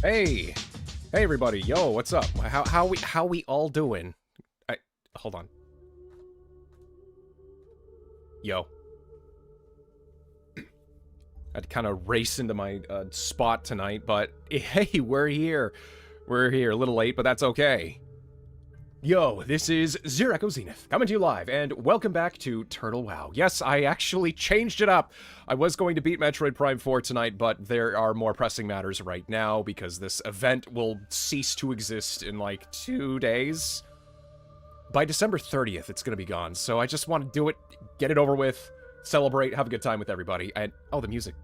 Hey, hey everybody, yo, what's up? How we all doing? Hold on. Yo. I'd kind of race into my spot tonight, but hey, we're here. We're here, a little late, but that's okay. Yo, this is ZeroEchoZenith, coming to you live, and welcome back to Turtle WoW. Yes, I actually changed it up. I was going to beat Metroid Prime 4 tonight, but there are more pressing matters right now, because this event will cease to exist in, like, 2 days. By December 30th, it's gonna be gone, so I just want to do it, get it over with, celebrate, have a good time with everybody, and... oh, the music.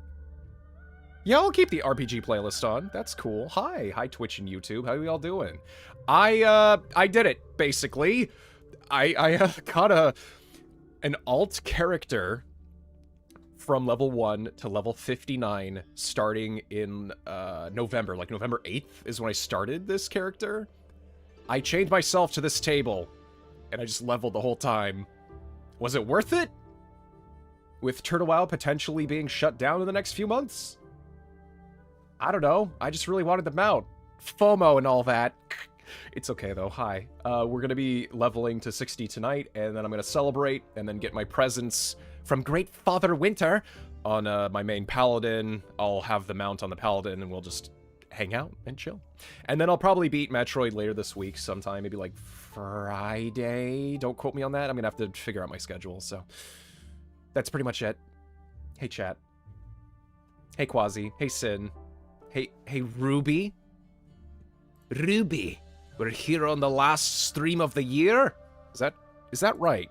Yeah, I'll keep the RPG playlist on. That's cool. Hi Twitch and YouTube. How are we all doing? I did it, basically. I got an alt character from level 1 to level 59 starting in November. Like, November 8th is when I started this character. I chained myself to this table, and I just leveled the whole time. Was it worth it? With Turtle WoW potentially being shut down in the next few months? I don't know. I just really wanted the mount. FOMO and all that. It's okay, though. Hi. We're going to be leveling to 60 tonight, and then I'm going to celebrate, and then get my presents from Great Father Winter on my main paladin. I'll have the mount on the paladin, and we'll just hang out and chill. And then I'll probably beat Metroid later this week sometime, maybe like Friday. Don't quote me on that. I'm going to have to figure out my schedule, so that's pretty much it. Hey, chat. Hey, Quasi. Hey, Sin. Hey, Ruby? Ruby, we're here on the last stream of the year? Is that right?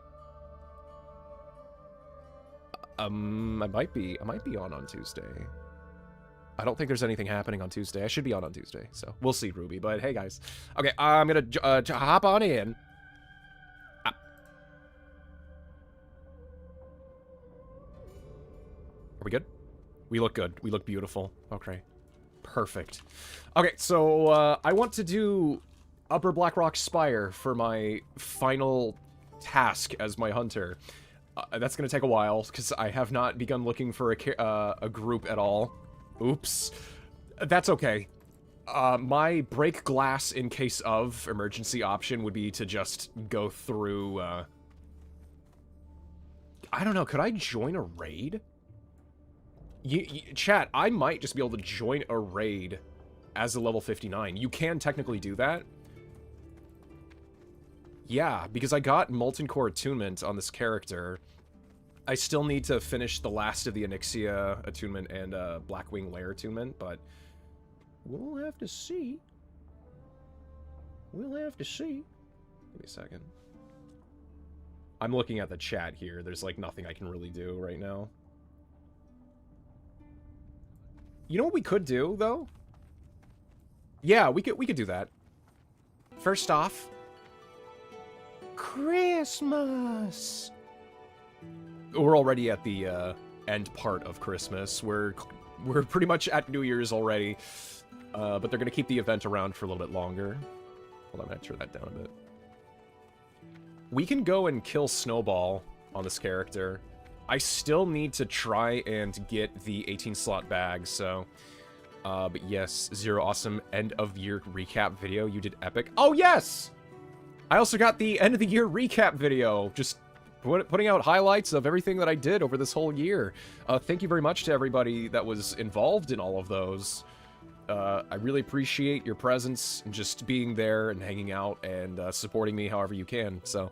I might be on Tuesday. I don't think there's anything happening on Tuesday. I should be on Tuesday, so we'll see, Ruby. But hey, guys. Okay, I'm gonna hop on in. Are we good? We look good. We look beautiful. Okay. Perfect. Okay, so I want to do Upper Blackrock Spire for my final task as my hunter. That's going to take a while, because I have not begun looking for a group at all. Oops. That's okay. My break glass in case of emergency option would be to just go through... I don't know, could I join a raid? Chat, I might just be able to join a raid as a level 59. You can technically do that. Yeah, because I got Molten Core Attunement on this character. I still need to finish the last of the Onyxia Attunement and Blackwing Lair Attunement, but we'll have to see. We'll have to see. Give me a second. I'm looking at the chat here. There's, like, nothing I can really do right now. You know what we could do, though? Yeah, we could do that. First off, Christmas! We're already at the end part of Christmas. We're pretty much at New Year's already. But they're going to keep the event around for a little bit longer. Hold on, I'm going to turn that down a bit. We can go and kill Snowball on this character. I still need to try and get the 18-slot bag, so... but yes, Zero Awesome end-of-year recap video. You did epic. Oh, yes! I also got the end-of-the-year recap video. Just putting out highlights of everything that I did over this whole year. Thank you very much to everybody that was involved in all of those. I really appreciate your presence and just being there and hanging out and supporting me however you can. So,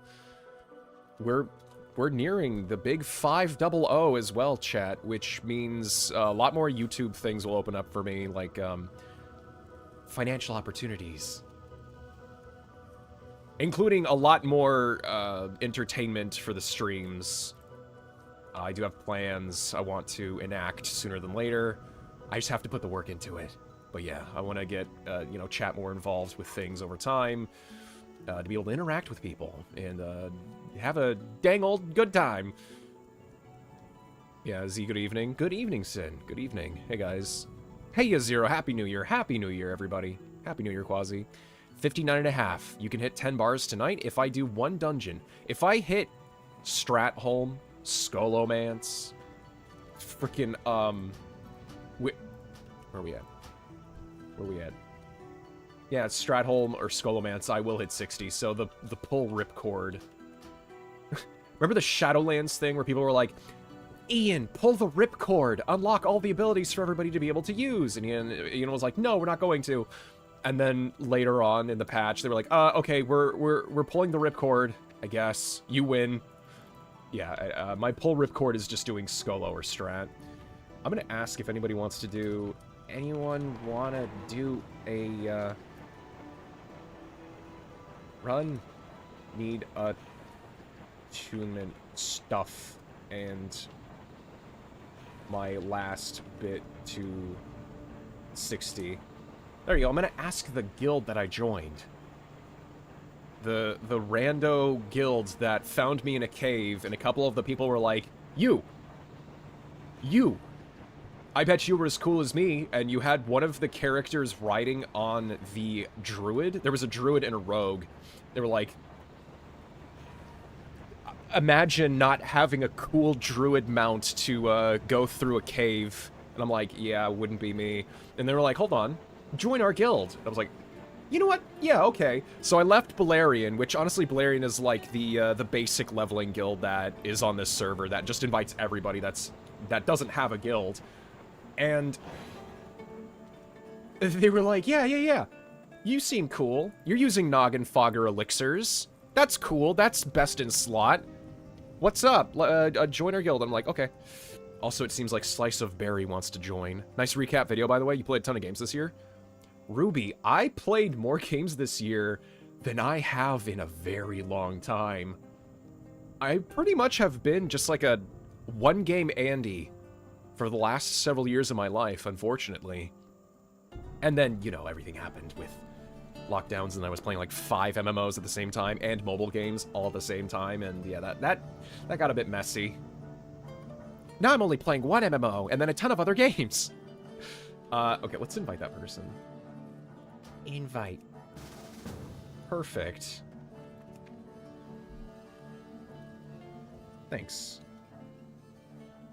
we're nearing the big 500 as well, chat, which means a lot more YouTube things will open up for me, like, financial opportunities. Including a lot more, entertainment for the streams. I do have plans I want to enact sooner than later. I just have to put the work into it. But yeah, I want to get, you know, chat more involved with things over time. To be able to interact with people and have a dang old good time. Yeah, Z, good evening. Good evening, Sin. Good evening. Hey, guys. Hey, Zero. Happy New Year. Happy New Year, everybody. Happy New Year, Quasi. 59.5. You can hit 10 bars tonight if I do one dungeon. If I hit Stratholm, Skolomance, freaking, where are we at? Where are we at? Yeah, it's Stratholme or Scholomance. I will hit 60, so the pull ripcord. Remember the Shadowlands thing where people were like, Ian, pull the ripcord, unlock all the abilities for everybody to be able to use. And Ian was like, no, we're not going to. And then later on in the patch, they were like, okay, we're pulling the ripcord, I guess. You win. Yeah, my pull ripcord is just doing Skolo or Strat. I'm gonna ask if anybody wants to do... Anyone wanna do a, run? Need attunement stuff and my last bit to 60. There you go. I'm gonna ask the guild that I joined. The rando guild that found me in a cave, and a couple of the people were like, You! I bet you were as cool as me, and you had one of the characters riding on the druid. There was a druid and a rogue. They were like, imagine not having a cool druid mount to go through a cave. And I'm like, yeah, it wouldn't be me. And they were like, hold on, join our guild. I was like, you know what? Yeah, okay. So I left Balerion, which honestly, Balerion is like the basic leveling guild that is on this server that just invites everybody that doesn't have a guild. And they were like, yeah. You seem cool. You're using Noggin Fogger elixirs. That's cool. That's best in slot. What's up? Join our guild. I'm like, okay. Also, it seems like Slice of Berry wants to join. Nice recap video, by the way. You played a ton of games this year. Ruby, I played more games this year than I have in a very long time. I pretty much have been just like a one-game Andy for the last several years of my life, unfortunately. And then, you know, everything happened with lockdowns, and I was playing like 5 MMOs at the same time, and mobile games all at the same time, and yeah, that got a bit messy. Now I'm only playing 1 MMO, and then a ton of other games. Okay, let's invite that person. Invite. Perfect. Thanks.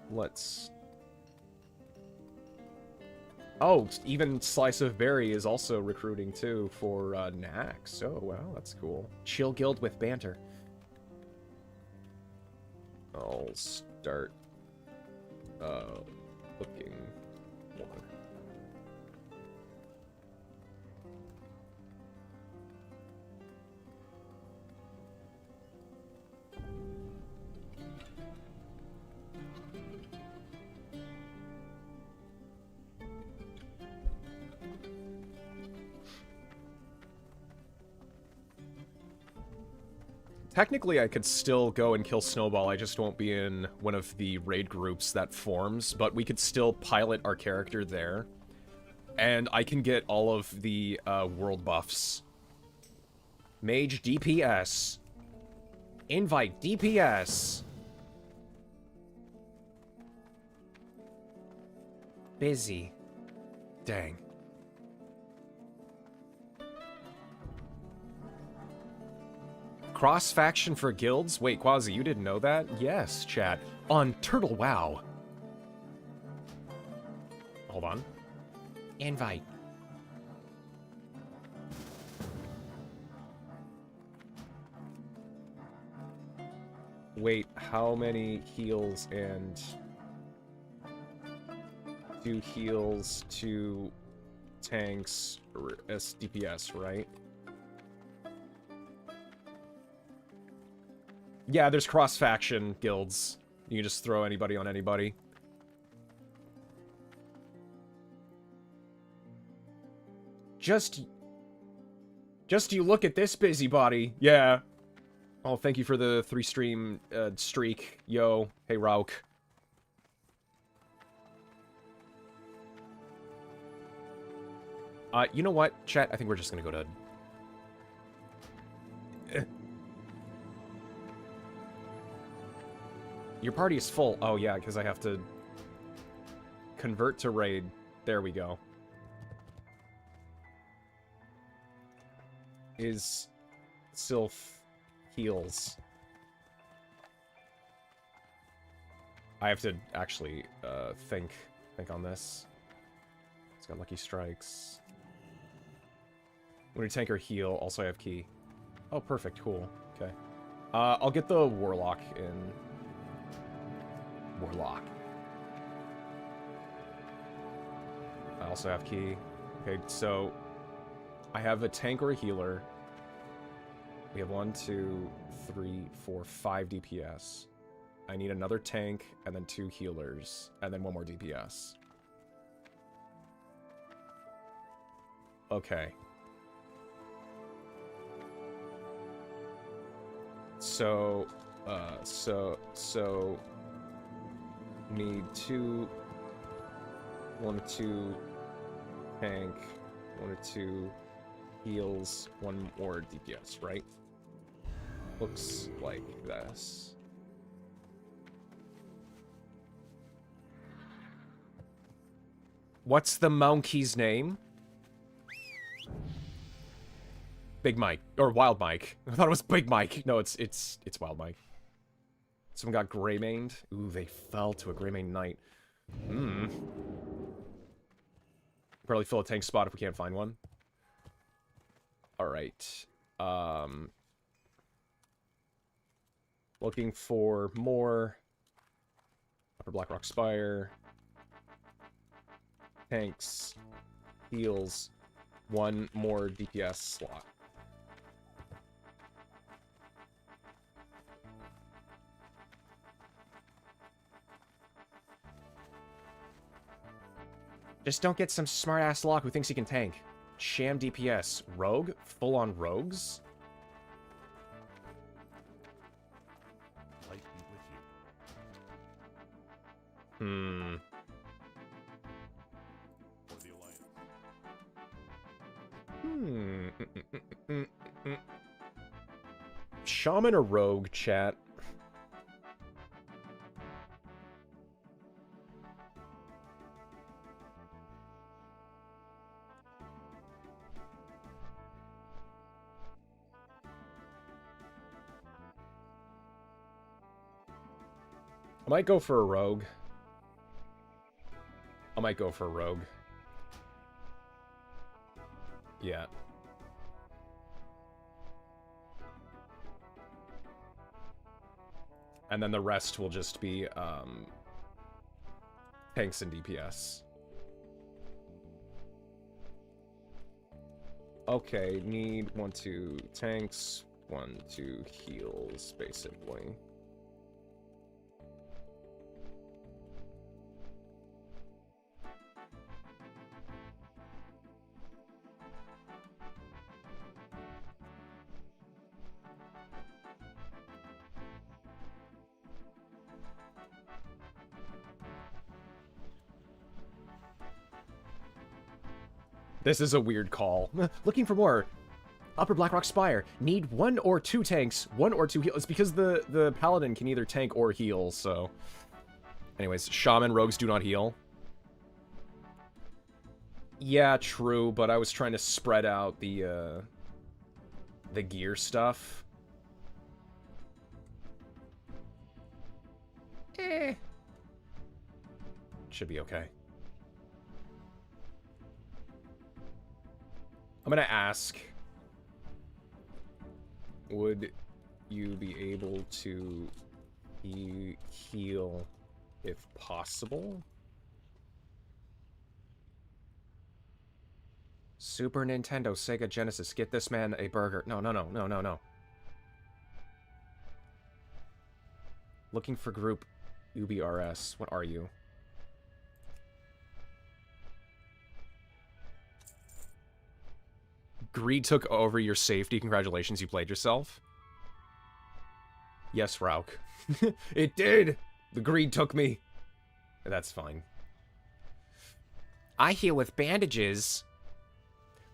Let's... Oh, even Slice of Berry is also recruiting, too, for, Nax. Oh, wow, that's cool. Chill guild with banter. I'll start, looking one. Technically, I could still go and kill Snowball, I just won't be in one of the raid groups that forms, but we could still pilot our character there. And I can get all of the, world buffs. Mage DPS. Invite DPS. Busy. Dang. Cross-faction for guilds? Wait, Quasi, you didn't know that? Yes, chat. On Turtle WoW. Hold on. Invite. Wait, how many heals and... 2 heals, 2 tanks, DPS, right? Yeah, there's cross-faction guilds. You can just throw anybody on anybody. Just you look at this busybody. Yeah. Oh, thank you for the 3-stream streak. Yo. Hey, Rauk. You know what, chat? I think we're just gonna go to... Your party is full. Oh, yeah, because I have to convert to raid. There we go. Is Sylph heals. I have to actually think on this. It's got lucky strikes. When you tank or heal, also I have key. Oh, perfect. Cool. Okay. I'll get the Warlock in. Warlock. I also have key. Okay, so I have a tank or a healer. We have 1, 2, 3, 4, 5 DPS. I need another tank, and then 2 healers, and then 1 more DPS. Okay. So need 2, 1 or 2 tank, 1 or 2 heals, 1 more DPS, right? Looks like this. What's the monkey's name? Big Mike. Or Wild Mike. I thought it was Big Mike. No, it's Wild Mike. Someone got gray-maned. Ooh, they fell to a gray-maned knight. Probably fill a tank spot if we can't find one. Alright. Looking for more. Upper Blackrock Spire. Tanks. Heals. 1 more DPS slot. Just don't get some smart-ass lock who thinks he can tank. Sham DPS. Rogue? Full-on rogues? Light be with you. For the Alliance. Shaman or rogue, chat? I might go for a rogue. Yeah. And then the rest will just be, tanks and DPS. Okay, need 1, 2 tanks, 1, 2 heals, basically. This is a weird call. Looking for more. Upper Blackrock Spire. Need 1 or 2 tanks, 1 or 2 heals. It's because the paladin can either tank or heal, so. Anyways, shaman rogues do not heal. Yeah, true, but I was trying to spread out the gear stuff. Should be okay. I'm gonna ask, would you be able to heal if possible? Super Nintendo, Sega Genesis, get this man a burger. No. Looking for group UBRS. What are you? Greed took over your safety. Congratulations, you played yourself. Yes, Rauk. It did! The greed took me. That's fine. I heal with bandages.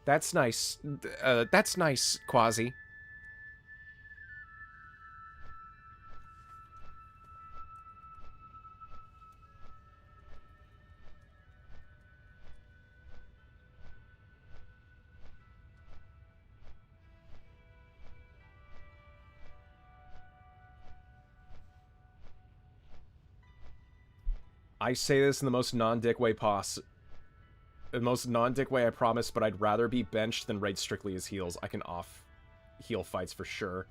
That's nice. That's nice, Quasi. I say this in the most non-dick way possible. the most non-dick way, I promise, but I'd rather be benched than raid strictly as heals. I can off-heal fights for sure.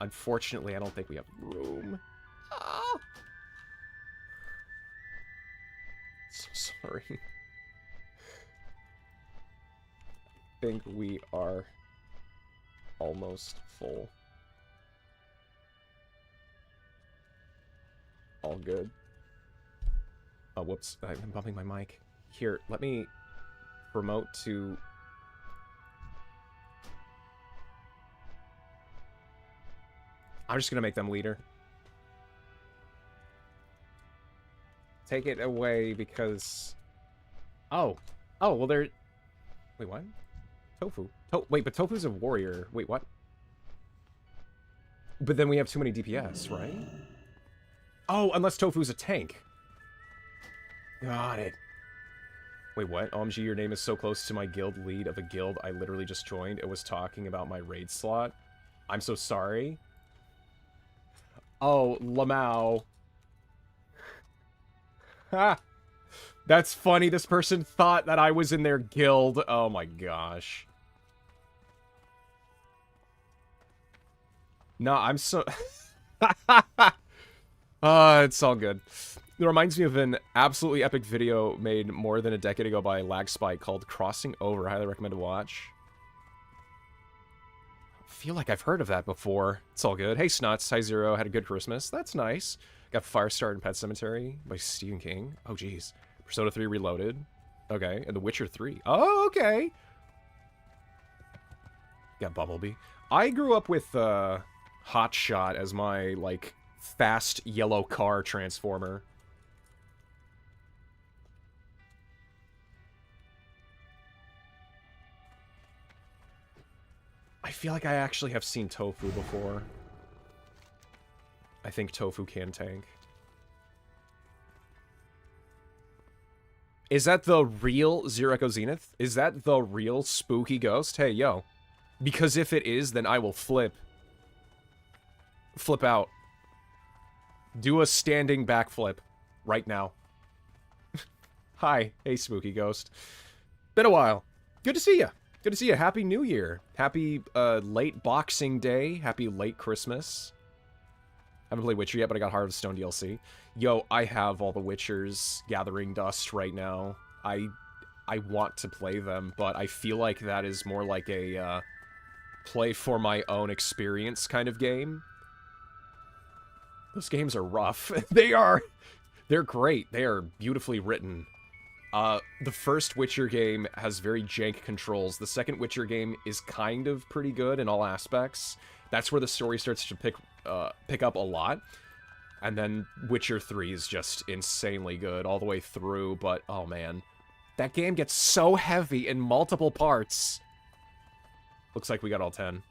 Unfortunately, I don't think we have room. Ah! So sorry. I think we are almost full. All good. Oh, whoops. I'm bumping my mic. Here, let me promote to... I'm just gonna make them leader. Take it away because... Oh. Oh, well they're... Wait, what? Tofu. Wait, but Tofu's a warrior. Wait, what? But then we have too many DPS, right? Oh, unless Tofu's a tank. Got it. Wait, what? OMG, your name is so close to my guild lead of a guild I literally just joined. It was talking about my raid slot. I'm so sorry. Oh, Lamau. Ha! That's funny. This person thought that I was in their guild. Oh my gosh. No, I'm so... it's all good. It reminds me of an absolutely epic video made more than a decade ago by LagSpike called Crossing Over. Highly recommend to watch. I feel like I've heard of that before. It's all good. Hey, Snuts. Hi, Zero. Had a good Christmas. That's nice. Got Firestar and Pet Cemetery by Stephen King. Oh, geez. Persona 3 Reloaded. Okay. And The Witcher 3. Oh, okay. Got Bumblebee. I grew up with Hotshot as my, like, fast yellow car transformer. I feel like I actually have seen Tofu before. I think Tofu can tank. Is that the real ZeroEchoZenith? Is that the real spooky ghost? Hey, yo. Because if it is, then I will flip. Flip out. Do a standing backflip. Right now. Hi. Hey, spooky ghost. Been a while. Good to see ya. Good to see you. Happy New Year. Happy late Boxing Day. Happy late Christmas. Haven't played Witcher yet, but I got Heart of Stone DLC. Yo, I have all the Witchers gathering dust right now. I want to play them, but I feel like that is more like a play for my own experience kind of game. Those games are rough. They're great. They are beautifully written. The first Witcher game has very jank controls. The second Witcher game is kind of pretty good in all aspects. That's where the story starts to pick up a lot. And then Witcher 3 is just insanely good all the way through, but oh man. That game gets so heavy in multiple parts. Looks like we got all 10.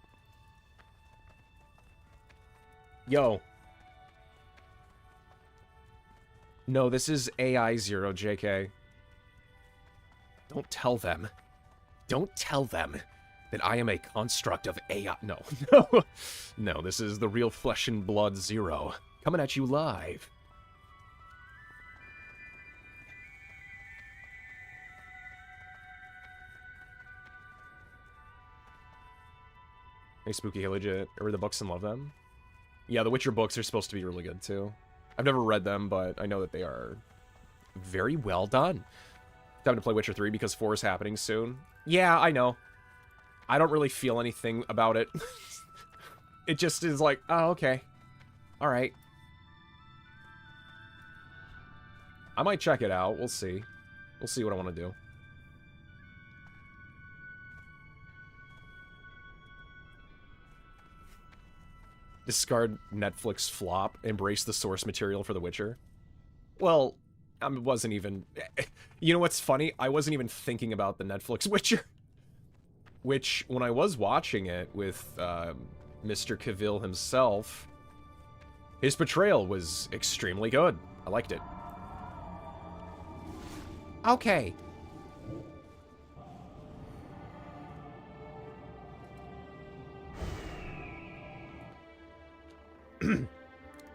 Yo. No, this is AI Zero, JK. Don't tell them. Don't tell them that I am a construct of AI. No, no. No, this is the real flesh and blood Zero. Coming at you live. Hey, Spooky, hey, legit. I read the books and love them. Yeah, the Witcher books are supposed to be really good, too. I've never read them, but I know that they are very well done. Time to play Witcher 3 because 4 is happening soon. Yeah, I know. I don't really feel anything about it. It just is like, oh, okay. Alright. I might check it out. We'll see. We'll see what I want to do. Discard Netflix flop. Embrace the source material for The Witcher. Well, I wasn't even... You know what's funny? I wasn't even thinking about the Netflix Witcher. Which, when I was watching it with Mr. Cavill himself, his portrayal was extremely good. I liked it. Okay.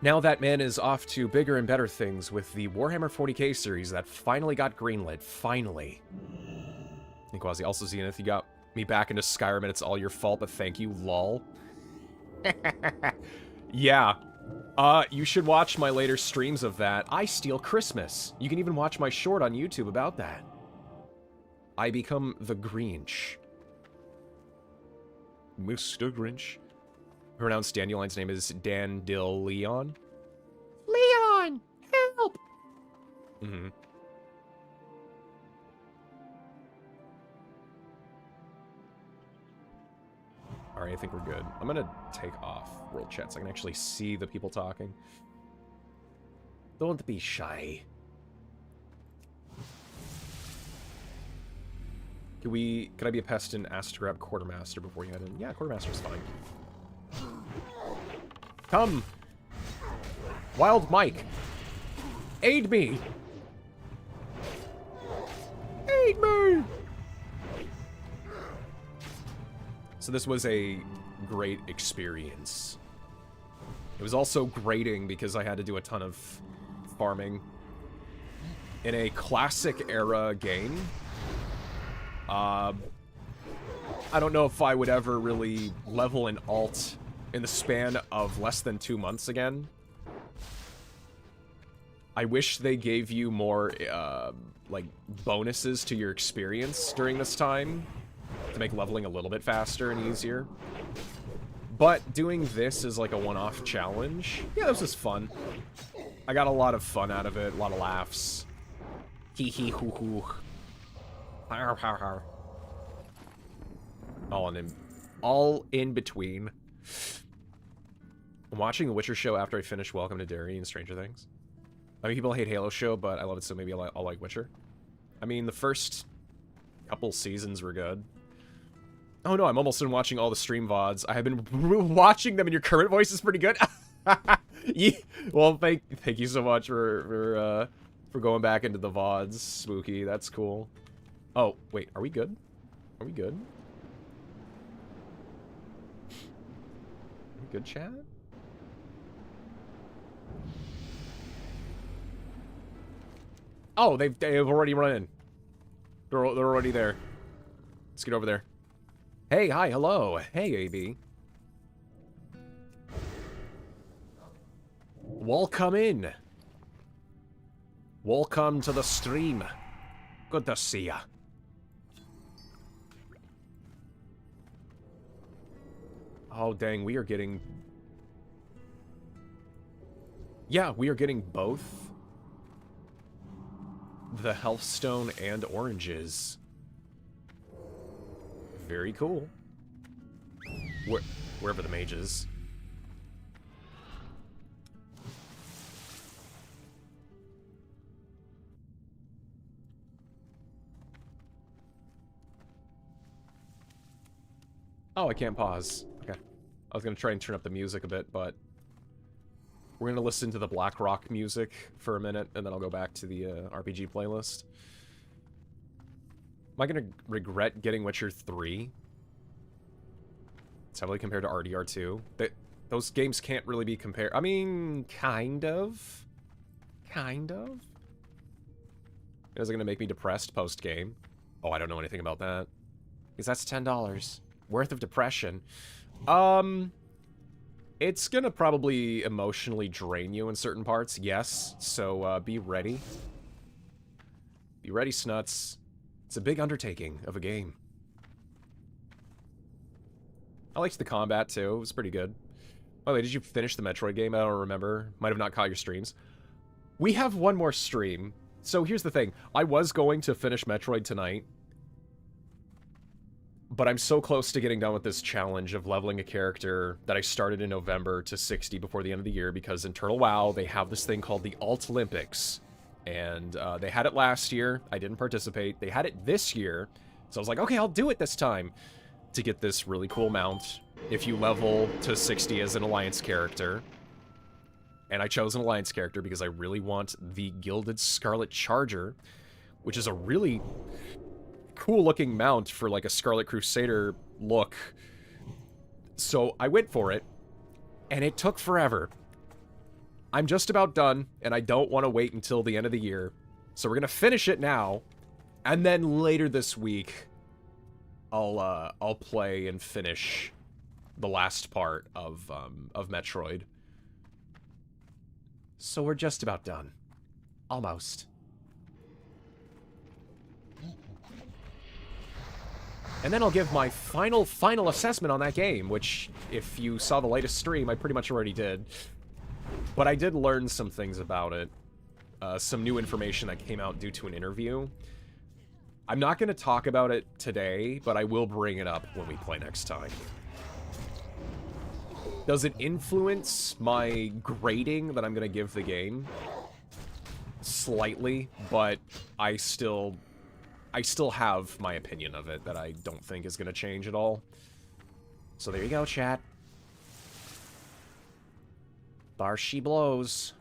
Now that man is off to bigger and better things with the Warhammer 40k series that finally got greenlit. Finally. And Quasi, also Zenith, you got me back into Skyrim and it's all your fault, but thank you, lol. Yeah. You should watch my later streams of that. I steal Christmas. You can even watch my short on YouTube about that. I become the Grinch. Mr. Grinch. Pronounced Dandelion's name is Dandelion. Leon! Help! Mm-hmm. Alright, I think we're good. I'm gonna take off world chat so I can actually see the people talking. Don't be shy. Can I be a pest and ask to grab Quartermaster before you head in? Yeah, Quartermaster's fine. Come! Wild Mike! Aid me! Aid me! So this was a great experience. It was also grating because I had to do a ton of farming. In a classic era game, I don't know if I would ever really level an alt in the span of less than 2 months again. I wish they gave you more, like, bonuses to your experience during this time to make leveling a little bit faster and easier. But doing this is like a one-off challenge. Yeah, this was fun. I got a lot of fun out of it, a lot of laughs. Hee hee hoo hoo. Har har har. All in between. I'm watching The Witcher show after I finish Welcome to Derry and Stranger Things. I mean, people hate Halo show, but I love it, so maybe I'll like Witcher. I mean, the first couple seasons were good. Oh no, I'm almost done watching all the stream VODs. I have been watching them, and your current voice is pretty good. Yeah. Well, thank you so much for going back into the VODs, Spooky. That's cool. Oh, wait, are we good? Are we good? Are we good, chat? Oh, they've already run in. They're already there. Let's get over there. Hey, hi, hello. Hey, AB. Welcome in. Welcome to the stream. Good to see ya. Oh, dang, we are getting... Yeah, we are getting both the Healthstone and oranges. Very cool. Wherever the mage is. Oh, I can't pause. Okay. I was gonna try and turn up the music a bit, but we're gonna listen to the Blackrock music for a minute, and then I'll go back to the RPG playlist. Am I gonna regret getting Witcher 3? It's heavily compared to RDR 2. Those games can't really be compared. I mean, kind of. Kind of. Is it gonna make me depressed post-game? Oh, I don't know anything about that. Because that's $10. Worth of depression. It's gonna probably emotionally drain you in certain parts, yes. So, be ready. Be ready, Snuts. It's a big undertaking of a game. I liked the combat, too. It was pretty good. By the way, did you finish the Metroid game? I don't remember. Might have not caught your streams. We have one more stream. So here's the thing. I was going to finish Metroid tonight. But I'm so close to getting done with this challenge of leveling a character that I started in November to 60 before the end of the year, because in Turtle WoW, they have this thing called the Alt Olympics. And they had it last year. I didn't participate. They had it this year. So I was like, okay, I'll do it this time to get this really cool mount if you level to 60 as an Alliance character. And I chose an Alliance character because I really want the Gilded Scarlet Charger, which is a really cool looking mount for like a Scarlet Crusader look. So I went for it, and it took forever. I'm just about done, and I don't want to wait until the end of the year. So we're going to finish it now, and then later this week, I'll play and finish the last part of Metroid. So we're just about done. Almost. And then I'll give my final assessment on that game, which, if you saw the latest stream, I pretty much already did. But I did learn some things about it. Some new information that came out due to an interview. I'm not going to talk about it today, but I will bring it up when we play next time. Does it influence my grading that I'm going to give the game? Slightly, but I still have my opinion of it that I don't think is going to change at all. So there you go, chat. There she blows.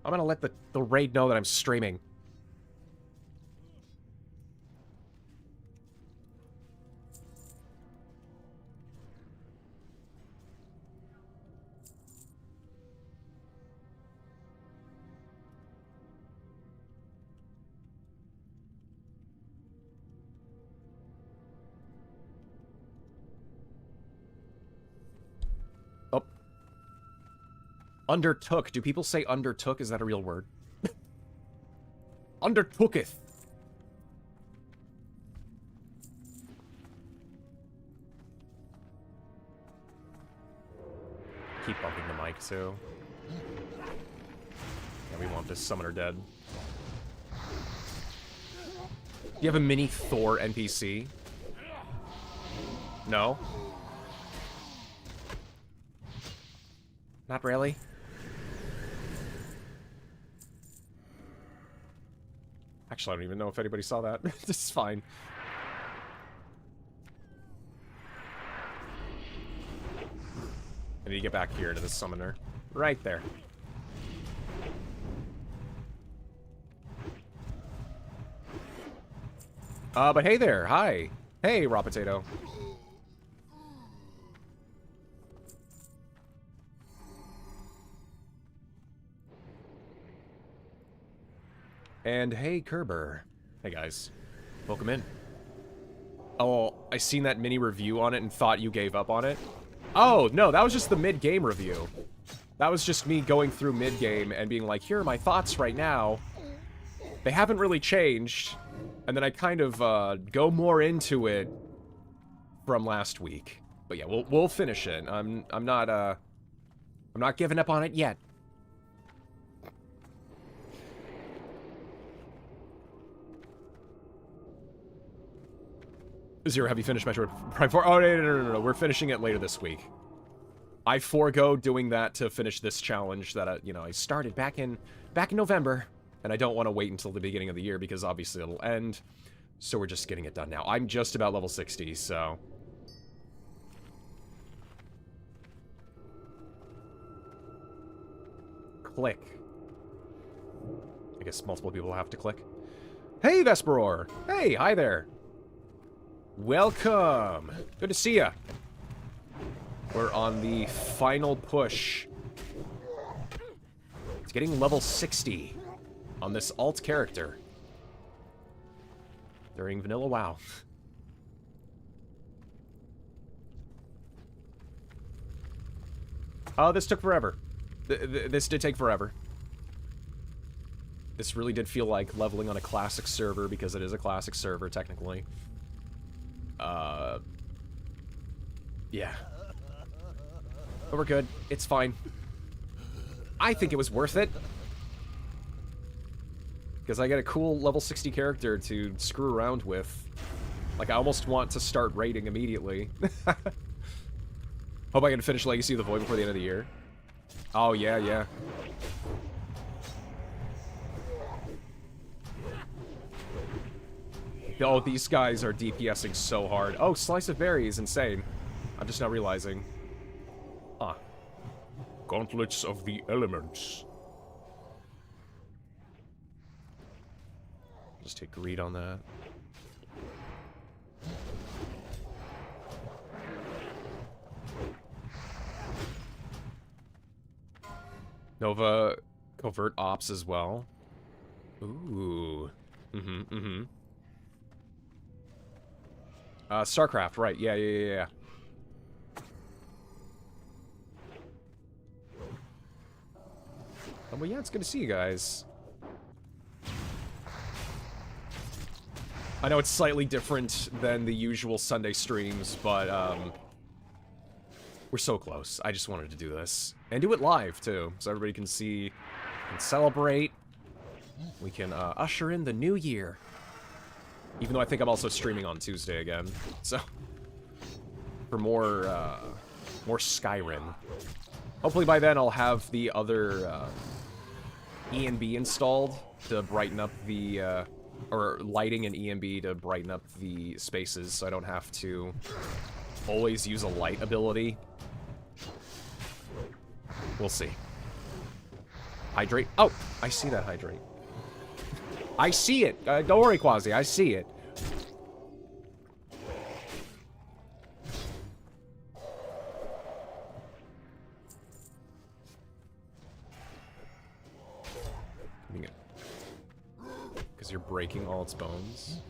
I'm gonna let the raid know that I'm streaming. Undertook. Do people say undertook? Is that a real word? Undertooketh. Keep bumping the mic, too. Yeah, we want this summoner dead. Do you have a mini Thor NPC? No? Not really? Actually, I don't even know if anybody saw that. This is fine. I need to get back here to the summoner. Right there. But hey there. Hi. Hey, Raw Potato. And hey, Kerber. Hey, guys. Welcome in. Oh, I seen that mini review on it and thought you gave up on it. Oh, no, that was just the mid-game review. That was just me going through mid-game and being like, here are my thoughts right now. They haven't really changed. And then I kind of go more into it from last week. But yeah, we'll finish it. I'm not giving up on it yet. Zero, have you finished Metroid Prime 4? Oh, no. We're finishing it later this week. I forego doing that to finish this challenge that, you know, I started back in November. And I don't want to wait until the beginning of the year because obviously it'll end. So we're just getting it done now. I'm just about level 60, so... Click. I guess multiple people have to click. Hey, Vesperor! Hey, hi there! Welcome! Good to see ya! We're on the final push. It's getting level 60 on this alt character during vanilla WoW. Oh, this took forever. This did take forever. This really did feel like leveling on a classic server because it is a classic server, technically. Yeah. But we're good. It's fine. I think it was worth it. Because I get a cool level 60 character to screw around with. Like, I almost want to start raiding immediately. Hope I can finish Legacy of the Void before the end of the year. Oh, yeah. Oh, these guys are DPSing so hard. Oh, Slice of Berry is insane. I'm just now realizing. Ah. Gauntlets of the Elements. Just take greed on that. Nova Covert Ops as well. Ooh. StarCraft, right. Yeah. Oh, well, yeah, it's good to see you guys. I know it's slightly different than the usual Sunday streams, but, we're so close. I just wanted to do this. And do it live, too, so everybody can see and celebrate. We can, usher in the new year. Even though I think I'm also streaming on Tuesday again, so... For more Skyrim. Hopefully by then I'll have the other, ENB installed to brighten up the, or lighting and ENB to brighten up the spaces, so I don't have to always use a light ability. We'll see. Hydrate. Oh, I see that hydrate. I see it. Don't worry, Quasi. I see it. Because you're breaking all its bones.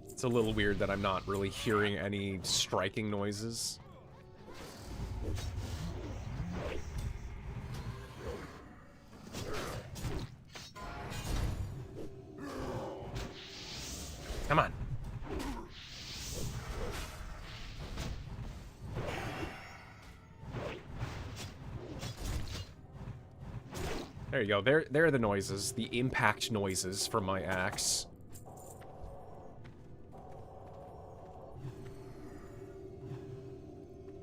It's a little weird that I'm not really hearing any striking noises. Come on. There you go. There are the noises. The impact noises from my axe.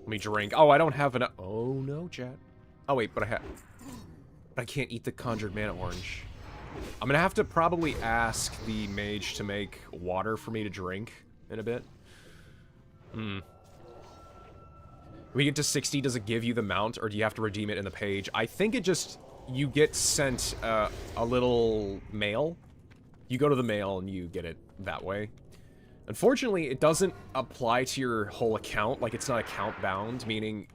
Let me drink. Oh, I don't have enough. Oh, no, chat. Oh, wait, but I can't eat the conjured mana orange. I'm gonna have to probably ask the mage to make water for me to drink in a bit. When we get to 60, does it give you the mount, or do you have to redeem it in the page? I think it just... You get sent a little mail. You go to the mail and you get it that way. Unfortunately, it doesn't apply to your whole account. Like, it's not account bound, meaning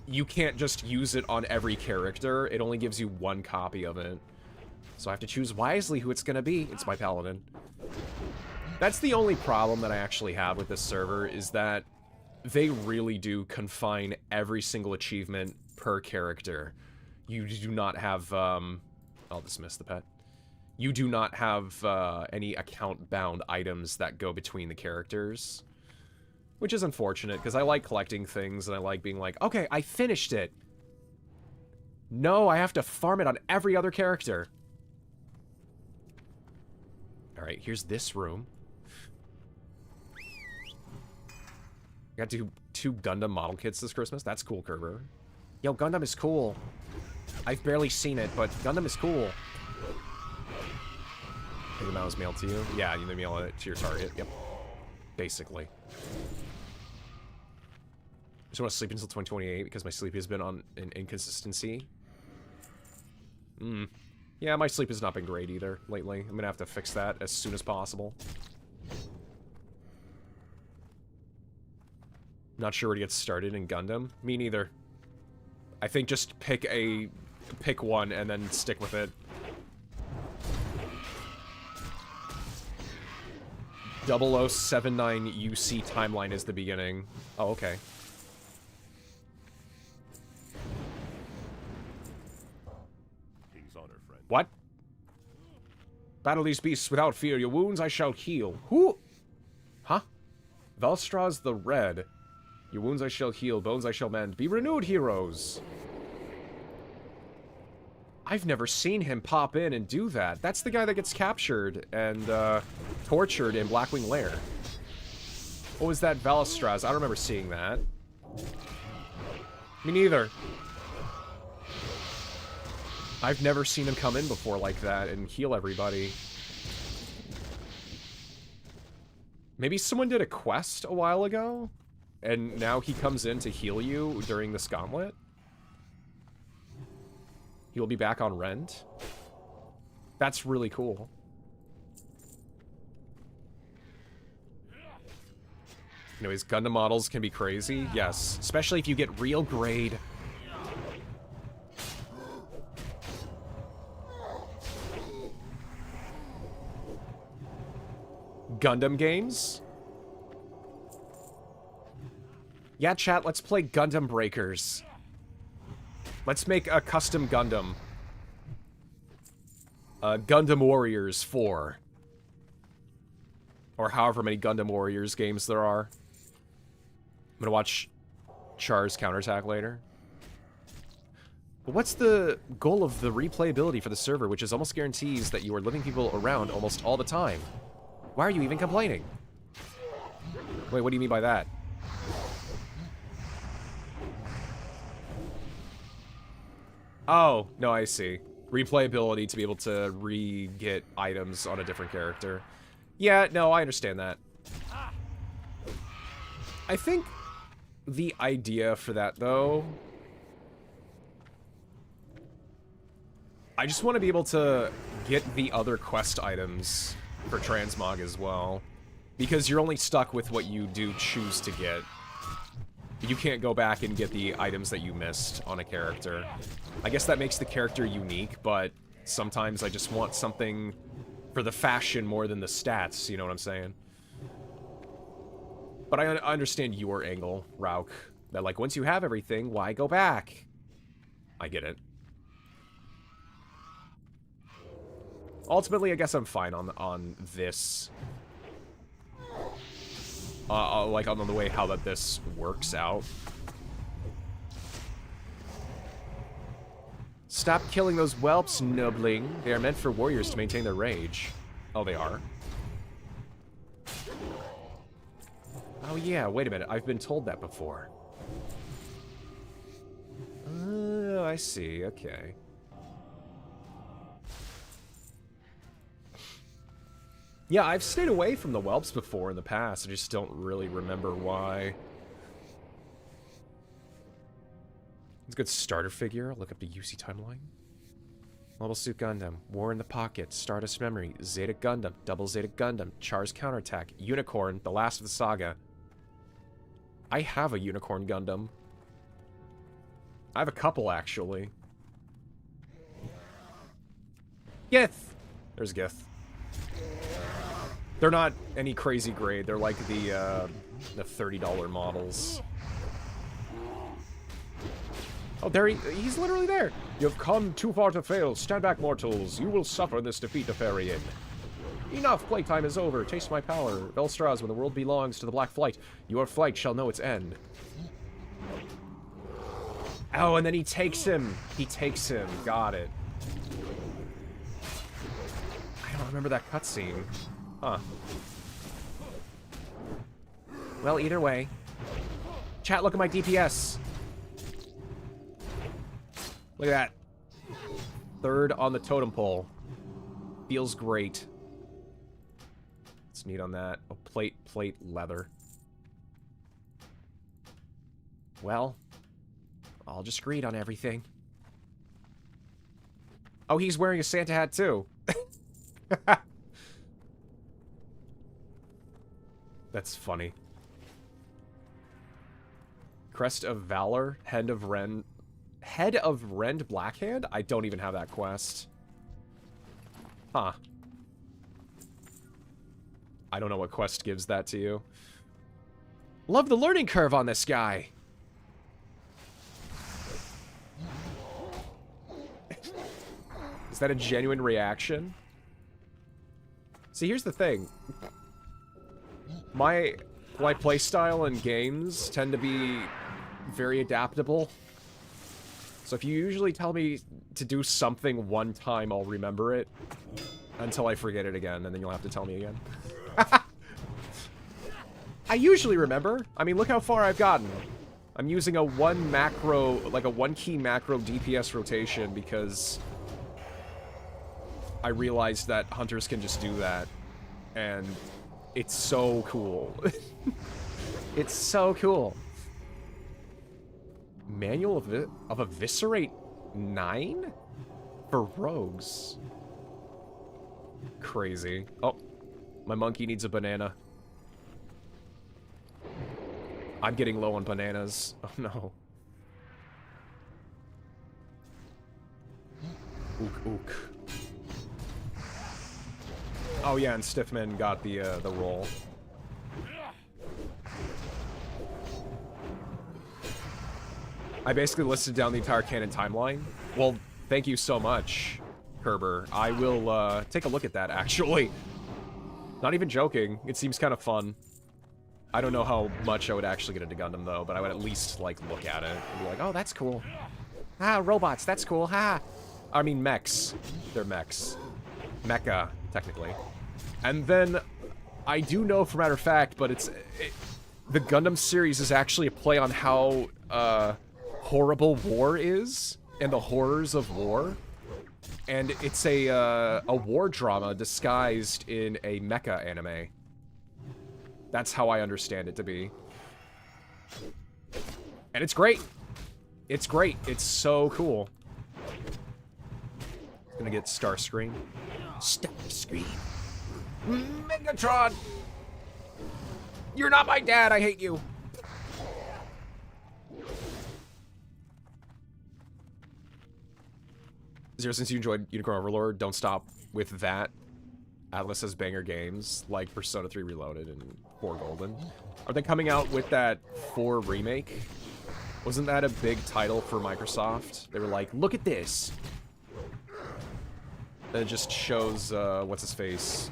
you can't just use it on every character. It only gives you one copy of it. So I have to choose wisely who it's gonna be. It's my paladin. That's the only problem that I actually have with this server, is that they really do confine every single achievement per character. You do not have, I'll dismiss the pet. You do not have, any account-bound items that go between the characters. Which is unfortunate, because I like collecting things, and I like being like, okay, I finished it! No, I have to farm it on every other character. Alright, here's this room. Got two Gundam model kits this Christmas. That's cool, Kerber. Yo, Gundam is cool. I've barely seen it, but Gundam is cool. I think that was mailed to you? Yeah, you mail it to your target. Yep. Basically. I just want to sleep until 2028 because my sleep has been on an inconsistency. Yeah, my sleep has not been great either lately. I'm gonna have to fix that as soon as possible. Not sure where to get started in Gundam. Me neither. I think just pick one and then stick with it. 0079 UC timeline is the beginning. Oh, okay. King's honor, friend. What? Battle these beasts without fear. Your wounds I shall heal. Who? Huh? Valstra's the Red. Your wounds I shall heal. Bones I shall mend. Be renewed, heroes. I've never seen him pop in and do that. That's the guy that gets captured and tortured in Blackwing Lair. What was that, Valstra's? I don't remember seeing that. Me neither. I've never seen him come in before like that and heal everybody. Maybe someone did a quest a while ago and now he comes in to heal you during this gauntlet. He will be back on Rend. That's really cool. Anyways, Gundam models can be crazy. Yes, especially if you get real grade. Gundam games? Yeah, chat, let's play Gundam Breakers. Let's make a custom Gundam. Gundam Warriors 4. Or however many Gundam Warriors games there are. I'm gonna watch Char's counterattack later. But what's the goal of the replayability for the server, which is almost guarantees that you are living people around almost all the time? Why are you even complaining? Wait, what do you mean by that? Oh, no, I see. Replayability to be able to re-get items on a different character. Yeah, no, I understand that. I think the idea for that, though... I just want to be able to get the other quest items for transmog as well. Because you're only stuck with what you do choose to get. You can't go back and get the items that you missed on a character. I guess that makes the character unique, but sometimes I just want something for the fashion more than the stats, you know what I'm saying? But I understand your angle, Rauk. That, like, once you have everything, why go back? I get it. Ultimately, I guess I'm fine on this. Like, on the way how that this works out. Stop killing those whelps, nobling. They are meant for warriors to maintain their rage. Oh, they are? Oh, yeah, wait a minute. I've been told that before. Oh, I see. Okay. Yeah, I've stayed away from the whelps before in the past. I just don't really remember why. It's a good starter figure. Look up the UC timeline. Mobile Suit Gundam, War in the Pocket, Stardust Memory, Zeta Gundam, Double Zeta Gundam, Char's Counterattack, Unicorn, The Last of the Saga. I have a Unicorn Gundam. I have a couple, actually. Gith! There's Gith. They're not any crazy grade. They're like the $30 models. Oh, there he's literally there. You have come too far to fail. Stand back, mortals. You will suffer this defeat, Nefarian. Enough. Playtime is over. Taste my power. Velstraz, when the world belongs to the Black Flight, your flight shall know its end. Oh, and then he takes him. He takes him. Got it. I don't remember that cutscene. Huh. Well, either way. Chat, look at my DPS. Look at that. Third on the totem pole. Feels great. It's neat on that. Oh, plate, leather. Well, I'll just agreed on everything. Oh, he's wearing a Santa hat, too. That's funny. Crest of Valor, Head of Rend Blackhand? I don't even have that quest. Huh. I don't know what quest gives that to you. Love the learning curve on this guy. Is that a genuine reaction? See, here's the thing. My playstyle in games tend to be very adaptable. So if you usually tell me to do something one time, I'll remember it until I forget it again, and then you'll have to tell me again. I usually remember. I mean, look how far I've gotten. I'm using a one key macro DPS rotation because I realized that hunters can just do that, and it's so cool. It's so cool. Manual of Eviscerate 9? For rogues. Crazy. Oh, my monkey needs a banana. I'm getting low on bananas. Oh no. Ook ook. Oh yeah, and Stiffman got the roll. I basically listed down the entire canon timeline. Well, thank you so much, Kerber. I will take a look at that, actually. Not even joking. It seems kind of fun. I don't know how much I would actually get into Gundam, though, but I would at least, like, look at it and be like, oh, that's cool. Ah, robots, that's cool, ha! I mean, mechs. They're mechs. Mecha, technically. And then, I do know, for matter of fact, but the Gundam series is actually a play on how, horrible war is, and the horrors of war. And it's a war drama disguised in a mecha anime. That's how I understand it to be. And it's great. It's great. It's so cool. Gonna get Starscream. Starscream. Megatron! You're not my dad, I hate you! Zero, since you enjoyed Unicorn Overlord, don't stop with that. Atlas has banger games, like Persona 3 Reloaded and 4 Golden. Are they coming out with that 4 remake? Wasn't that a big title for Microsoft? They were like, look at this! Then it just shows, what's his face?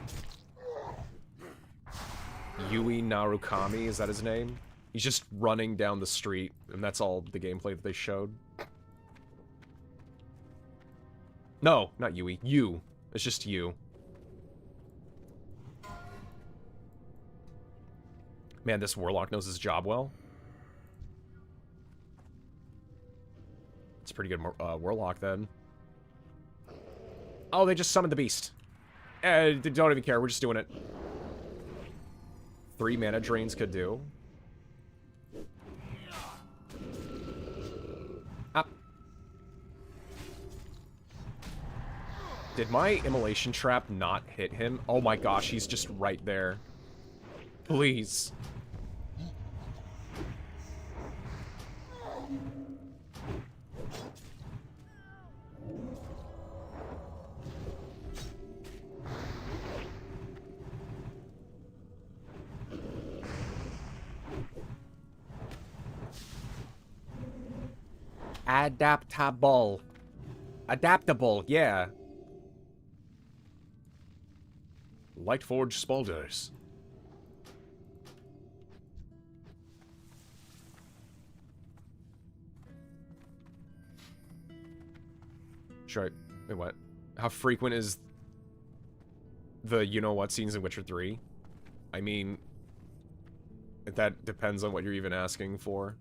Yui Narukami, is that his name? He's just running down the street, and that's all the gameplay that they showed. No, not Yui. You. It's just you. Man, this Warlock knows his job well. It's a pretty good Warlock, then. Oh, they just summoned the beast. They don't even care. We're just doing it. 3 mana drains could do. Up. Did my immolation trap not hit him? Oh my gosh, he's just right there. Please. Adaptable. Adaptable, yeah. Lightforge Spalders. Sure. Wait, what? How frequent is the you-know-what scenes in Witcher 3? I mean, that depends on what you're even asking for.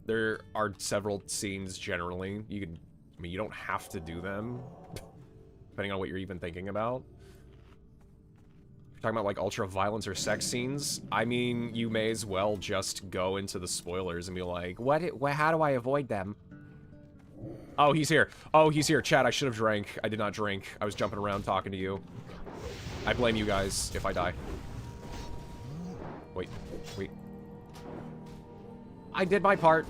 There are several scenes generally. You can, I mean, you don't have to do them, depending on what you're even thinking about. If you're talking about, like, ultra-violence or sex scenes, I mean, you may as well just go into the spoilers and be like, how do I avoid them? Oh, he's here. Oh, he's here. Chat, I should have drank. I did not drink. I was jumping around talking to you. I blame you guys if I die. Wait. I did my part.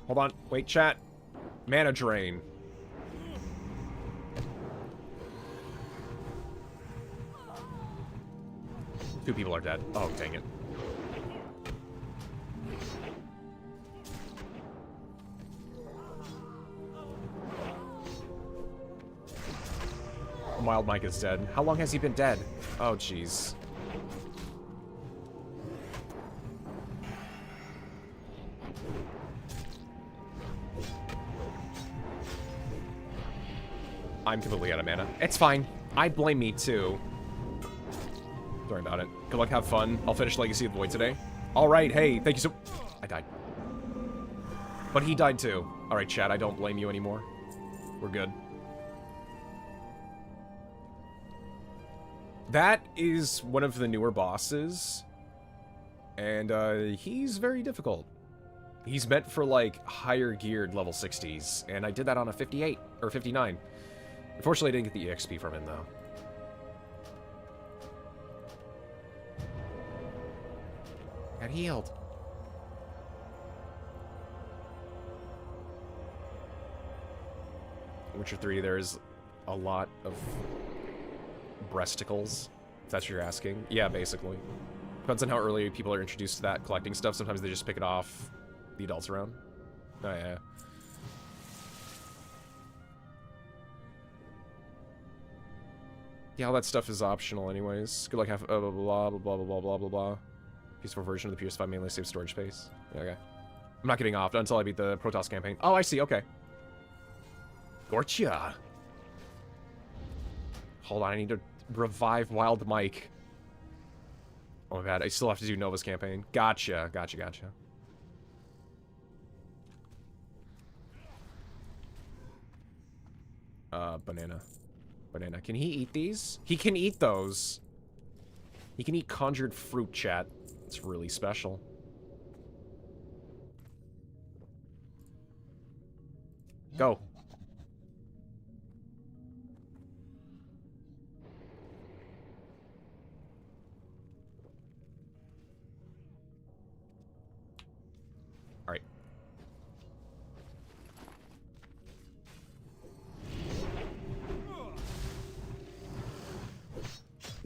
Hold on. Wait, chat. Mana drain. Two people are dead. Oh, dang it. Wild Mike is dead. How long has he been dead? Oh, jeez. I'm completely out of mana. It's fine. I blame me, too. Sorry about it. Good luck, have fun. I'll finish Legacy of the Void today. Alright, hey, thank you so... I died. But he died too. Alright, chat, I don't blame you anymore. We're good. That is one of the newer bosses. And, he's very difficult. He's meant for, like, higher geared level 60s. And I did that on a 58, or 59. Unfortunately, I didn't get the EXP from him, though. Got healed. Witcher 3, there's a lot of breasticles, if that's what you're asking. Yeah, basically. Depends on how early people are introduced to that collecting stuff. Sometimes they just pick it off the adults around. Oh, yeah. Yeah, all that stuff is optional anyways. Good luck, have blah, blah, blah, blah, blah, blah, blah, blah, blah. Peaceful version of the PS5 mainly saves storage space. Okay. I'm not getting off until I beat the Protoss campaign. Oh, I see, okay. Gotcha. Hold on, I need to revive Wild Mike. Oh my god, I still have to do Nova's campaign. Gotcha, gotcha, gotcha. Banana. Banana. Can he eat these? He can eat those. He can eat conjured fruit, chat. It's really special. Go. Alright.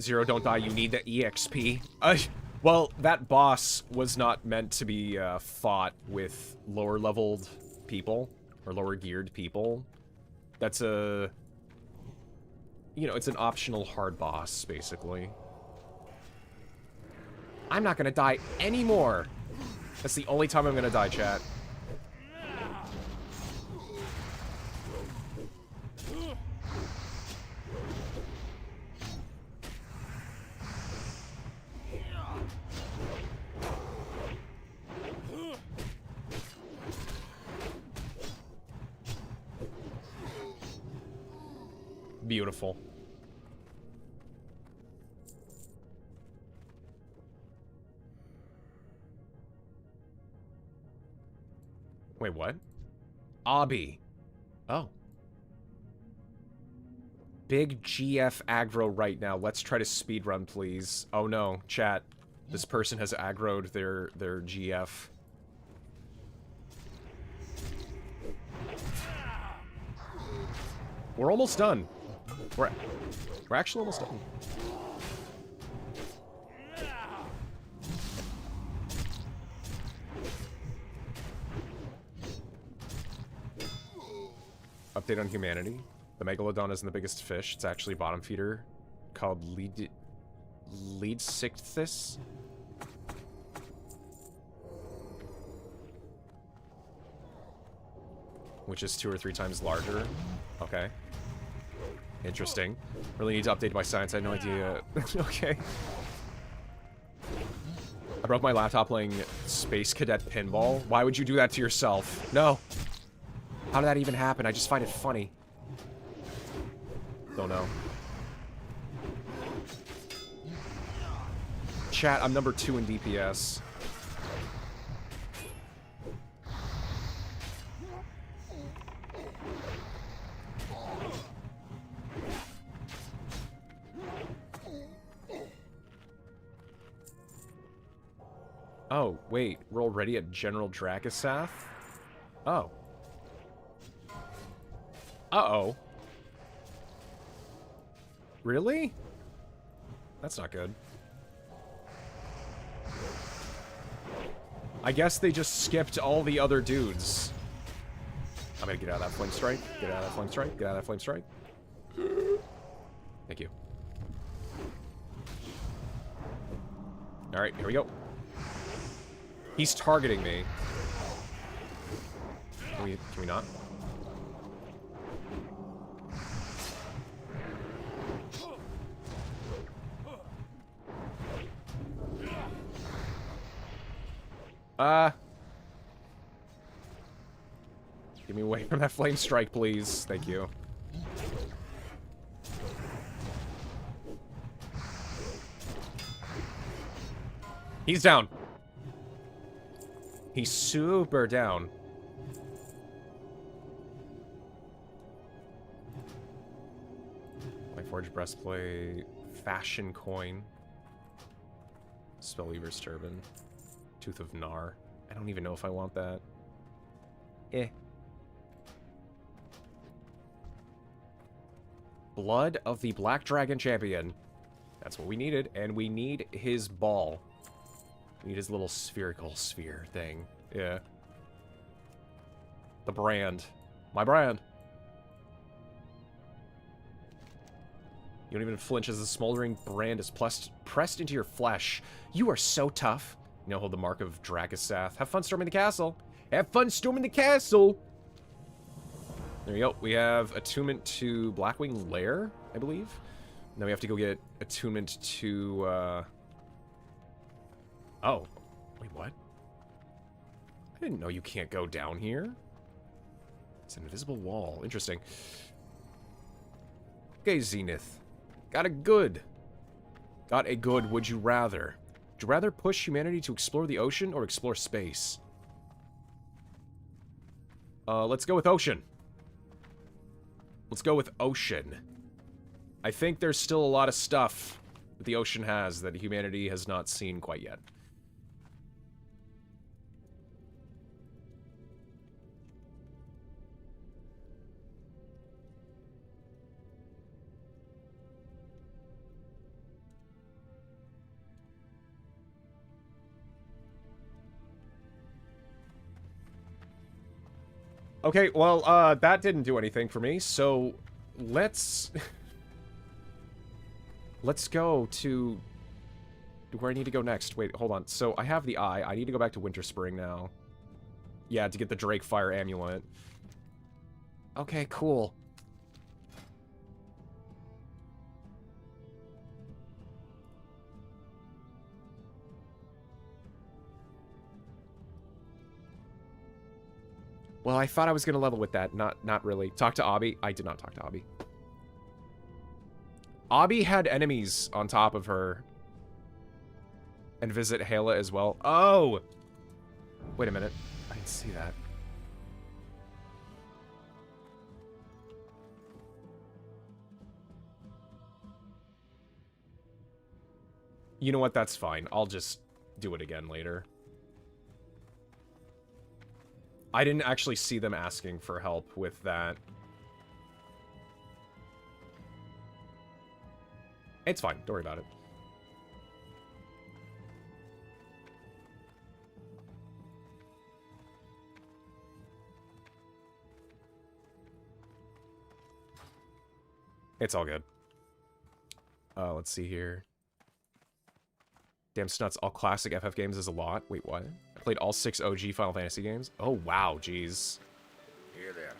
Zero, don't die. You need the EXP. Well, that boss was not meant to be fought with lower-leveled people, or lower-geared people. That's a... You know, it's an optional hard boss, basically. I'm not gonna die anymore! That's the only time I'm gonna die, chat. Beautiful. Wait, what? Obby. Oh. Big GF aggro right now. Let's try to speedrun, please. Oh no, chat. This person has aggroed their GF. We're almost done. We're actually almost done. Update on humanity. The Megalodon isn't the biggest fish. It's actually a bottom feeder called Leadsichthys. Which is 2 or 3 times larger. Okay. Interesting. Really need to update my science. I had no idea. Okay. I broke my laptop playing Space Cadet Pinball. Why would you do that to yourself? No. How did that even happen? I just find it funny. Don't know. Chat, I'm number 2 in DPS. Oh, wait. We're already at General Dracasath? Oh. Uh-oh. Really? That's not good. I guess they just skipped all the other dudes. I'm gonna get out of that flame strike. Get out of that flame strike. Get out of that flame strike. Thank you. Alright, here we go. He's targeting me. Can we not? Get me away from that flame strike, please. Thank you. He's down. He's super down. My forged breastplate, fashion coin, Spellweaver's turban, tooth of Nar. I don't even know if I want that. Eh. Blood of the Black Dragon Champion. That's what we needed, and we need his ball. We need his little spherical sphere thing. Yeah. The brand. My brand. You don't even flinch as the smoldering brand is pressed into your flesh. You are so tough. You now hold the mark of Dragosath. Have fun storming the castle. Have fun storming the castle! There you go. We have attunement to Blackwing Lair, I believe. Now we have to go get attunement to, Oh. Wait, what? I didn't know you can't go down here. It's an invisible wall. Interesting. Okay, Zenith. Got a good. Got a good would you rather. Would you rather push humanity to explore the ocean or explore space? Let's go with ocean. Let's go with ocean. I think there's still a lot of stuff that the ocean has that humanity has not seen quite yet. Okay, well, that didn't do anything for me, so let's... let's go to... where I need to go next. Wait, hold on. So, I have the eye. I need to go back to Winter Spring now. Yeah, to get the Drake Fire Amulet. Okay, cool. Well, I thought I was going to level with that. Not really. Talk to Obby. I did not talk to Obby. Obby had enemies on top of her. And visit Hala as well. Oh! Wait a minute. I didn't see that. You know what? That's fine. I'll just do it again later. I didn't actually see them asking for help with that. It's fine. Don't worry about it. It's all good. Let's see here. Damn snuts, all classic FF games is a lot. Wait, what? I played all 6 OG Final Fantasy games? Oh, wow, jeez. Here there.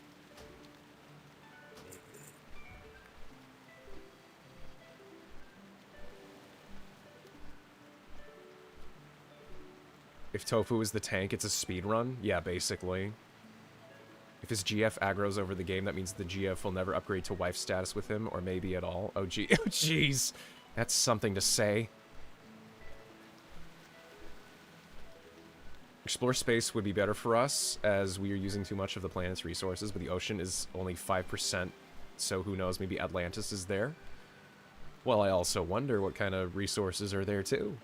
If Tofu is the tank, it's a speed run? Yeah, basically. If his GF aggroes over the game, that means the GF will never upgrade to wife status with him, or maybe at all. Oh, jeez. That's something to say. Explore space would be better for us, as we are using too much of the planet's resources, but the ocean is only 5%, so who knows, maybe Atlantis is there? Well, I also wonder what kind of resources are there, too.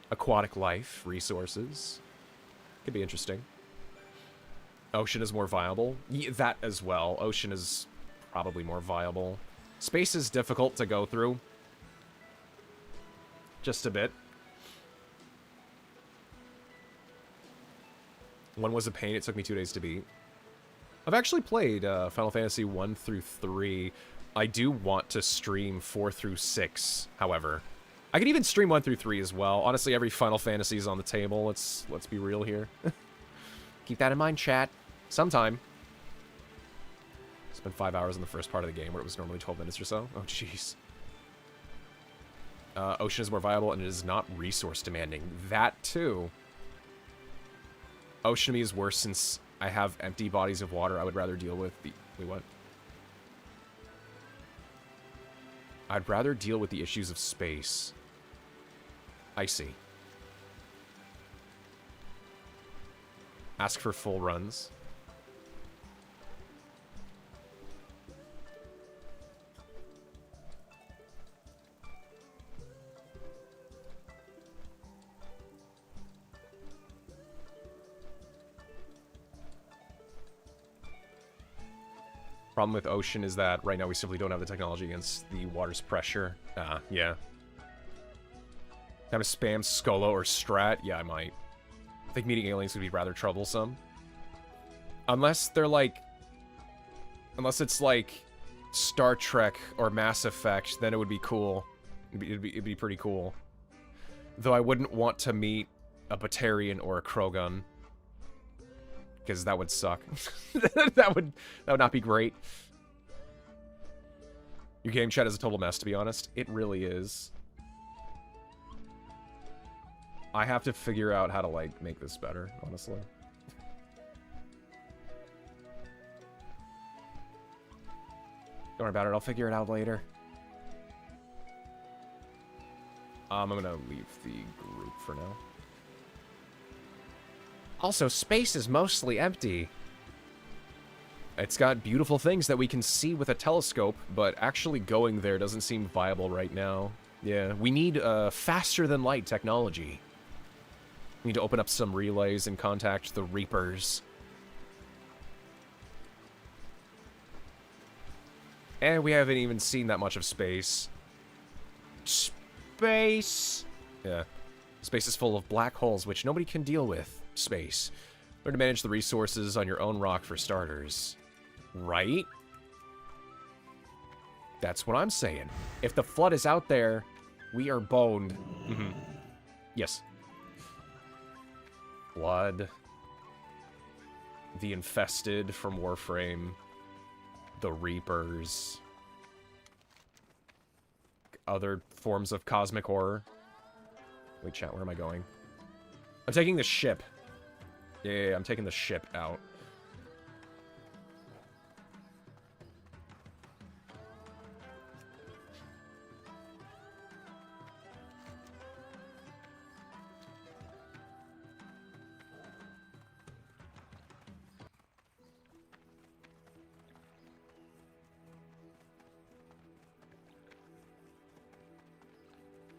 Aquatic life, resources. Could be interesting. Ocean is more viable. Yeah, that as well. Ocean is probably more viable. Space is difficult to go through. Just a bit. One was a pain. It took me 2 days to beat. I've actually played Final Fantasy 1 through 3. I do want to stream 4 through 6, however. I could even stream 1 through 3 as well. Honestly, every Final Fantasy is on the table. Let's be real here. Keep that in mind, chat. Sometime. Spent 5 hours in the first part of the game, where it was normally 12 minutes or so. Oh, jeez. Ocean is more viable, and it is not resource demanding. That, too. Ocean to me is worse since I have empty bodies of water. I would rather deal with the... Wait, what? I'd rather deal with the issues of space. I see. Ask for full runs. Problem with Ocean is that right now we simply don't have the technology against the water's pressure. Yeah. Kind of spam Skolo or Strat? Yeah, I might. I think meeting aliens would be rather troublesome. Unless they're like... Unless it's like Star Trek or Mass Effect, then it would be cool. It'd be pretty cool. Though I wouldn't want to meet a Batarian or a Krogan. Because that would suck. that would not be great. Your game chat is a total mess, to be honest. It really is. I have to figure out how to, like, make this better, honestly. Don't worry about it. I'll figure it out later. I'm gonna leave the group for now. Also, space is mostly empty. It's got beautiful things that we can see with a telescope, but actually going there doesn't seem viable right now. Yeah, we need faster-than-light technology. We need to open up some relays and contact the Reapers. And we haven't even seen that much of space. Space! Yeah. Space is full of black holes, which nobody can deal with. Space. Learn to manage the resources on your own rock for starters. Right? That's what I'm saying. If the flood is out there, we are boned. Mm-hmm. Yes. Flood. The infested from Warframe. The Reapers. Other forms of cosmic horror. Wait, chat, where am I going? I'm taking the ship. Yeah, I'm taking the ship out.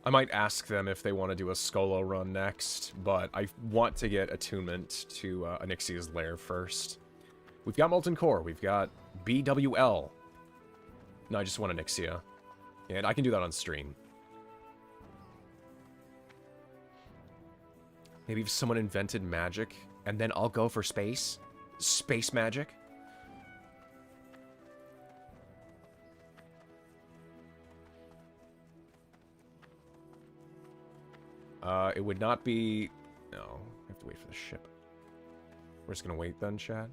I might ask them if they want to do a Skolo run next, but I want to get attunement to Onyxia's lair first. We've got Molten Core, we've got BWL. No, I just want Onyxia. And I can do that on stream. Maybe if someone invented magic, and then I'll go for space? Space magic? It would not be... No, I have to wait for the ship. We're just gonna wait then, chat.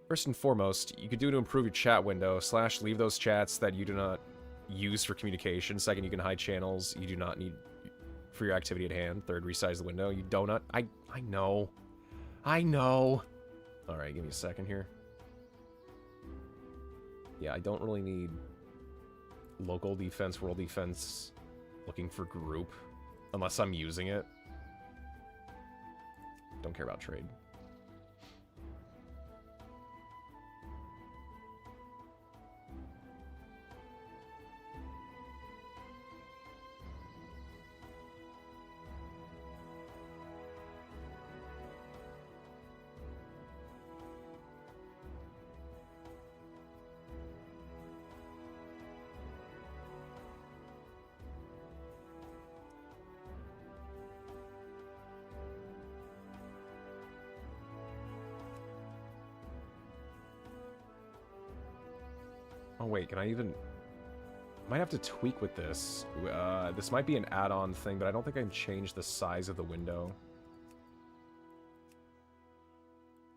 First and foremost, you could do to improve your chat window, / leave those chats that you do not use for communication. Second, you can hide channels you do not need for your activity at hand. Third, resize the window. You donut. I know. I know. Alright, give me a second here. Yeah, I don't really need local defense, world defense, looking for group. Unless I'm using it. Don't care about trade. Oh wait, can I even... I might have to tweak with this. This might be an add-on thing, but I don't think I can change the size of the window.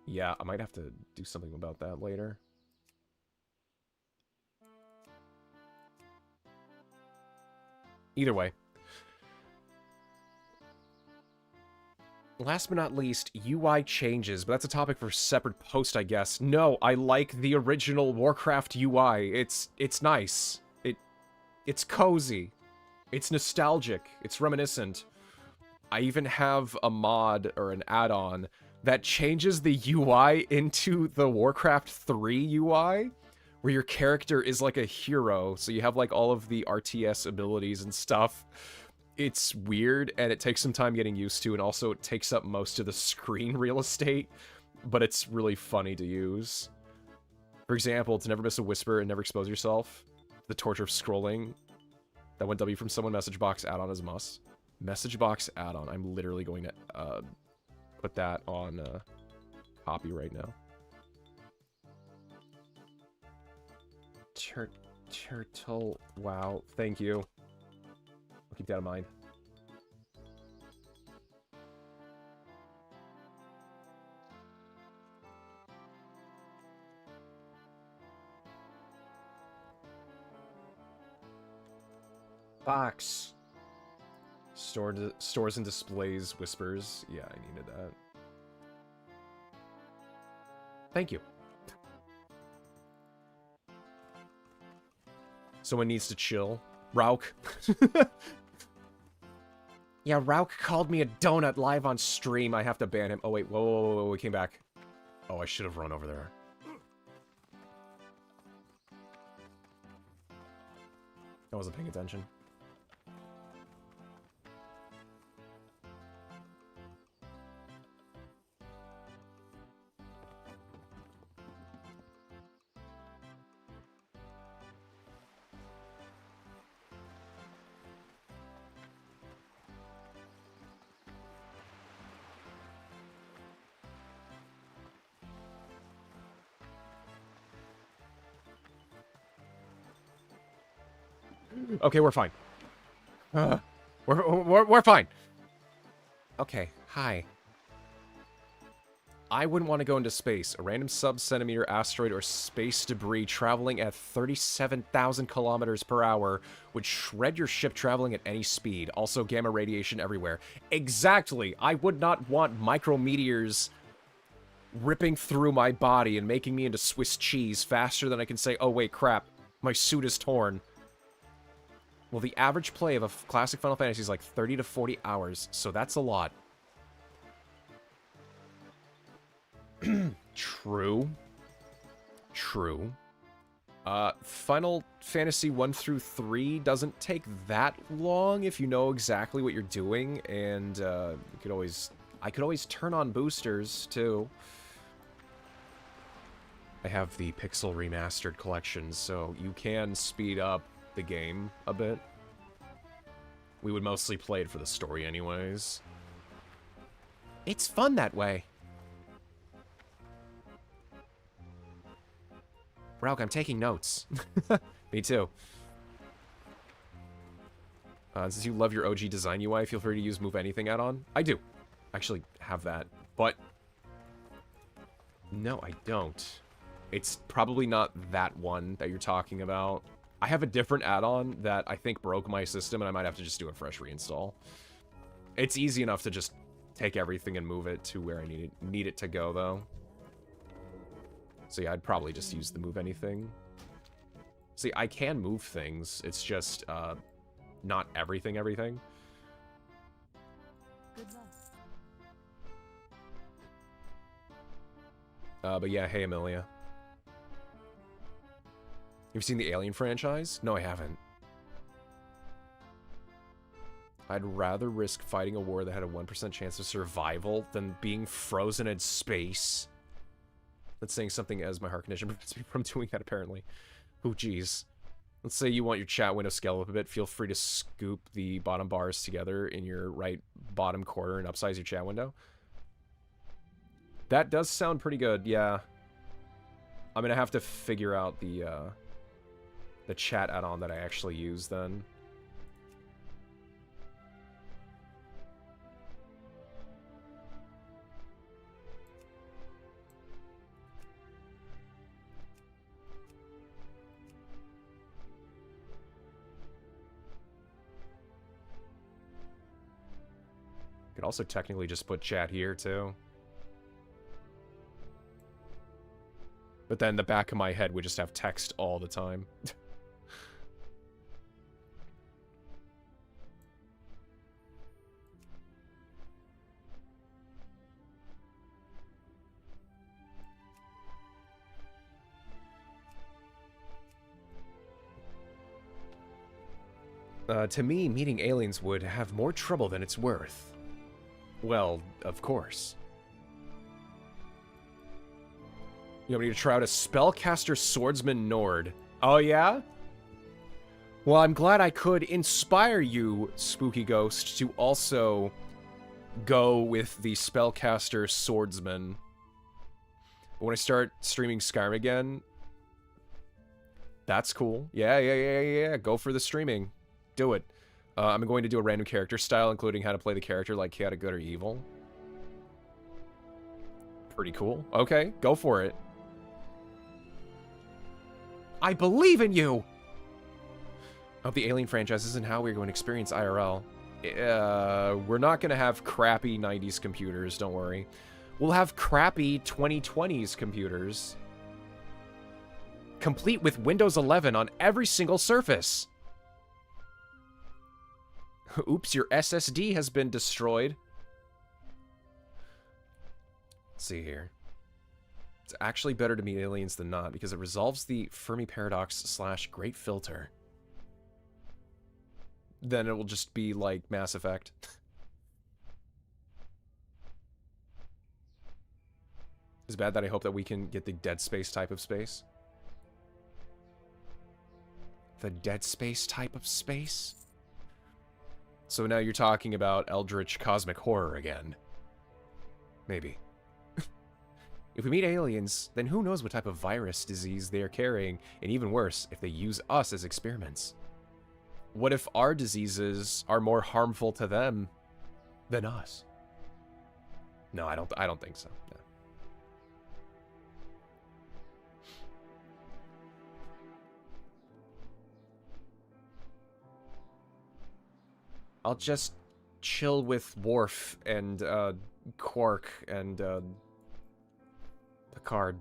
Yeah, I might have to do something about that later. Either way. Last but not least, UI changes, but that's a topic for a separate post, I guess. No, I like the original Warcraft UI. It's nice. It's cozy. It's nostalgic. It's reminiscent. I even have a mod or an add-on that changes the UI into the Warcraft 3 UI, where your character is like a hero, so you have like all of the RTS abilities and stuff. It's weird, and it takes some time getting used to, and also it takes up most of the screen real estate, but it's really funny to use. For example, to never miss a whisper and never expose yourself. The torture of scrolling. That went W from someone. Message box add-on is a must. Message box add-on. I'm literally going to put that on copy right now. Turtle. Wow. Thank you. I'll keep that in mind. Box. Stores and displays whispers. Yeah, I needed that. Thank you. Someone needs to chill. Rauk. Yeah, Rauk called me a donut live on stream. I have to ban him. Oh, wait. Whoa, we came back. Oh, I should have run over there. I wasn't paying attention. Okay, we're fine. We're fine. Okay, hi. I wouldn't want to go into space. A random sub-centimeter asteroid or space debris traveling at 37,000 kilometers per hour would shred your ship traveling at any speed. Also, gamma radiation everywhere. Exactly. I would not want micrometeors ripping through my body and making me into Swiss cheese faster than I can say, oh wait, crap, my suit is torn. Well, the average play of a classic Final Fantasy is like 30 to 40 hours, so that's a lot. True. True. Final Fantasy 1 through 3 doesn't take that long if you know exactly what you're doing, and I could always turn on boosters, too. I have the Pixel Remastered collection, so you can speed up the game a bit. We would mostly play it for the story anyways. It's fun that way. Rauk, I'm taking notes. Me too. Since you love your OG design UI, feel free to use Move Anything add-on. I do. Actually have that, but no, I don't. It's probably not that one that you're talking about. I have a different add-on that I think broke my system, and I might have to just do a fresh reinstall. It's easy enough to just take everything and move it to where I need it to go, though. So yeah, I'd probably just use the Move Anything. See, I can move things. It's just, not everything. Good luck. But yeah, hey, Amelia. You've seen the Alien franchise? No, I haven't. I'd rather risk fighting a war that had a 1% chance of survival than being frozen in space. That's saying something, as my heart condition prevents me from doing that, apparently. Oh, geez. Let's say you want your chat window scaled up a bit. Feel free to scoop the bottom bars together in your right bottom corner and upsize your chat window. That does sound pretty good, yeah. I'm gonna have to figure out the chat add-on that I actually use then. Could also technically just put chat here, too. But then the back of my head would just have text all the time. To me, meeting aliens would have more trouble than it's worth. Well, of course. You want me to try out a Spellcaster Swordsman Nord? Oh, yeah? Well, I'm glad I could inspire you, Spooky Ghost, to also go with the Spellcaster Swordsman. But when I start streaming Skyrim again, that's cool. Yeah. Go for the streaming. Do it. I'm going to do a random character style, including how to play the character like chaotic good or evil. Pretty cool. Okay, go for it. I believe in you! Of the Alien franchise isn't how we're going to experience IRL. We're not going to have crappy 90s computers, don't worry. We'll have crappy 2020s computers. Complete with Windows 11 on every single surface. Oops, your SSD has been destroyed. Let's see here. It's actually better to meet aliens than not, because it resolves the Fermi Paradox / Great Filter. Then it will just be like Mass Effect. It's bad that I hope that we can get the Dead Space type of space. The Dead Space type of space? So now you're talking about Eldritch Cosmic Horror again. Maybe. If we meet aliens, then who knows what type of virus disease they are carrying, and even worse, if they use us as experiments. What if our diseases are more harmful to them than us? No, I don't think so. No. I'll just chill with Worf and Quark and Picard.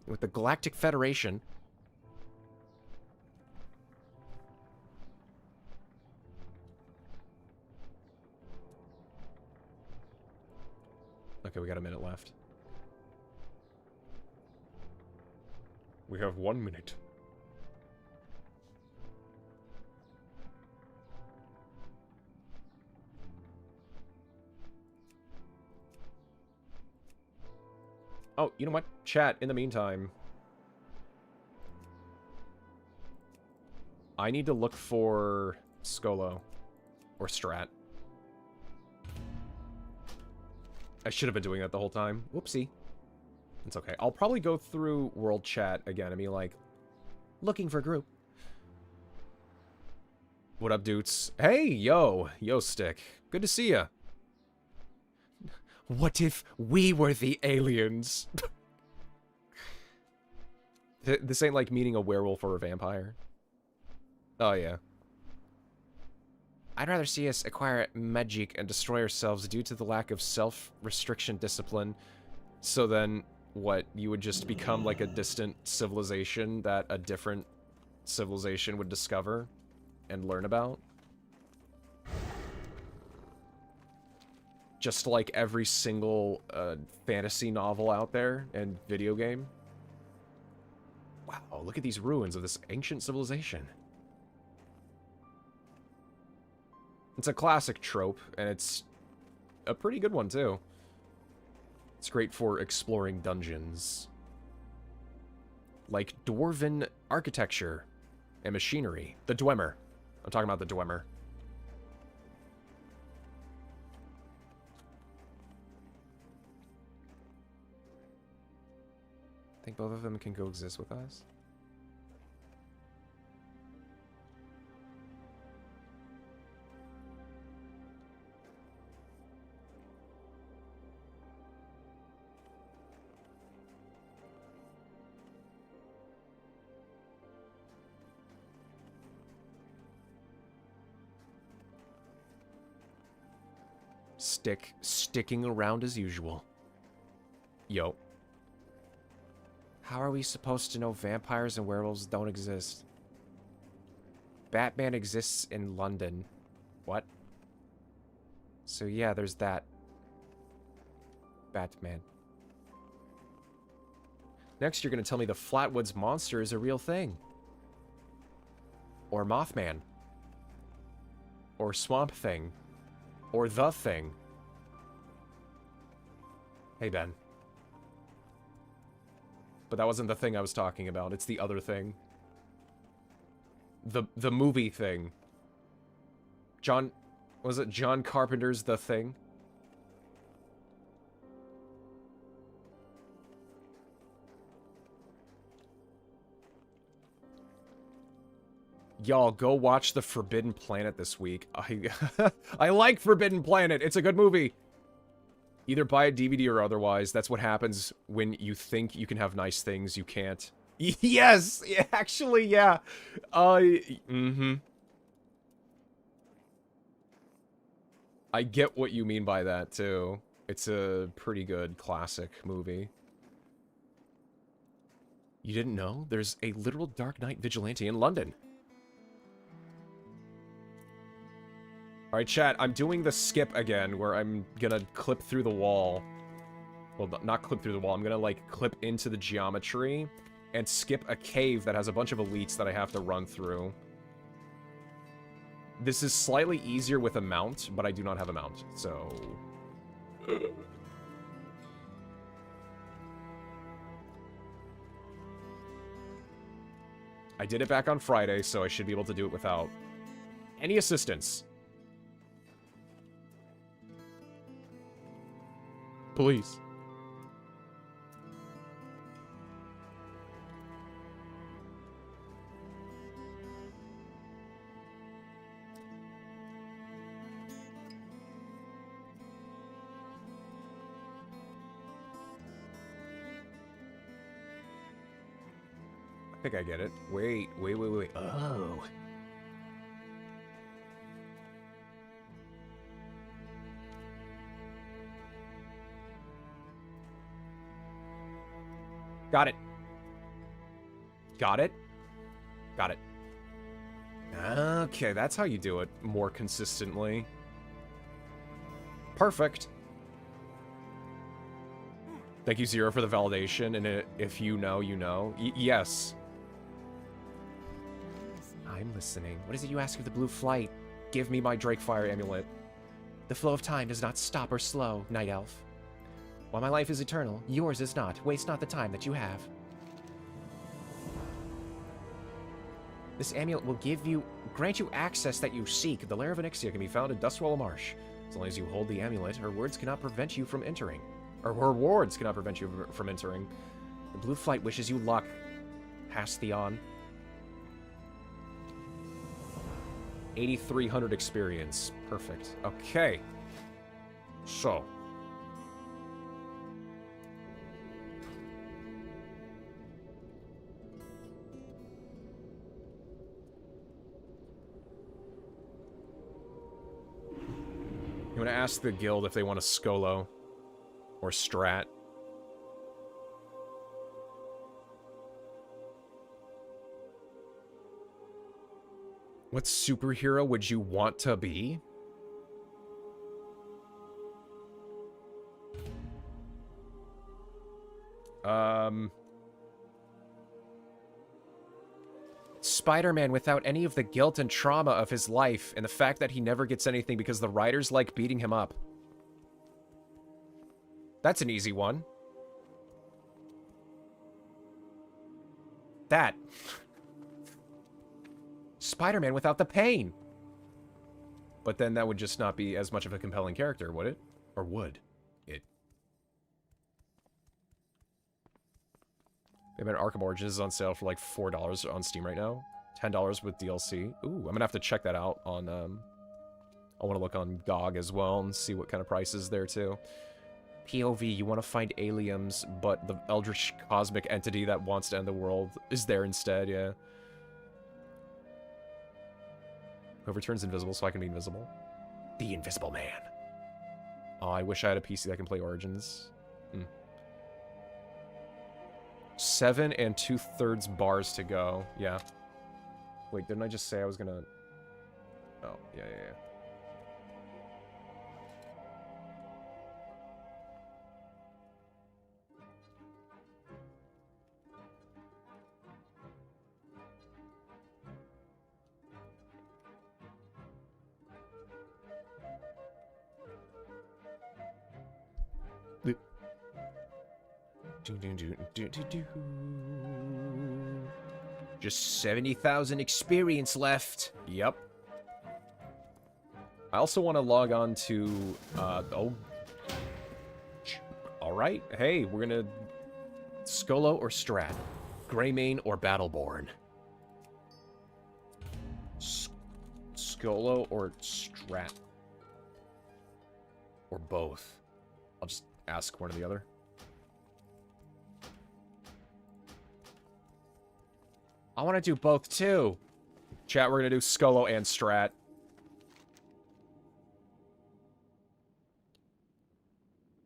With the Galactic Federation. Okay, we got a minute left. We have 1 minute. Oh, you know what? Chat, in the meantime, I need to look for Skolo. Or Strat. I should have been doing that the whole time. Whoopsie. It's okay. I'll probably go through World Chat again and be like, looking for group. What up, dudes? Hey, yo. Yo, Stick. Good to see ya. What if we were the aliens? This ain't like meeting a werewolf or a vampire. Oh, yeah. I'd rather see us acquire magic and destroy ourselves due to the lack of self-restriction discipline. So then, what, you would just become like a distant civilization that a different civilization would discover and learn about? Just like every single fantasy novel out there and video game. Wow, look at these ruins of this ancient civilization. It's a classic trope, and it's a pretty good one, too. It's great for exploring dungeons. Like dwarven architecture and machinery. The Dwemer. I'm talking about the Dwemer. Think both of them can coexist with us? Sticking around as usual. Yo. How are we supposed to know vampires and werewolves don't exist? Batman exists in London. What? So yeah, there's that. Batman. Next, you're gonna tell me the Flatwoods monster is a real thing. Or Mothman. Or Swamp Thing. Or The Thing. Hey, Ben. But that wasn't the thing I was talking about. It's the other thing. The movie thing. Was it John Carpenter's The Thing? Y'all, go watch The Forbidden Planet this week. I like Forbidden Planet. It's a good movie. Either buy a DVD or otherwise. That's what happens when you think you can have nice things. You can't. Yes! Actually, yeah. Mm-hmm. I get what you mean by that, too. It's a pretty good classic movie. You didn't know? There's a literal Dark Knight vigilante in London. Alright, chat, I'm doing the skip again, where I'm gonna clip through the wall. Well, not clip through the wall, I'm gonna, like, clip into the geometry and skip a cave that has a bunch of elites that I have to run through. This is slightly easier with a mount, but I do not have a mount, so... I did it back on Friday, so I should be able to do it without any assistance. Please. I think I get it. Wait. Oh. Got it. Got it. Got it. Okay, that's how you do it more consistently. Perfect. Thank you, Zero, for the validation, and if you know, you know. Yes. I'm listening. What is it you ask of the Blue Flight? Give me my Drakefire amulet. The flow of time does not stop or slow, Night Elf. While my life is eternal, yours is not. Waste not the time that you have. This amulet will grant you access that you seek. The lair of Onyxia can be found in Dustwall Marsh. As long as you hold the amulet, her words cannot prevent you from entering. Or her wards cannot prevent you from entering. The Blue Flight wishes you luck, Hastheon. 8,300 experience. Perfect. Okay. So. You want to ask the guild if they want a Skolo or Strat. What superhero would you want to be? Spider-Man without any of the guilt and trauma of his life, and the fact that he never gets anything because the writers like beating him up. That's an easy one. That. Spider-Man without the pain. But then that would just not be as much of a compelling character, would it? Or would it? Batman Arkham Origins is on sale for like $4 on Steam right now. $10 with DLC. Ooh, I'm gonna have to check that out on, I want to look on GOG as well and see what kind of prices there too. POV, you want to find aliens, but the eldritch cosmic entity that wants to end the world is there instead, yeah. Whoever turns invisible so I can be invisible. The Invisible Man. Oh, I wish I had a PC that can play Origins. 7 2/3 bars to go. Yeah. Wait, didn't I just say I was gonna... Oh, yeah. Just 70,000 experience left. Yep. I also want to log on to, Alright, hey, we're gonna... Skolo or Strat? Greymane or Battleborn? Skolo or Strat? Or both? I'll just ask one or the other. I want to do both, too. Chat, we're going to do Skolo and Strat.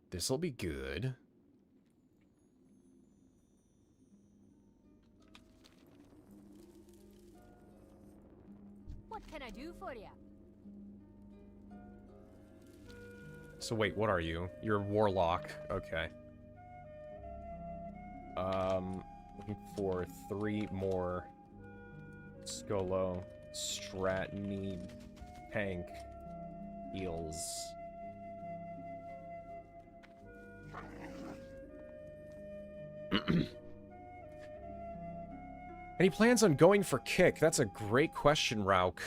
This'll be good. What can I do for you? So wait, what are you? You're a Warlock. Okay. Looking for 3 more Skolo, Strat, need tank heals. Any plans on going for kick? That's a great question, Rauk.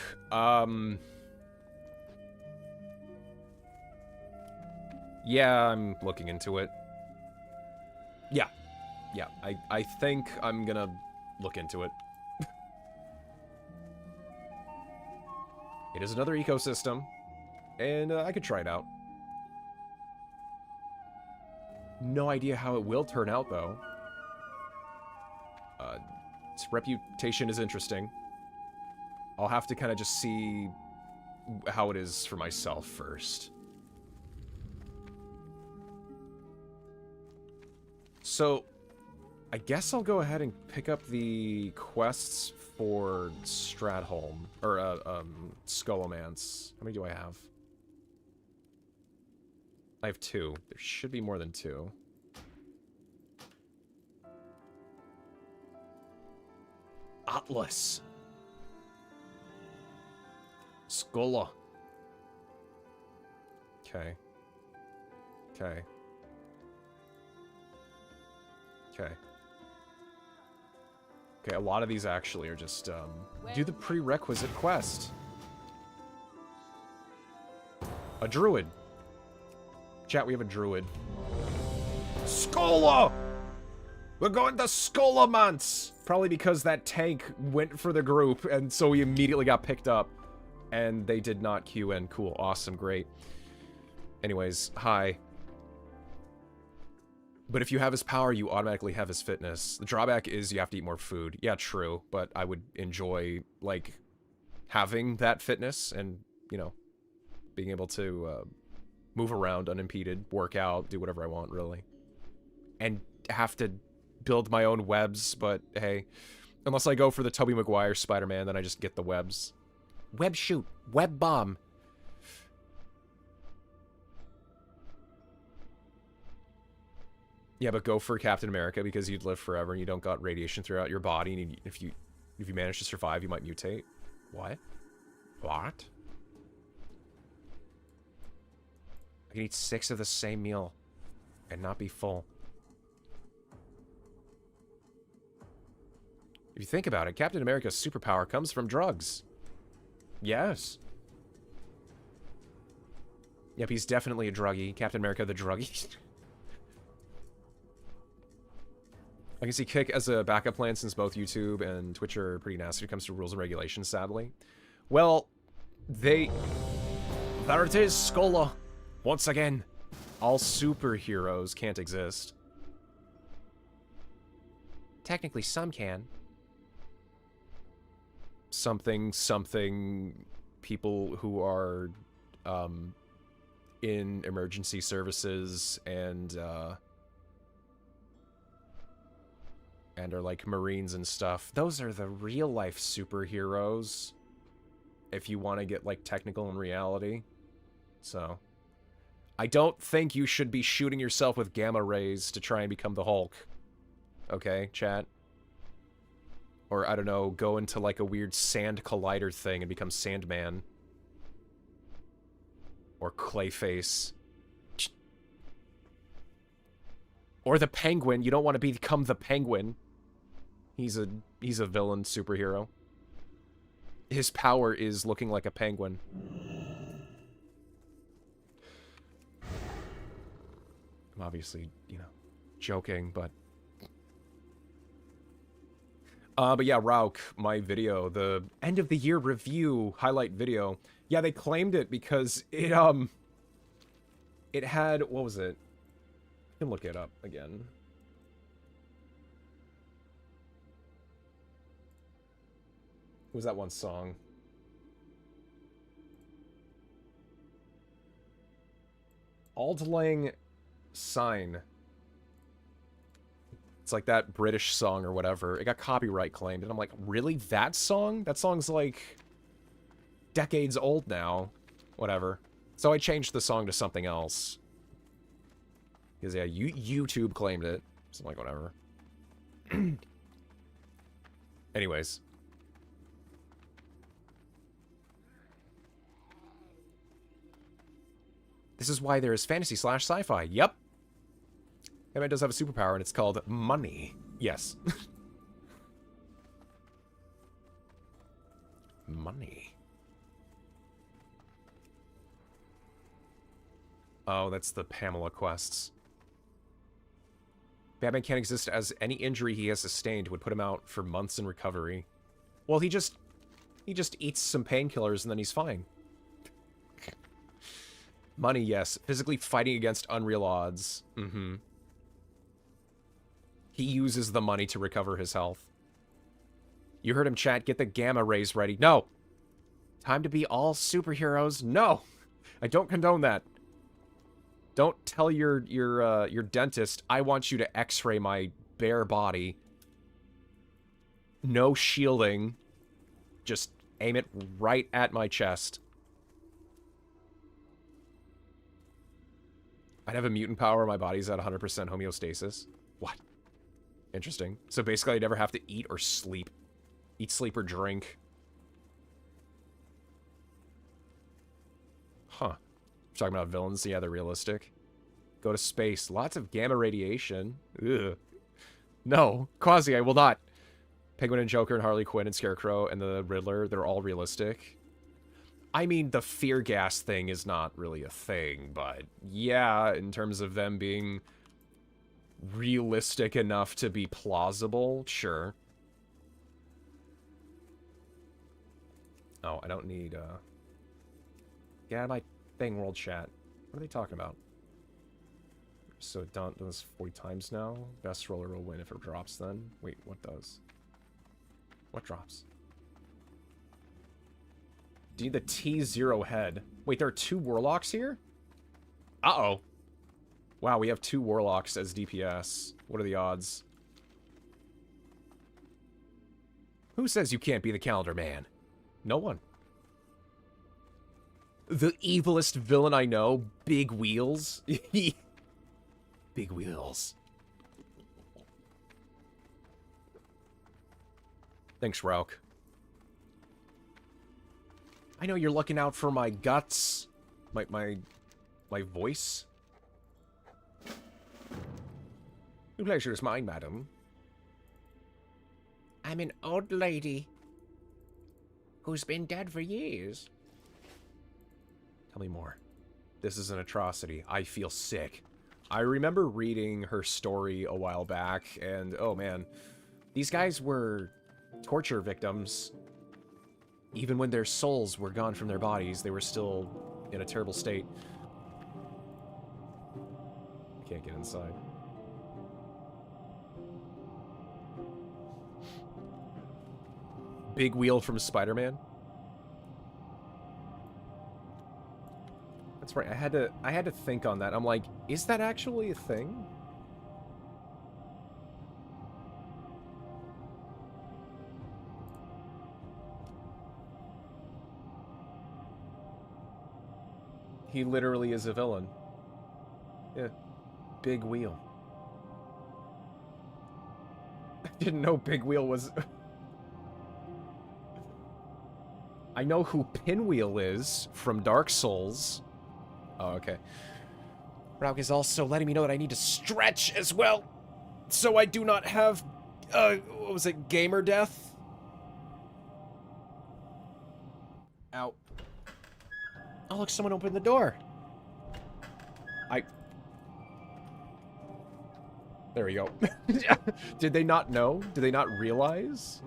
Yeah, I'm looking into it. Yeah, I think I'm gonna look into it. It is another ecosystem, and I could try it out. No idea how it will turn out, though. Its reputation is interesting. I'll have to kind of just see how it is for myself first. So, I guess I'll go ahead and pick up the quests for Stratholm, or, Skolomance. How many do I have? I have 2. There should be more than 2. Atlas. Skola. Okay. Okay. Okay. Okay, a lot of these actually are just, do the prerequisite quest. A druid. Chat, we have a druid. Skola! We're going to Skolomance! Probably because that tank went for the group, and so we immediately got picked up. And they did not queue in. Cool, awesome, great. Anyways, hi. But if you have his power, you automatically have his fitness. The drawback is you have to eat more food. Yeah, true, but I would enjoy, like, having that fitness and, you know, being able to move around unimpeded, work out, do whatever I want, really. And have to build my own webs, but hey, unless I go for the Tobey Maguire Spider-Man, then I just get the webs. Web shoot, web bomb. Yeah, but go for Captain America because you'd live forever and you don't got radiation throughout your body, and if you manage to survive, you might mutate. What? What? I can eat 6 of the same meal and not be full. If you think about it, Captain America's superpower comes from drugs. Yes. Yep, he's definitely a druggie. Captain America the druggie. I can see Kick as a backup plan since both YouTube and Twitch are pretty nasty when it comes to rules and regulations, sadly. Well, there it is, Skola. Once again, all superheroes can't exist. Technically, some can. Something, people who are, in emergency services and are like Marines and stuff. Those are the real-life superheroes, if you want to get, like, technical in reality. So, I don't think you should be shooting yourself with gamma rays to try and become the Hulk. Okay, chat? Or, I don't know, go into, like, a weird sand collider thing and become Sandman. Or Clayface. Or the Penguin. You don't want to become the Penguin. He's a villain superhero. His power is looking like a penguin. I'm obviously, you know, joking, but... But yeah, Rauk, my video, the end of the year review highlight video. Yeah, they claimed it because it had, what was it? I can look it up again. What was that one song? Auld Lang Syne. It's like that British song or whatever. It got copyright claimed, and I'm like, really? That song? That song's like decades old now. Whatever. So I changed the song to something else. Because, yeah, YouTube claimed it. So I'm like, whatever. Anyways. This is why there is fantasy / sci-fi. Yep. Batman does have a superpower, and it's called money. Yes. Money. Oh, that's the Pamela quests. Batman can't exist as any injury he has sustained would put him out for months in recovery. Well, he just eats some painkillers and then he's fine. Money, yes. Physically fighting against unreal odds. Mm-hmm. He uses the money to recover his health. You heard him, chat. Get the gamma rays ready. No! Time to be all superheroes. No! I don't condone that. Don't tell your dentist, I want you to x-ray my bare body. No shielding. Just aim it right at my chest. I'd have a mutant power. My body's at 100% homeostasis. What? Interesting. So basically, I never have to eat or sleep. Eat, sleep, or drink. Huh. We're talking about villains. Yeah, they're realistic. Go to space. Lots of gamma radiation. Ugh. No. Quasi, I will not. Penguin and Joker and Harley Quinn and Scarecrow and the Riddler, they're all realistic. I mean, the fear gas thing is not really a thing, but yeah, in terms of them being realistic enough to be plausible, sure. Oh, I don't need, get out of my thing, world chat. What are they talking about? So done this 40 times now. Best roller will win if it drops then. Wait, what does? What drops? Do you need the T0 head? Wait, there are 2 warlocks here? Uh-oh. Wow, we have 2 warlocks as DPS. What are the odds? Who says you can't be the calendar man? No one. The evilest villain I know, Big Wheels. Big Wheels. Thanks, Rauk. I know you're looking out for my guts. My voice. The pleasure is mine, madam. I'm an old lady who's been dead for years. Tell me more. This is an atrocity. I feel sick. I remember reading her story a while back, and oh man, these guys were torture victims. Even when their souls were gone from their bodies, they were still in a terrible state. I can't get inside. Big Wheel from Spider-Man? That's right. I had to think on that. I'm like, is that actually a thing? He literally is a villain. Yeah. Big Wheel. I didn't know Big Wheel was... I know who Pinwheel is from Dark Souls. Oh, okay. Rauk is also letting me know that I need to stretch as well, so I do not have, what was it, gamer death? Ow. Oh, look, someone opened the door. There we go. Did they not know? Did they not realize?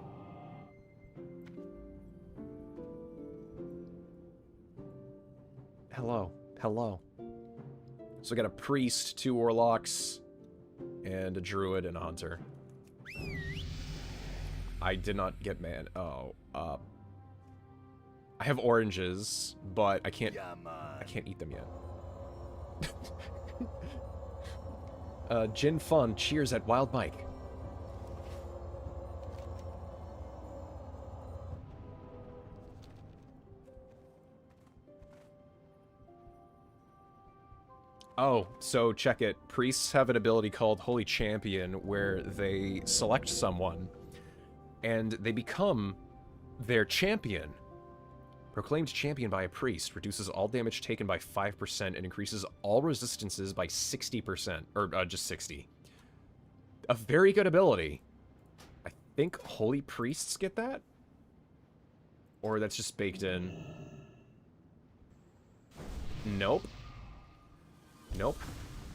Hello. Hello. So we got a priest, 2 warlocks, and a druid and a hunter. I did not get man. Oh, I have oranges, but I can't eat them yet. Jin Fun cheers at Wild Mike. Oh, so check it. Priests have an ability called Holy Champion where they select someone and they become their champion. Proclaimed champion by a priest reduces all damage taken by 5% and increases all resistances by 60%, or just 60. A very good ability. I think holy priests get that? Or that's just baked in. Nope. Nope.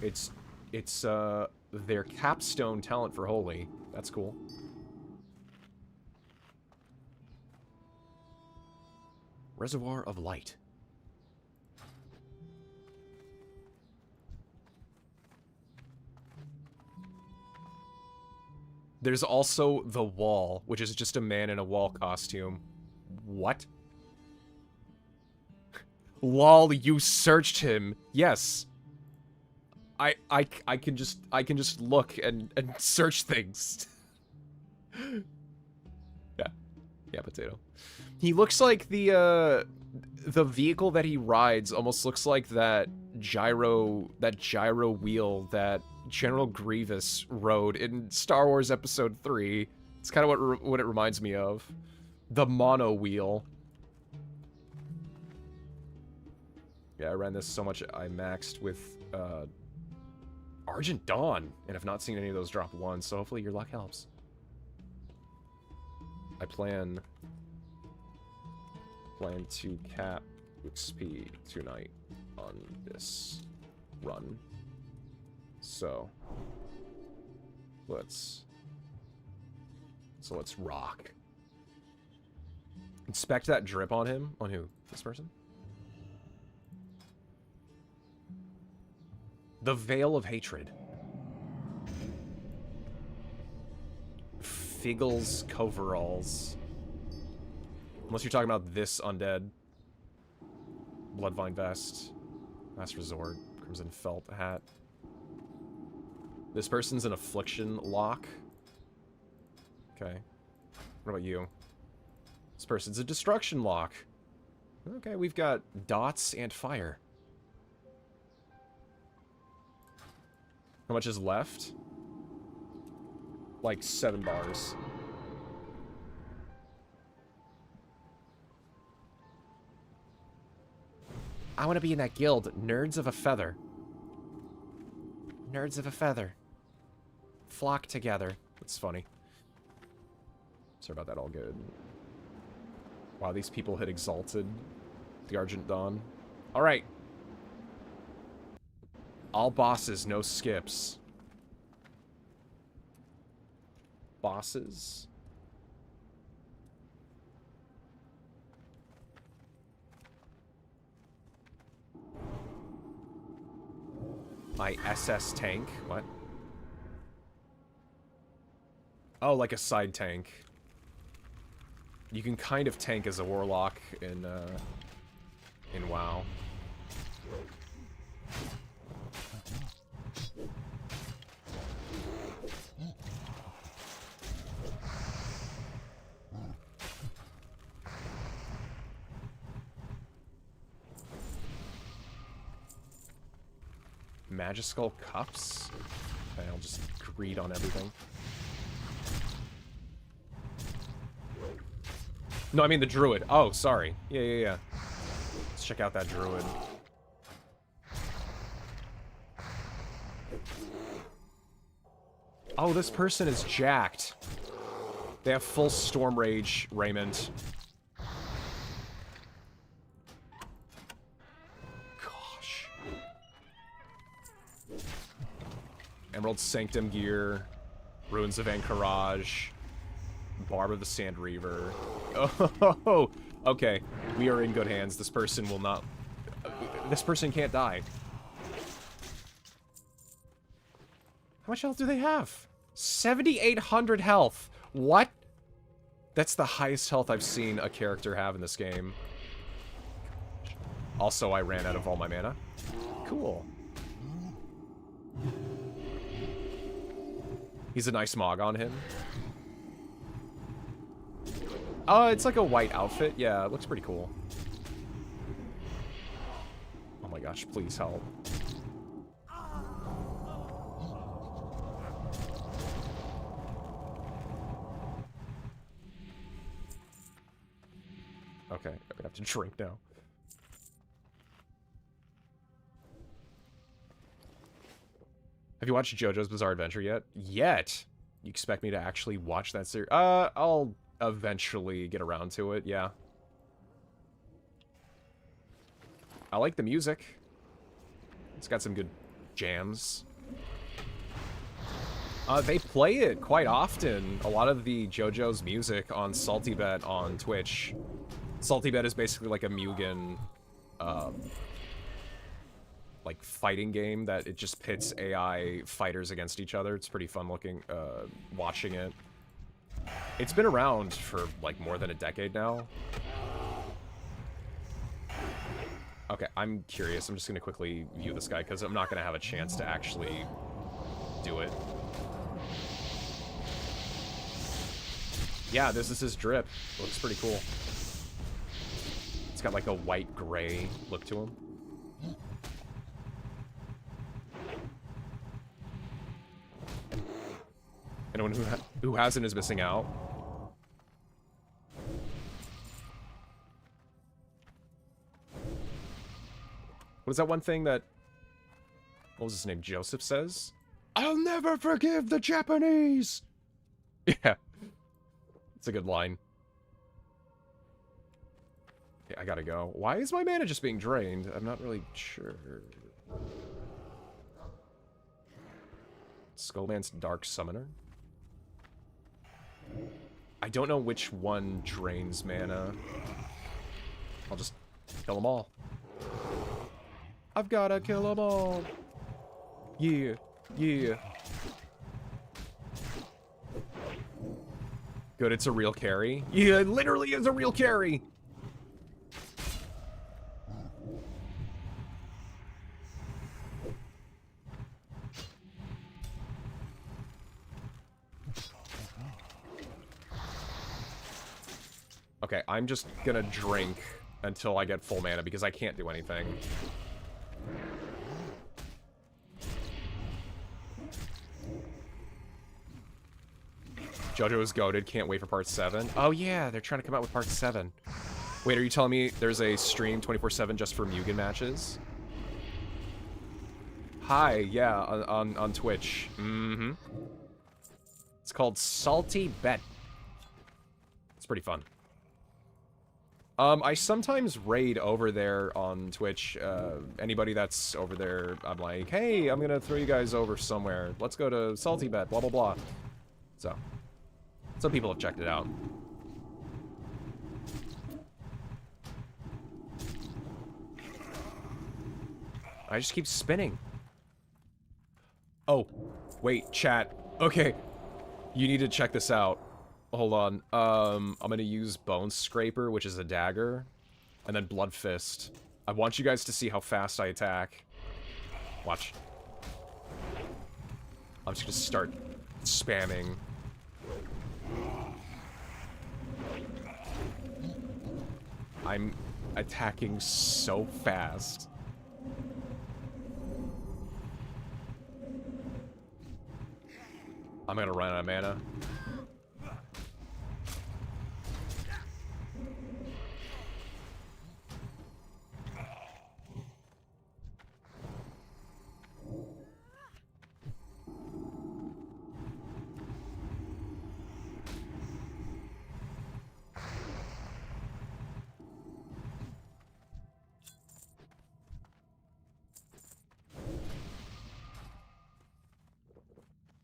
It's their capstone talent for holy. That's cool. Reservoir of Light. There's also the Wall, which is just a man in a wall costume. What? Lol, you searched him. Yes. I can just look and search things. Yeah, potato. He looks like the vehicle that he rides almost looks like that gyro wheel that General Grievous rode in Star Wars Episode 3. It's kind of what it reminds me of. The mono wheel. Yeah, I ran this so much I maxed with Argent Dawn and have not seen any of those drop once, so hopefully your luck helps. I plan to cap XP tonight on this run. So let's rock. Inspect that drip on him. On who? This person? The Veil of Hatred. Figgle's coveralls. Unless you're talking about this undead. Bloodvine vest. Last resort. Crimson felt hat. This person's an affliction lock. Okay. What about you? This person's a destruction lock. Okay, we've got dots and fire. How much is left? Like 7 bars. I want to be in that guild. Nerds of a feather. Nerds of a feather. Flock together. That's funny. Sorry about that, all good. Wow, these people had exalted the Argent Dawn. Alright. All bosses, no skips. Bosses. My SS tank. What? Oh, like a side tank. You can kind of tank as a warlock in WoW. Magical Cups? Okay, I'll just greed on everything. No, I mean the druid. Oh, sorry. Yeah. Let's check out that druid. Oh, this person is jacked. They have full Storm Rage raiment. Gosh. Emerald Sanctum gear. Ruins of Anchorage. Barb of the Sand Reaver. Oh, okay. We are in good hands. This person will not... this person can't die. How much health do they have? 7,800 health. What? That's the highest health I've seen a character have in this game. Also, I ran out of all my mana. Cool. He's a nice mog on him. Oh, it's like a white outfit. Yeah, it looks pretty cool. Oh my gosh, please help. Okay, I'm gonna have to drink now. Have you watched JoJo's Bizarre Adventure yet? Yet? You expect me to actually watch that series? I'll eventually get around to it, yeah. I like the music. It's got some good jams. They play it quite often. A lot of the JoJo's music on SaltyBet on Twitch. SaltyBet is basically like a Mugen, like fighting game that it just pits AI fighters against each other. It's pretty fun looking, watching it. It's been around for like more than a decade now. Okay, I'm curious. I'm just gonna quickly view this guy because I'm not gonna have a chance to actually do it. Yeah, this is his drip. Looks pretty cool. It's got like a white-gray look to him. Anyone who hasn't is missing out. What is that one thing that... what was his name? Joseph says? I'll never forgive the Japanese! Yeah. It's a good line. Okay, I gotta go. Why is my mana just being drained? I'm not really sure. Skullman's Dark Summoner? I don't know which one drains mana. I'll just kill them all. I've gotta kill them all. Yeah, yeah. Good, it's a real carry. Yeah, it literally is a real carry. Okay, I'm just gonna drink until I get full mana because I can't do anything. JoJo is goated, can't wait for part 7. Oh yeah, they're trying to come out with part 7. Wait, are you telling me there's a stream 24/7 just for Mugen matches? Hi, yeah, on Twitch. Mm-hmm. It's called Salty Bet. It's pretty fun. I sometimes raid over there on Twitch. Anybody that's over there, I'm like, hey, I'm gonna throw you guys over somewhere. Let's go to Salty Bet, blah, blah, blah. So, some people have checked it out. I just keep spinning. Oh, wait, chat. Okay, you need to check this out. Hold on. I'm gonna use Bone Scraper, which is a dagger, and then Blood Fist. I want you guys to see how fast I attack. Watch. I'm just gonna start spamming. I'm attacking so fast. I'm gonna run out of mana.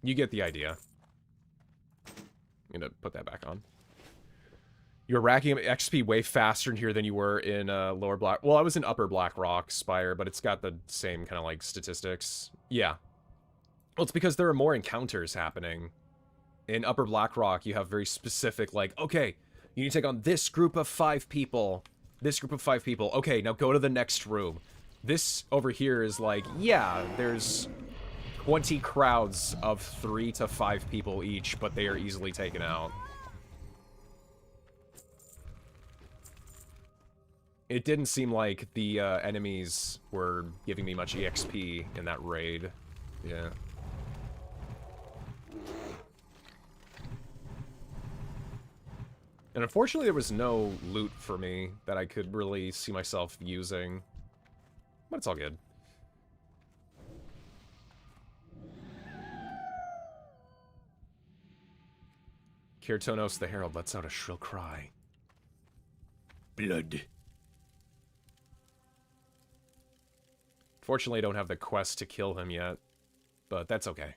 You get the idea. I'm gonna put that back on. You're racking up XP way faster in here than you were in lower Black... Well, I was in Upper Blackrock Spire, but it's got the same kind of, like, statistics. Yeah. Well, it's because there are more encounters happening. In Upper Blackrock, you have very specific, like, okay, you need to take on this group of 5 people. This group of 5 people. Okay, now go to the next room. This over here is like, yeah, there's 20 crowds of 3 to 5 people each, but they are easily taken out. It didn't seem like the enemies were giving me much EXP in that raid. Yeah. And unfortunately, there was no loot for me that I could really see myself using. But it's all good. Kirtonos the Herald lets out a shrill cry. Blood. Fortunately, I don't have the quest to kill him yet, but that's okay.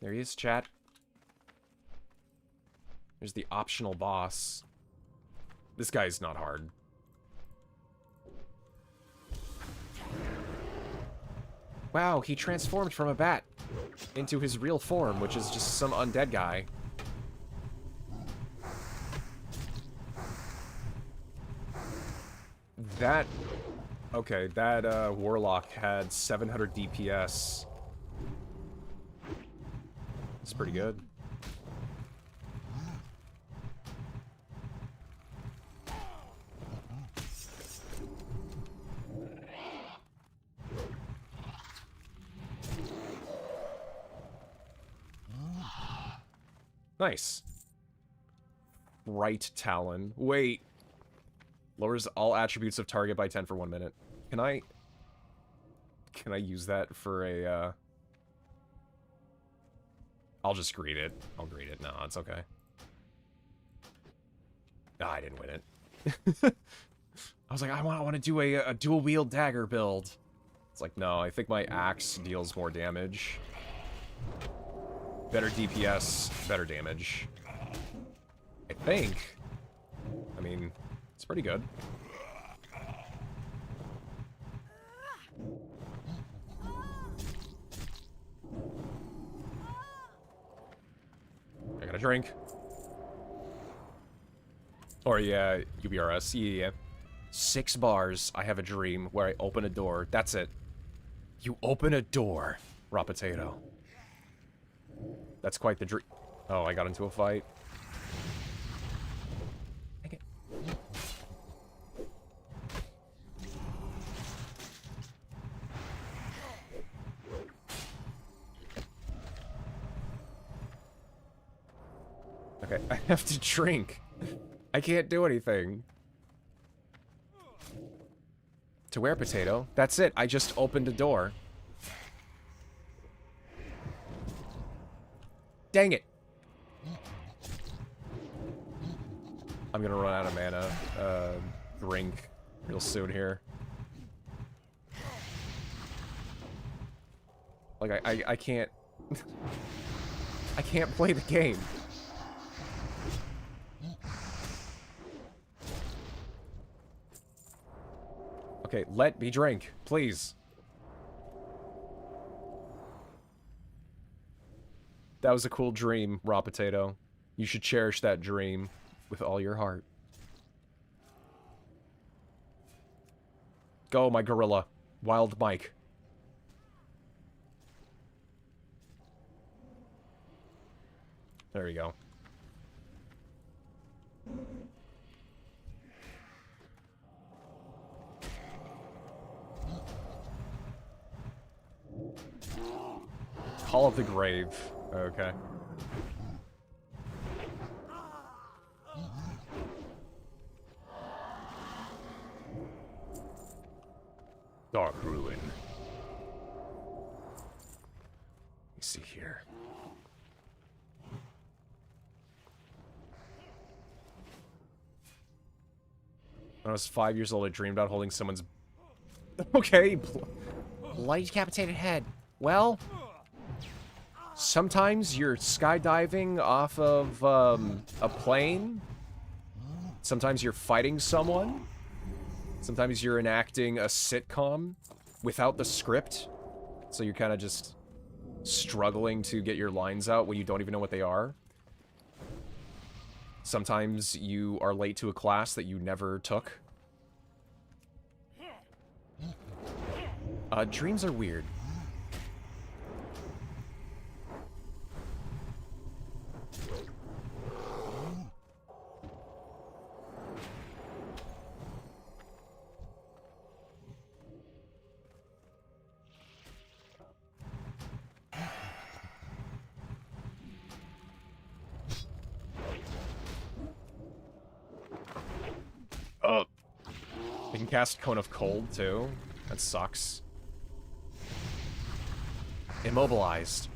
There he is, chat. There's the optional boss. This guy's not hard. Wow, he transformed from a bat into his real form, which is just some undead guy. That... Okay, that Warlock had 700 DPS. It's pretty good. Nice. Right Talon. Wait. Lowers all attributes of target by 10 for 1 minute. Can I use that for a, I'll just greet it. I'll greet it. No, it's okay. Ah, I didn't win it. I was like, I want to do a dual wield dagger build. It's like, no, I think my axe deals more damage. Better DPS, better damage. I think. I mean, it's pretty good. I got a drink. Or yeah, UBRS. Yeah. 6 bars. I have a dream where I open a door. That's it. You open a door. Raw potato. That's quite the dream. Oh, I got into a fight. Dang it. Okay, I have to drink. I can't do anything. To where, potato? That's it. I just opened a door. Dang it. I'm gonna run out of mana. Drink real soon here. Like, I can't... I can't play the game. Okay, let me drink, please. That was a cool dream, Raw Potato. You should cherish that dream with all your heart. Go, my gorilla. Wild Mike. There you go. Call of the Grave. Okay. Dark Ruin. Let me see here. When I was 5 years old, I dreamed about holding someone's... Okay. Light decapitated head. Well... Sometimes you're skydiving off of, a plane. Sometimes you're fighting someone. Sometimes you're enacting a sitcom without the script. So you're kind of just struggling to get your lines out when you don't even know what they are. Sometimes you are late to a class that you never took. Dreams are weird. Oh. You can cast Cone of Cold, too. That sucks. Immobilized.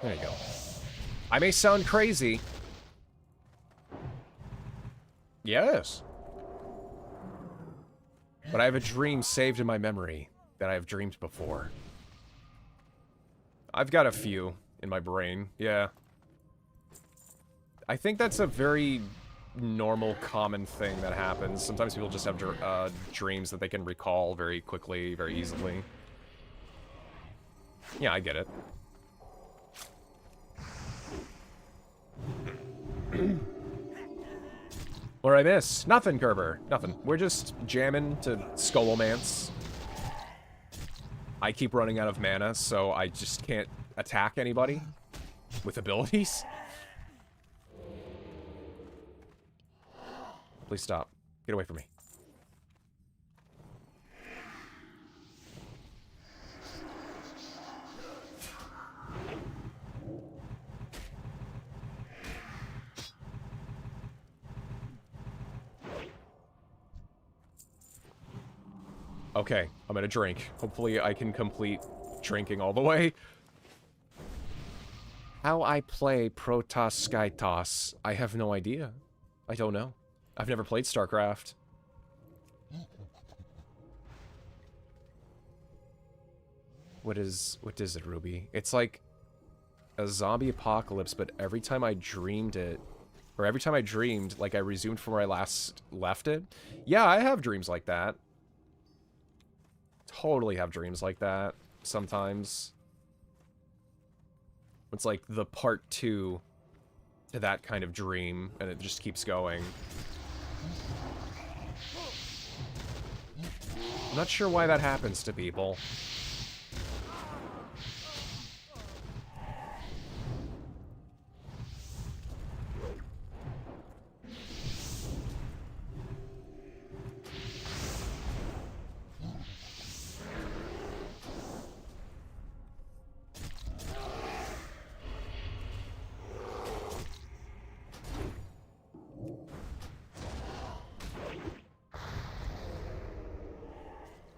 There you go. I may sound crazy. Yes. But I have a dream saved in my memory that I have dreamed before. I've got a few in my brain, yeah. I think that's a very normal, common thing that happens. Sometimes people just have dreams that they can recall very quickly, very easily. Yeah, I get it. What did I miss? Nothing, Kerber. Nothing. We're just jamming to Skullomance. I keep running out of mana, so I just can't attack anybody with abilities. Please stop. Get away from me. Okay, I'm gonna drink. Hopefully I can complete drinking all the way. How I play Protoss Skytoss, I have no idea. I don't know. I've never played StarCraft. What is it, Ruby? It's like a zombie apocalypse, but every time I dreamed it, or every time I dreamed, like I resumed from where I last left it. Yeah, I have dreams like that. Totally have dreams like that sometimes. It's like the part 2 to that kind of dream, and it just keeps going. I'm not sure why that happens to people.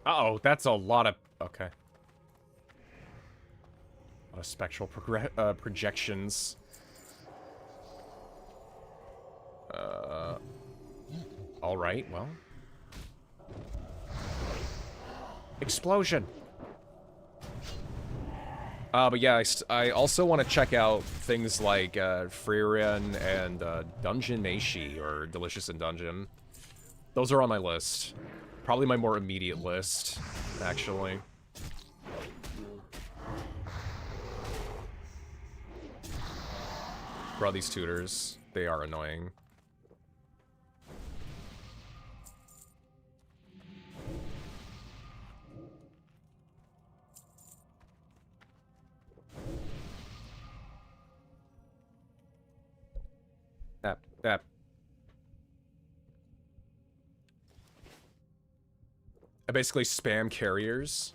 Uh-oh, that's a lot of... Okay. A lot of spectral projections. Alright, well. Explosion! But yeah, I also want to check out things like Freeran and Dungeon Meishi, or Delicious in Dungeon. Those are on my list. Probably my more immediate list, actually. Bro, these tutors, they are annoying. App, app. I basically spam carriers.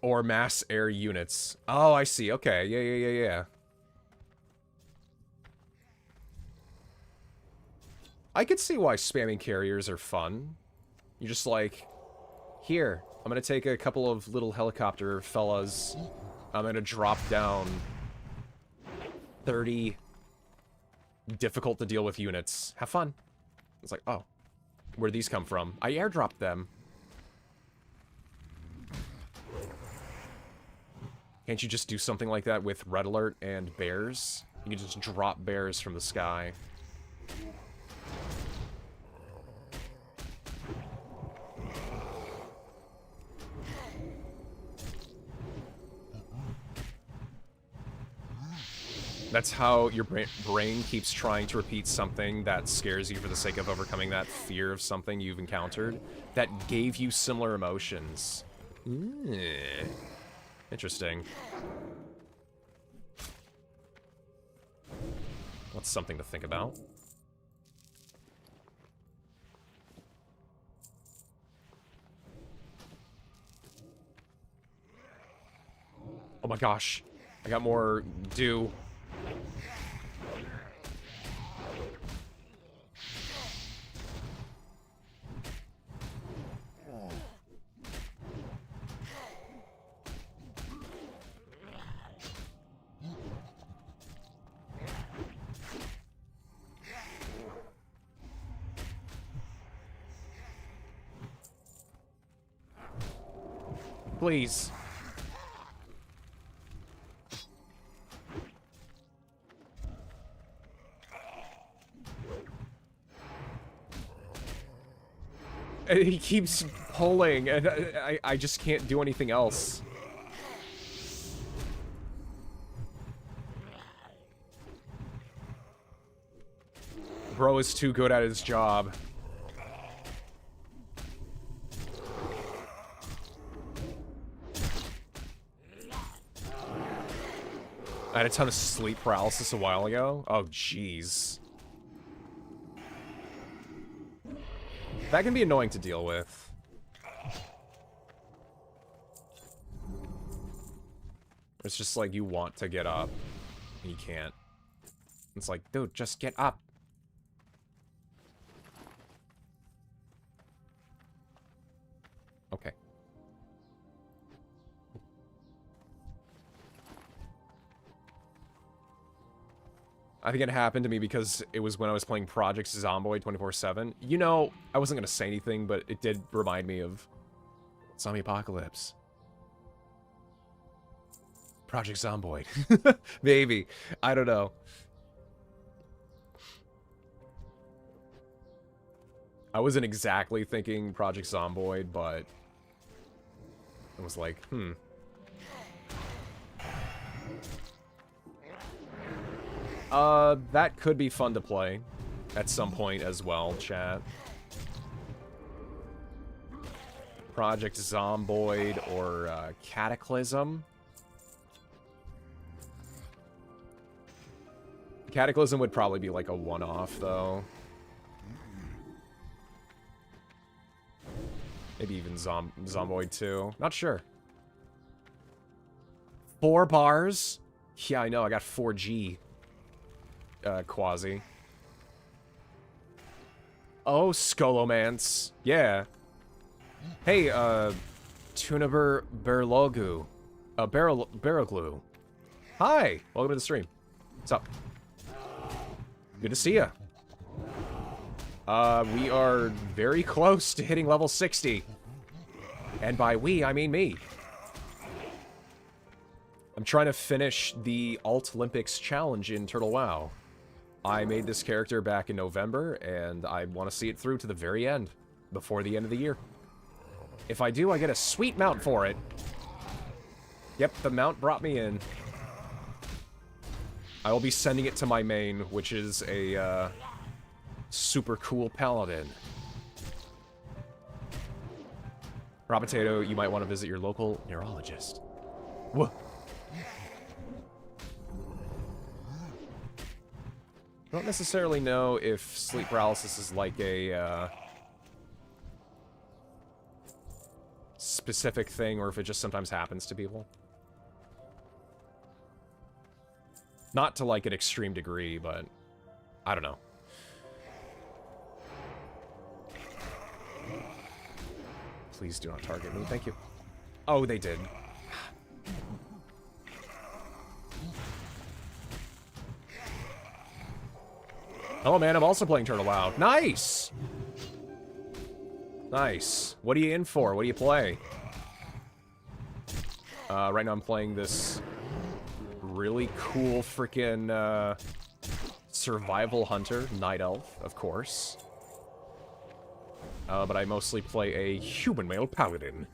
Or mass air units. Oh, I see. Okay. Yeah. I could see why spamming carriers are fun. You're just like, here, I'm gonna take a couple of little helicopter fellas. I'm gonna drop down 30 difficult to deal with units. Have fun. It's like, oh, where'd these come from? I airdropped them. Can't you just do something like that with Red Alert and bears? You can just drop bears from the sky. That's how your brain keeps trying to repeat something that scares you for the sake of overcoming that fear of something you've encountered that gave you similar emotions. Interesting. That's something to think about. Oh my gosh. I got more dew. Please. And he keeps pulling, and I just can't do anything else. Bro is too good at his job. I had a ton of sleep paralysis a while ago. Oh, jeez. That can be annoying to deal with. It's just like you want to get up, and you can't. It's like, dude, just get up. Okay. I think it happened to me because it was when I was playing Project Zomboid 24/7. You know, I wasn't going to say anything, but it did remind me of Zombie Apocalypse. Project Zomboid. Maybe. I don't know. I wasn't exactly thinking Project Zomboid, but I was like, that could be fun to play at some point as well, chat. Project Zomboid or Cataclysm. Cataclysm would probably be like a one-off, though. Maybe even Zomboid 2. Not sure. 4 bars? Yeah, I know. I got 4G. Quasi. Oh, Skolomance. Yeah. Hey, Tunaber Berlogu. Barrelglue. Hi! Welcome to the stream. What's up? Good to see ya. We are very close to hitting level 60. And by we, I mean me. I'm trying to finish the Alt Olympics challenge in Turtle WoW. I made this character back in November, and I want to see it through to the very end, before the end of the year. If I do, I get a sweet mount for it. Yep, the mount brought me in. I will be sending it to my main, which is a, super cool paladin. Raw Potato, you might want to visit your local neurologist. Whoa. I don't necessarily know if sleep paralysis is like a specific thing or if it just sometimes happens to people. Not to like an extreme degree, but I don't know. Please do not target me. Thank you. Oh, they did. Oh man, I'm also playing Turtle WoW. Nice! Nice. What are you in for? What do you play? Right now I'm playing this really cool freaking survival hunter, Night Elf, of course. But I mostly play a human male paladin.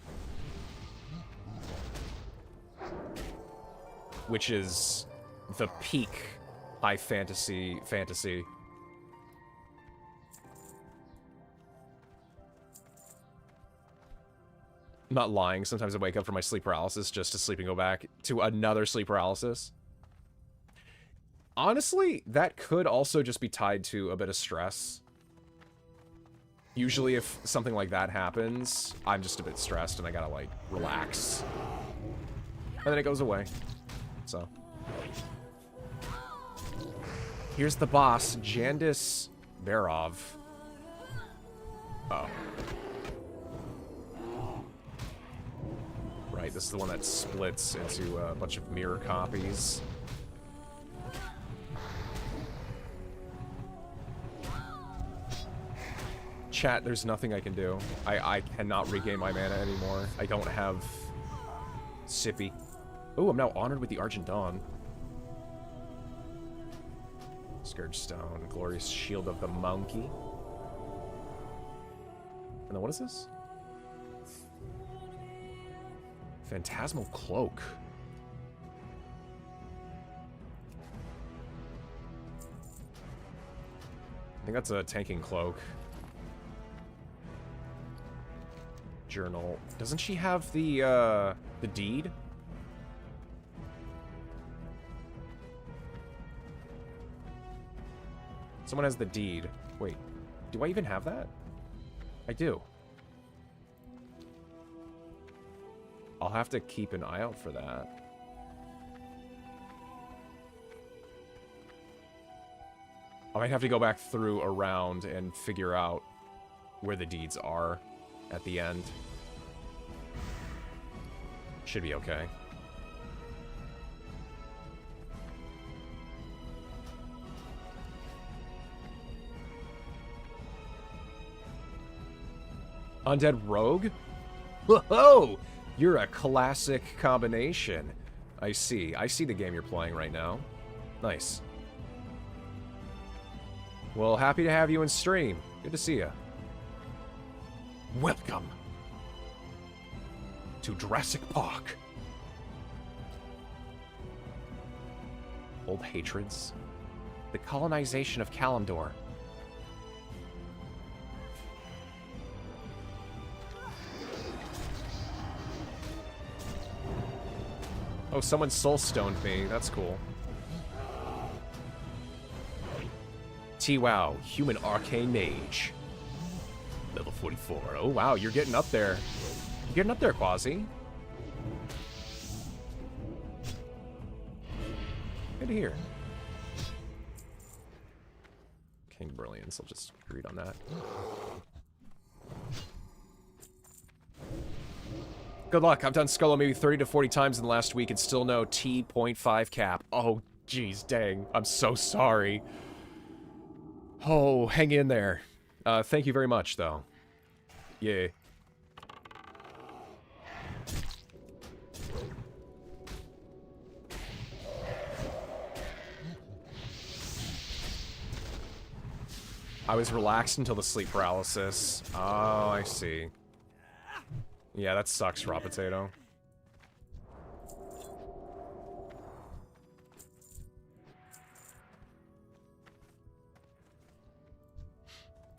Which is the peak high fantasy. I'm not lying. Sometimes I wake up from my sleep paralysis just to sleep and go back to another sleep paralysis. Honestly, that could also just be tied to a bit of stress. Usually if something like that happens, I'm just a bit stressed and I gotta, like, relax. And then it goes away. So. Here's the boss, Jandis Barov. Oh. Right, this is the one that splits into a bunch of mirror copies. Chat, there's nothing I can do. I cannot regain my mana anymore. I don't have Sippy. Oh, I'm now honored with the Argent Dawn. Scourge Stone, Glorious Shield of the Monkey. And then what is this? Phantasmal Cloak. I think that's a tanking cloak. Journal. Doesn't she have the deed? Someone has the deed. Wait, do I even have that? I do. I'll have to keep an eye out for that. I might have to go back through around and figure out where the deeds are at the end. Should be okay. Undead Rogue? Whoa! You're a classic combination. I see. I see the game you're playing right now. Nice. Well, happy to have you in stream. Good to see you. Welcome to Jurassic Park. Old hatreds. The colonization of Kalimdor. Oh, someone soul-stoned me. That's cool. T-Wow, Human Arcane Mage. Level 44. Oh, wow, you're getting up there. You're getting up there, Quasi. Good to hear. King Brilliance, I'll just read on that. Good luck. I've done Scullo maybe 30 to 40 times in the last week and still no T.5 cap. Oh, jeez, dang. I'm so sorry. Oh, hang in there. Thank you very much, though. Yay. I was relaxed until the sleep paralysis. Oh, I see. Yeah, that sucks, Raw Potato.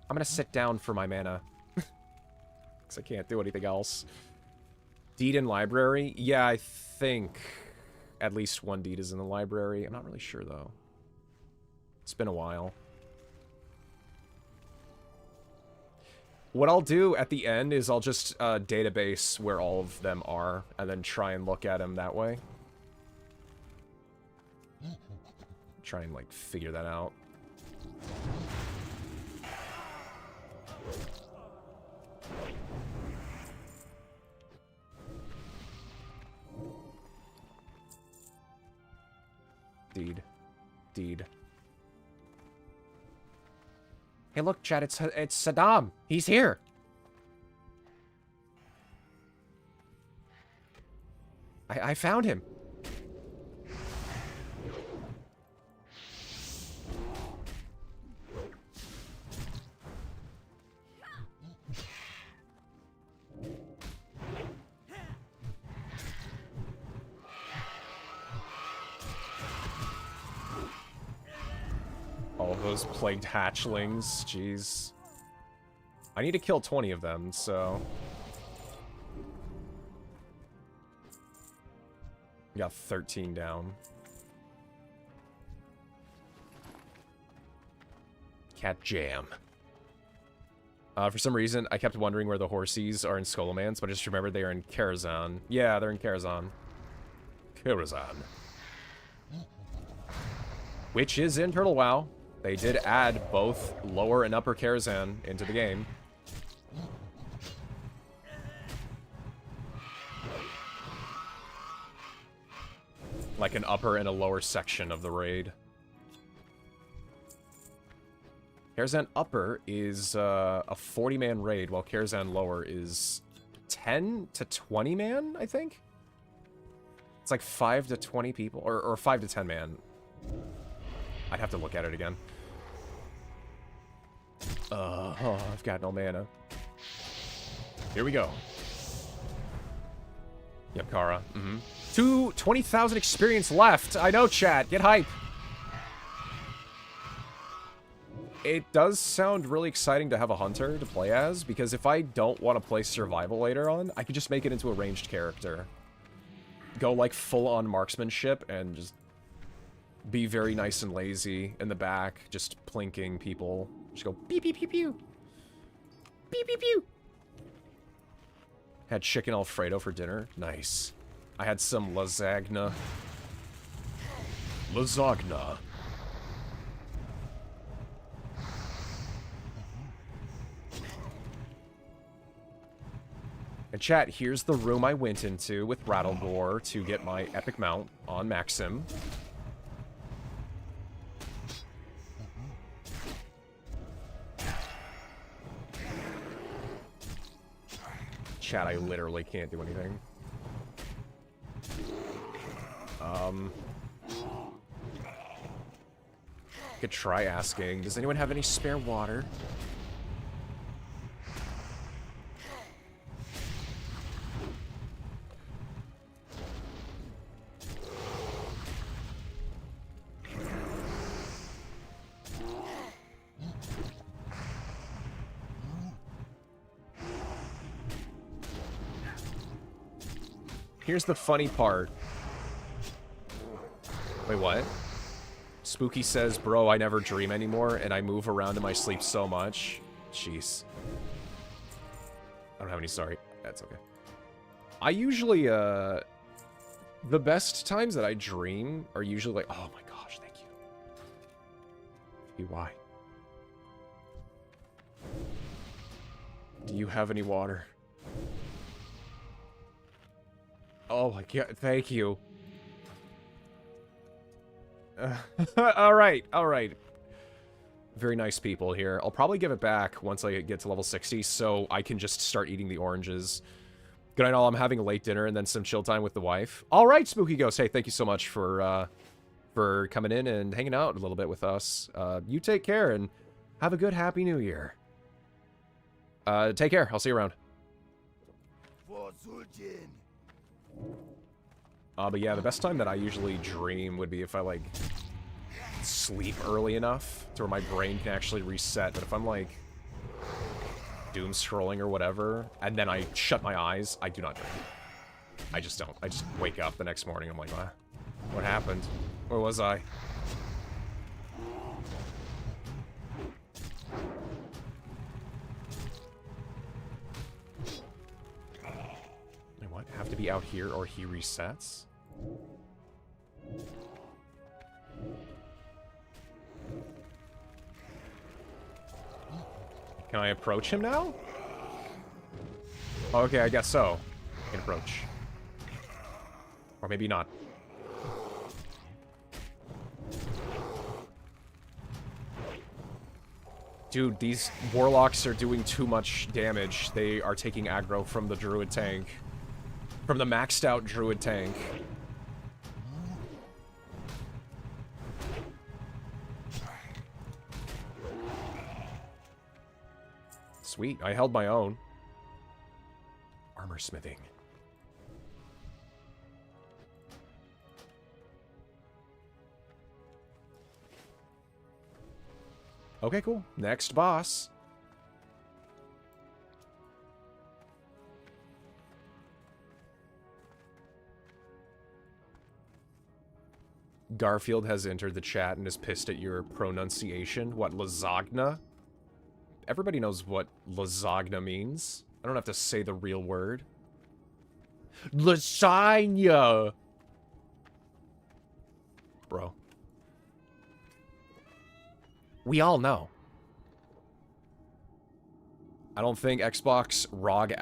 I'm gonna sit down for my mana. Because I can't do anything else. Deed in Library? Yeah, I think... at least one deed is in the library. I'm not really sure, though. It's been a while. What I'll do at the end is I'll just database where all of them are, and then try and look at them that way. Try and, like, figure that out. Deed. Hey, look, Chad, it's Saddam. He's here. I found him. All those plagued hatchlings, jeez. I need to kill 20 of them, so... Got 13 down. Cat jam. For some reason, I kept wondering where the horsies are in Scholomance, but I just remembered they are in Karazhan. Yeah, they're in Karazhan. Karazhan. Which is in Turtle WoW. They did add both Lower and Upper Karazhan into the game. Like an upper and a lower section of the raid. Karazhan Upper is a 40-man raid, while Karazhan Lower is 10 to 20 man, I think? It's like 5 to 20 people, or 5 to 10 man. I'd have to look at it again. Oh, I've got no mana. Here we go. Yep, Kara. 20,000 experience left. I know, chat. Get hype. It does sound really exciting to have a hunter to play as, because if I don't want to play survival later on, I could just make it into a ranged character. Go, like, full-on marksmanship and just be very nice and lazy in the back, just plinking people. Just go beep beep pew pew. Beep beep pew. Had chicken Alfredo for dinner. Nice. I had some lasagna. Lasagna. And chat, here's the room I went into with Rattlegore to get my epic mount on Maxim. Chat, I literally can't do anything. Could try asking, does anyone have any spare water? Here's the funny part. Wait, what? Spooky says, bro, I never dream anymore, and I move around in my sleep so much. Jeez. I don't have any sorry. That's okay. I usually, the best times that I dream are usually like, oh my gosh, thank you. Why? Do you have any water? Oh my god, thank you. Alright, alright. Very nice people here. I'll probably give it back once I get to level 60, so I can just start eating the oranges. Good night all, I'm having a late dinner and then some chill time with the wife. Alright, Spooky Ghost, hey, thank you so much for coming in and hanging out a little bit with us. You take care and have a good, happy new year. Take care, I'll see you around. But yeah, the best time that I usually dream would be if I, like, sleep early enough to where my brain can actually reset. But if I'm, like, doom scrolling or whatever, and then I shut my eyes, I do not dream. I just don't. I just wake up the next morning, I'm like, ah. What happened? Where was I? Wait, what? Have to be out here or he resets? Can I approach him now? Okay, I guess so. I can approach. Or maybe not. Dude, these warlocks are doing too much damage. They are taking aggro from the druid tank. From the maxed out druid tank. Sweet, I held my own. Armor smithing. Okay, cool. Next boss. Garfield has entered the chat and is pissed at your pronunciation. What, lasagna? Everybody knows what lasagna means. I don't have to say the real word. Lasagna! Bro. We all know. I don't think Xbox ROG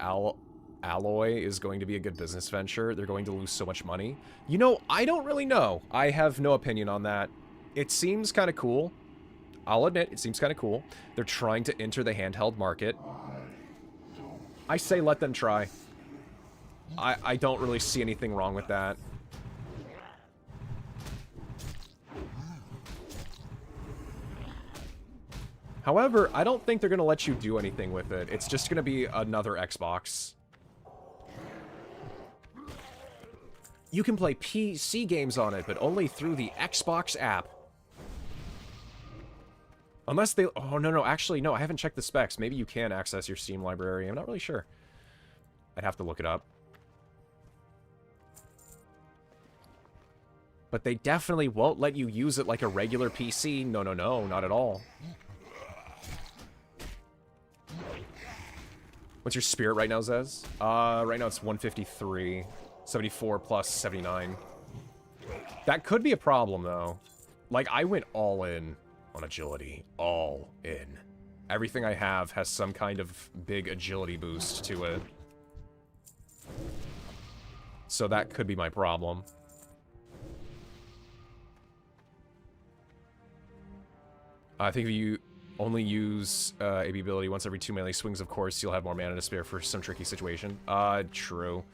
Alloy is going to be a good business venture. They're going to lose so much money. You know, I don't really know. I have no opinion on that. It seems kind of cool. I'll admit, it seems kind of cool. They're trying to enter the handheld market. I say let them try. I don't really see anything wrong with that. However, I don't think they're going to let you do anything with it. It's just going to be another Xbox. You can play PC games on it, but only through the Xbox app. Unless they... Oh, no, actually, no, I haven't checked the specs. Maybe you can access your Steam library. I'm not really sure. I'd have to look it up. But they definitely won't let you use it like a regular PC. No, not at all. What's your spirit right now, Z.e.z? Right now it's 153. 74 plus 79. That could be a problem, though. Like, I went all in on agility. All in. Everything I have has some kind of big agility boost to it. So that could be my problem. I think if you only use AB ability once every 2 melee swings, of course, you'll have more mana to spare for some tricky situation. True.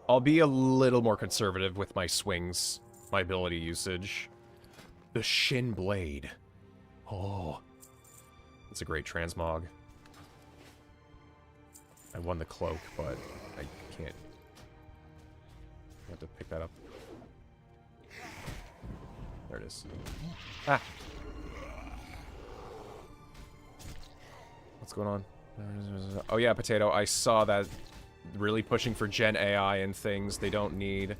I'll be a little more conservative with my swings, my ability usage. The Shin Blade. Oh. It's a great transmog. I won the cloak, but I can't. I have to pick that up. There it is. Ah! What's going on? Oh yeah, Potato, I saw that. Really pushing for Gen AI and things they don't need.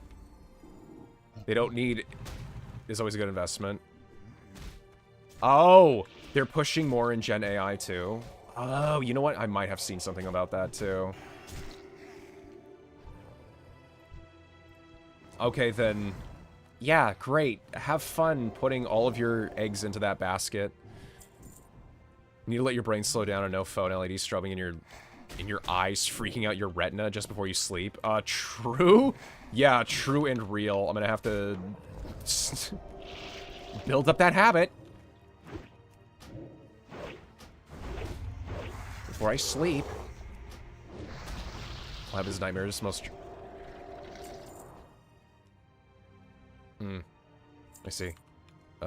They don't need is always a good investment. Oh, they're pushing more in Gen AI too. Oh, you know what? I might have seen something about that too. Okay, then. Yeah, great. Have fun putting all of your eggs into that basket. You need to let your brain slow down and no phone LED strobing in your eyes, freaking out your retina just before you sleep. True? Yeah, true and real. I'm gonna have to build up that habit before I sleep. I'll have his nightmares most... I see.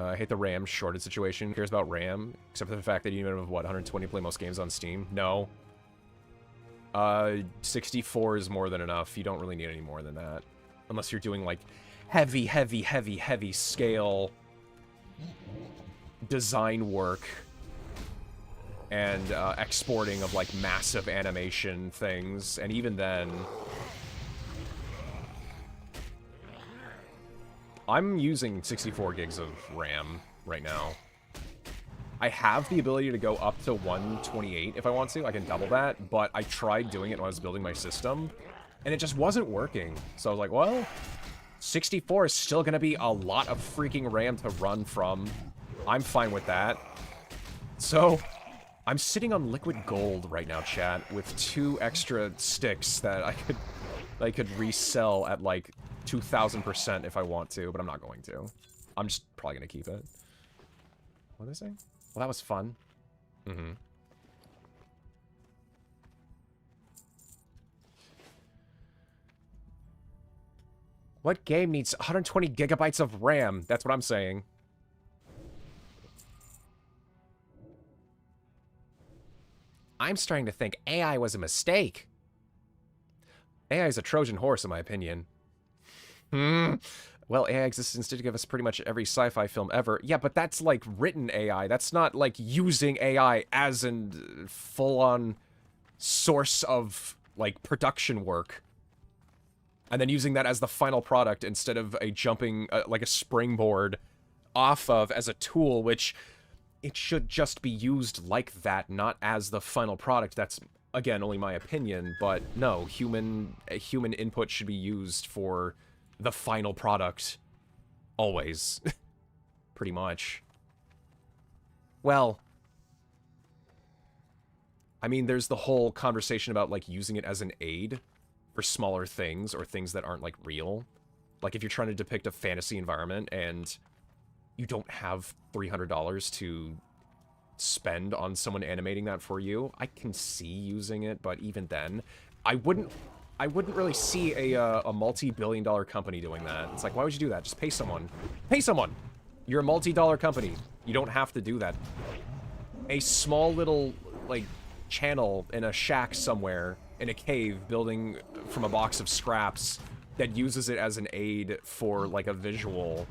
I hate the RAM shorted situation. Who cares about RAM? Except for the fact that you have, what, 120 play most games on Steam? No. 64 is more than enough. You don't really need any more than that. Unless you're doing, like, heavy scale design work and exporting of, like, massive animation things. And even then... I'm using 64 gigs of RAM right now. I have the ability to go up to 128 if I want to. I can double that, but I tried doing it when I was building my system, and it just wasn't working. So I was like, well, 64 is still going to be a lot of freaking RAM to run from. I'm fine with that. So I'm sitting on liquid gold right now, chat, with 2 extra sticks that I could resell at, like, 2,000% if I want to, but I'm not going to. I'm just probably going to keep it. What did I say? Well, that was fun. Mm-hmm. What game needs 120 gigabytes of RAM? That's what I'm saying. I'm starting to think AI was a mistake. AI is a Trojan horse, in my opinion. Well, AI existence did give us pretty much every sci-fi film ever. Yeah, but that's, like, written AI. That's not, like, using AI as in full-on source of, like, production work. And then using that as the final product instead of a jumping, like, a springboard off of as a tool, which it should just be used like that, not as the final product. That's, again, only my opinion, but no, human input should be used for the final product. Always. Pretty much. Well, I mean, there's the whole conversation about, like, using it as an aid for smaller things or things that aren't, like, real. Like, if you're trying to depict a fantasy environment and you don't have $300 to spend on someone animating that for you, I can see using it, but even then, I wouldn't really see a multi-billion-dollar company doing that. It's like, why would you do that? Just pay someone. Pay someone! You're a multi-dollar company. You don't have to do that. A small little, like, channel in a shack somewhere, in a cave, building from a box of scraps, that uses it as an aid for, like, a visual.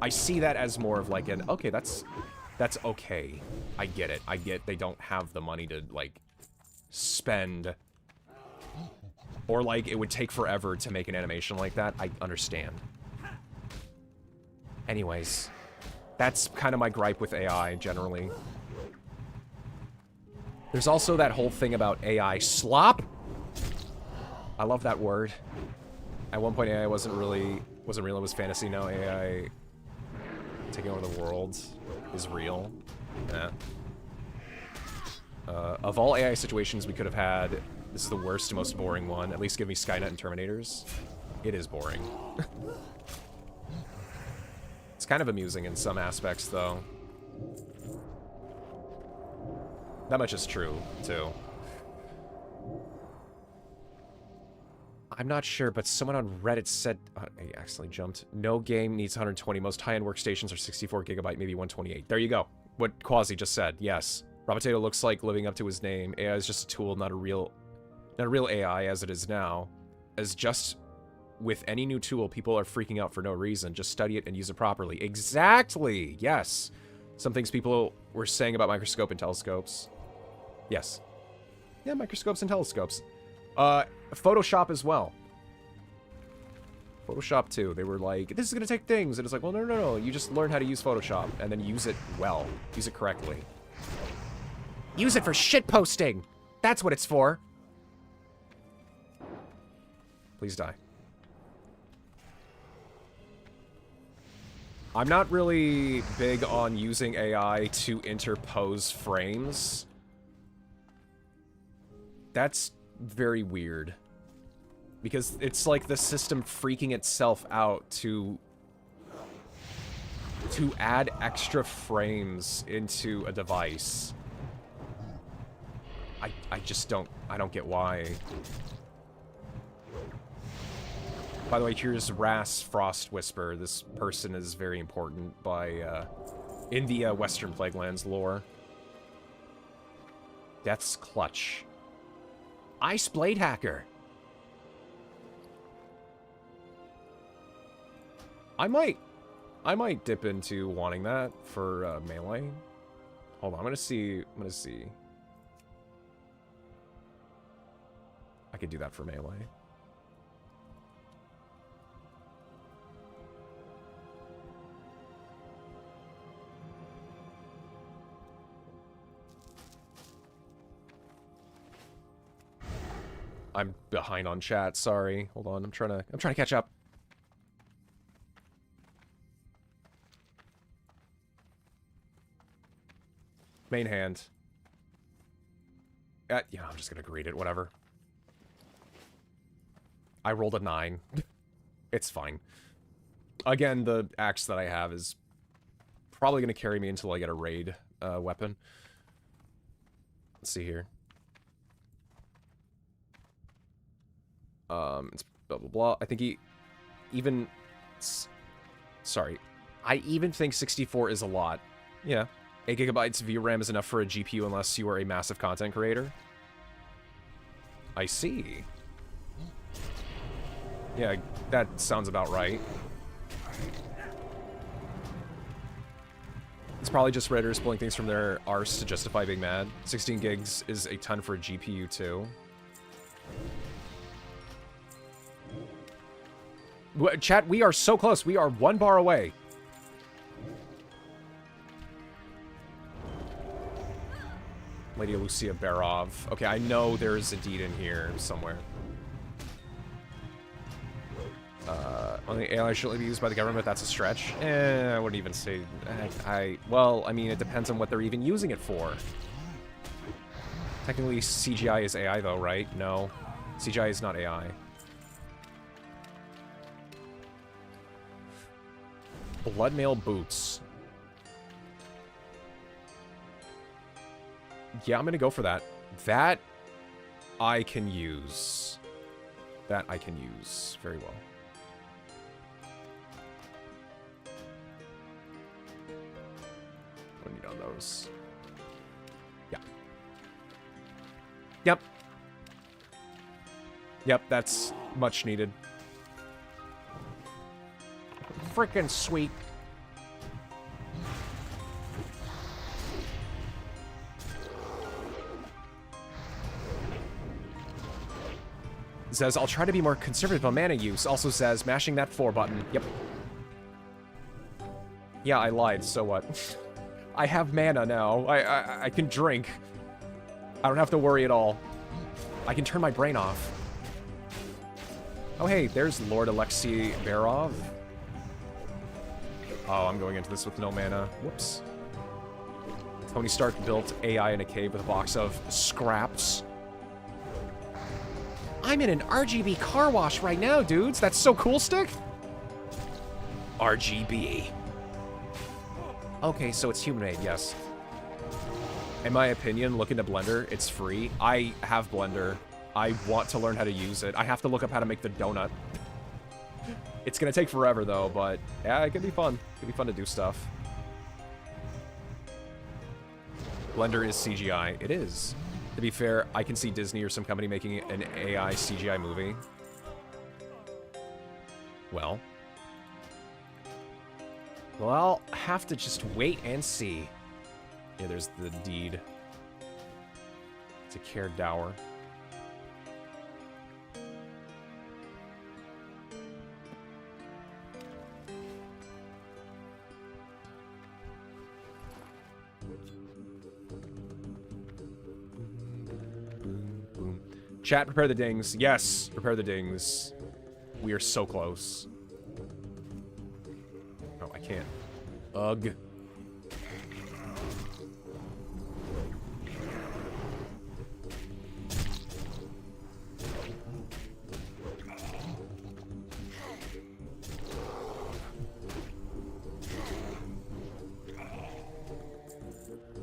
I see that as more of, like, an, okay, that's okay. I get it. I get they don't have the money to, like, spend... Or, like, it would take forever to make an animation like that. I understand. Anyways, that's kind of my gripe with AI, generally. There's also that whole thing about AI slop. I love that word. At one point, AI wasn't real, it was fantasy. Now AI taking over the world is real. Yeah. Of all AI situations we could have had, this is the worst and most boring one. At least give me Skynet and Terminators. It is boring. It's kind of amusing in some aspects, though. That much is true, too. I'm not sure, but someone on Reddit said... I accidentally jumped. No game needs 120. Most high-end workstations are 64 gigabyte, maybe 128. There you go. What Quasi just said. Yes. Raw Potato looks like living up to his name. AI is just a tool, not a real AI as it is now. As just with any new tool, people are freaking out for no reason. Just study it and use it properly. Exactly! Yes. Some things people were saying about microscope and telescopes. Yes. Yeah, microscopes and telescopes. Photoshop as well. Photoshop too. They were like, this is gonna take things. And it's like, well, no. You just learn how to use Photoshop and then use it well. Use it correctly. Use it for shitposting! That's what it's for! Please die. I'm not really big on using AI to interpose frames. That's very weird. Because it's like the system freaking itself out to add extra frames into a device. I just don't get why. By the way, here's Ras Frost Whisper. This person is very important by, in the Western Plaguelands lore. Death's Clutch. Ice Blade Hacker. I might dip into wanting that for melee. Hold on, I'm gonna see. I could do that for melee. I'm behind on chat, sorry. Hold on, I'm trying to catch up. Main hand. Yeah, I'm just gonna greet it, whatever. I rolled a 9. It's fine. Again, the axe that I have is probably gonna carry me until I get a raid weapon. Let's see here. It's blah blah blah. I think sorry. I even think 64 is a lot. Yeah. 8 gigabytes VRAM is enough for a GPU unless you are a massive content creator. I see. Yeah, that sounds about right. It's probably just Redditors pulling things from their arse to justify being mad. 16 gigs is a ton for a GPU too. Chat, we are so close. We are 1 bar away. Lady Lucia Barov. Okay, I know there's a deed in here somewhere. Only AI shouldn't be used by the government. That's a stretch. I wouldn't even say... Well, I mean, it depends on what they're even using it for. Technically, CGI is AI, though, right? No. CGI is not AI. Bloodmail boots. Yeah, I'm gonna go for that. That I can use. That I can use very well. What do we need on those? Yeah. Yep. Yep, that's much needed. Freaking sweet. Says, I'll try to be more conservative on mana use. Also says, mashing that 4 button. Yep. Yeah, I lied. So what? I have mana now. I can drink. I don't have to worry at all. I can turn my brain off. Oh, hey, there's Lord Alexei Barov. Oh, I'm going into this with no mana. Whoops. Tony Stark built AI in a cave with a box of scraps. I'm in an RGB car wash right now, dudes. That's so cool, Stick. RGB. Okay, so it's human-made, yes. In my opinion, look into Blender. It's free. I have Blender. I want to learn how to use it. I have to look up how to make the donut. It's gonna take forever, though, but yeah, it could be fun. It could be fun to do stuff. Blender is CGI. It is. To be fair, I can see Disney or some company making an AI CGI movie. Well, I'll have to just wait and see. Yeah, there's the deed. It's a care dower. Chat, prepare the dings. Yes, prepare the dings. We are so close. Oh, I can't. Ugh.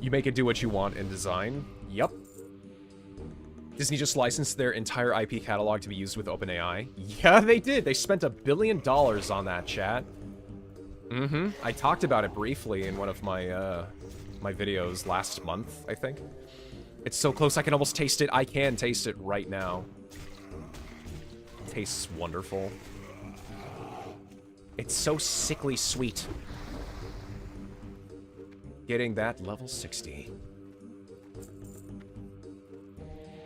You make it do what you want in design? Yep. Disney just licensed their entire IP catalog to be used with OpenAI. Yeah, they did. They spent $1 billion on that, chat. Mm-hmm. I talked about it briefly in one of my, my videos last month, I think. It's so close I can almost taste it. I can taste it right now. It tastes wonderful. It's so sickly sweet. Getting that level 60.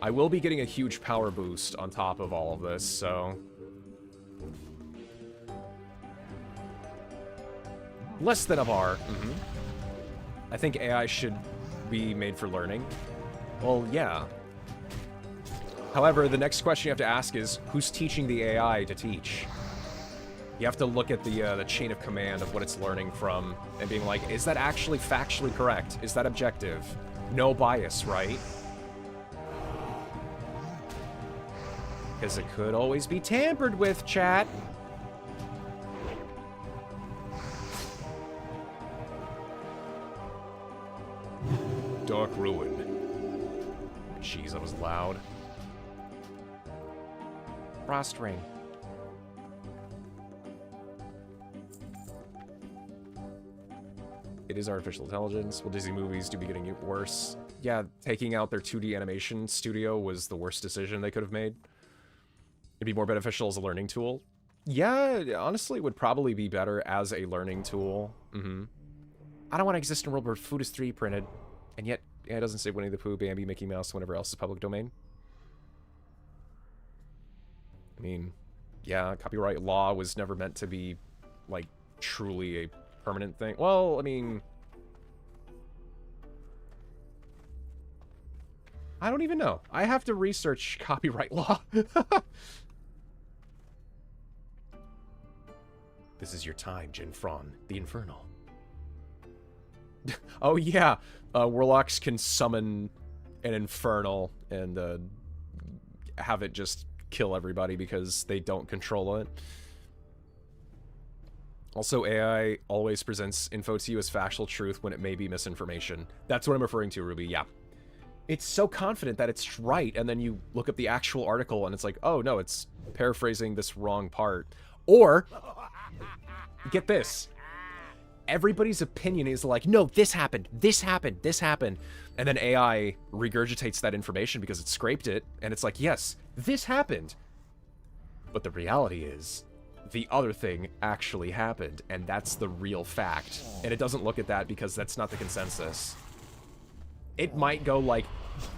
I will be getting a huge power boost on top of all of this, so... Less than a bar. Mm-hmm. I think AI should be made for learning. Well, yeah. However, the next question you have to ask is, who's teaching the AI to teach? You have to look at the chain of command of what it's learning from and being like, is that actually factually correct? Is that objective? No bias, right? Because it could always be tampered with, chat. Dark Ruin. Jeez, that was loud. Frost Ring. It is artificial intelligence. Will Disney movies do be getting worse? Yeah, taking out their 2D animation studio was the worst decision they could have made. It'd be more beneficial as a learning tool. Yeah, honestly, it would probably be better as a learning tool. Mm-hmm. I don't want to exist in a world where food is 3D printed, and yet yeah, it doesn't say Winnie the Pooh, Bambi, Mickey Mouse, whatever else is public domain. I mean, yeah, copyright law was never meant to be, like, truly a permanent thing. Well, I mean... I don't even know. I have to research copyright law. This is your time, Jinfron, the Infernal. Oh, yeah. Warlocks can summon an Infernal and have it just kill everybody because they don't control it. Also, AI always presents info to you as factual truth when it may be misinformation. That's what I'm referring to, Ruby, yeah. It's so confident that it's right, and then you look up the actual article and it's like, oh, no, it's paraphrasing this wrong part. Or, get this. Everybody's opinion is like, no, this happened, this happened, this happened. And then AI regurgitates that information because it scraped it, and it's like, yes, this happened. But the reality is, the other thing actually happened, and that's the real fact. And it doesn't look at that because that's not the consensus. It might go like,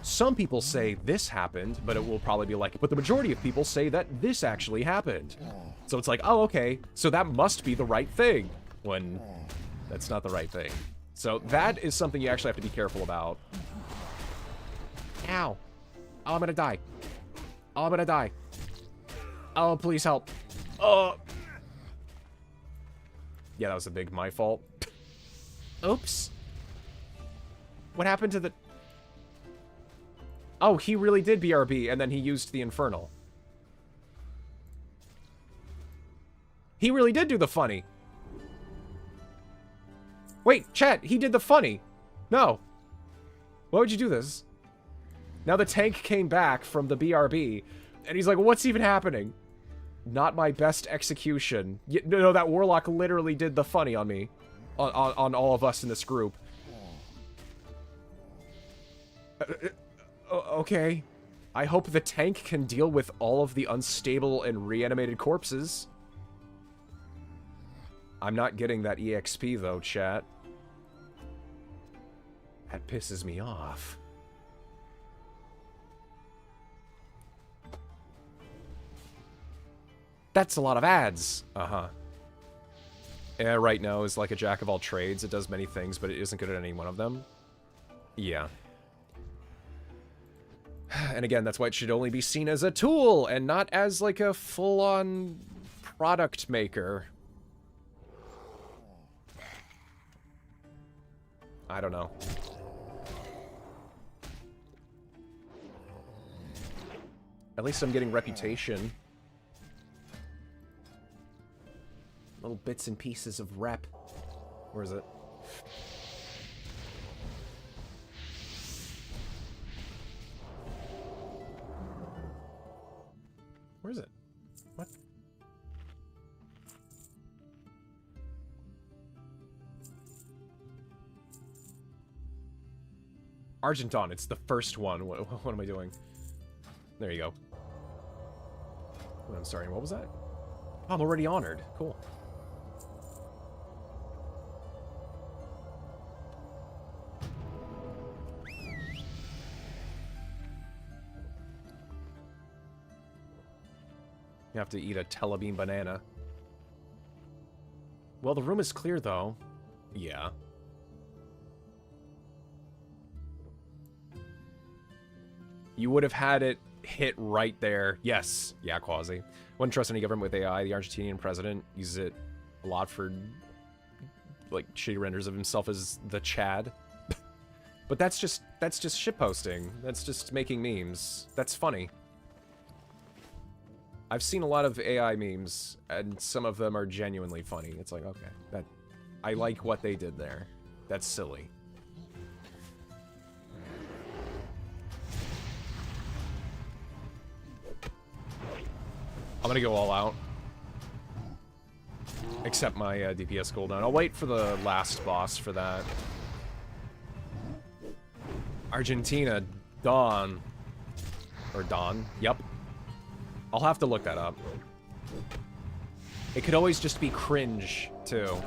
some people say this happened, but it will probably be like, but the majority of people say that this actually happened. So it's like, oh, okay, so that must be the right thing, when that's not the right thing. So that is something you actually have to be careful about. Ow. Oh, I'm gonna die. Oh, I'm gonna die. Oh, please help. Oh. Yeah, that was a big my fault. Oops. What happened to the... Oh, he really did BRB, and then he used the Infernal. He really did do the funny. Wait, chat, he did the funny. No. Why would you do this? Now the tank came back from the BRB, and he's like, what's even happening? Not my best execution. No, that Warlock literally did the funny on me. On all of us in this group. Okay. I hope the tank can deal with all of the unstable and reanimated corpses. I'm not getting that EXP though, chat. That pisses me off. That's a lot of ads. Uh-huh. Yeah, right now is like a jack of all trades. It does many things, but it isn't good at any one of them. Yeah. And again, that's why it should only be seen as a tool and not as like a full-on product maker. I don't know. At least I'm getting reputation. Little bits and pieces of rep. Where is it? Argenton, it's the first one. What am I doing? There you go. Oh, I'm sorry, what was that? Oh, I'm already honored. Cool. You have to eat a telebean banana. Well, the room is clear, though. Yeah. You would have had it hit right there. Yes. Yeah, Quasi. Wouldn't trust any government with AI. The Argentinian president uses it a lot for, like, shitty renders of himself as the Chad. But that's just shitposting. That's just making memes. That's funny. I've seen a lot of AI memes, and some of them are genuinely funny. It's like, okay, I like what they did there. That's silly. I'm gonna go all out. Except my DPS cooldown. I'll wait for the last boss for that. Argentina, Dawn. Or Dawn, yep. I'll have to look that up. It could always just be cringe, too.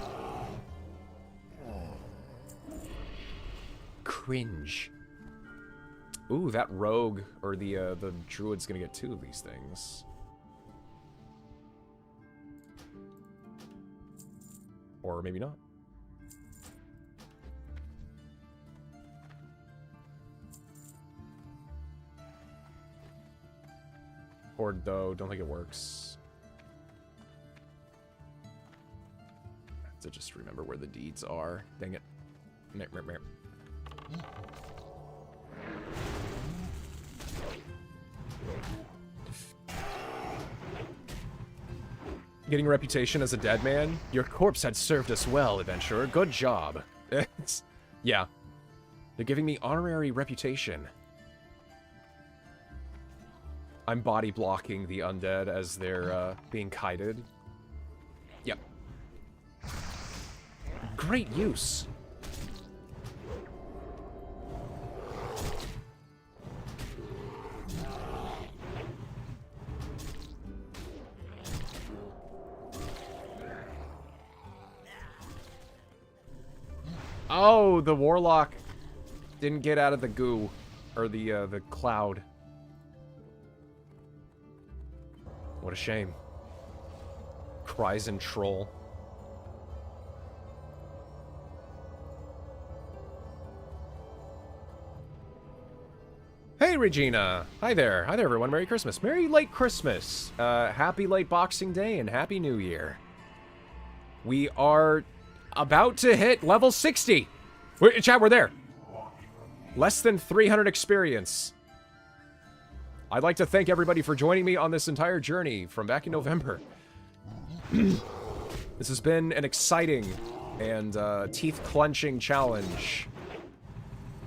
Cringe. Ooh, that rogue, or the druid's gonna get 2 of these things. Or maybe not. Horde, though, don't think it works. I have to just remember where the deeds are. Dang it. Meh, meh, meh. Getting a reputation as a dead man? Your corpse had served us well, adventurer. Good job. Yeah. They're giving me honorary reputation. I'm body blocking the undead as they're being kited. Yep. Great use. Oh, the warlock didn't get out of the goo, or the cloud. What a shame. Cries and troll. Hey, Regina. Hi there. Hi there, everyone. Merry Christmas. Merry late Christmas. Happy late Boxing Day and Happy New Year. We are about to hit level 60. Chat, we're there. Less than 300 experience. I'd like to thank everybody for joining me on this entire journey from back in November. This has been an exciting and teeth-clenching challenge.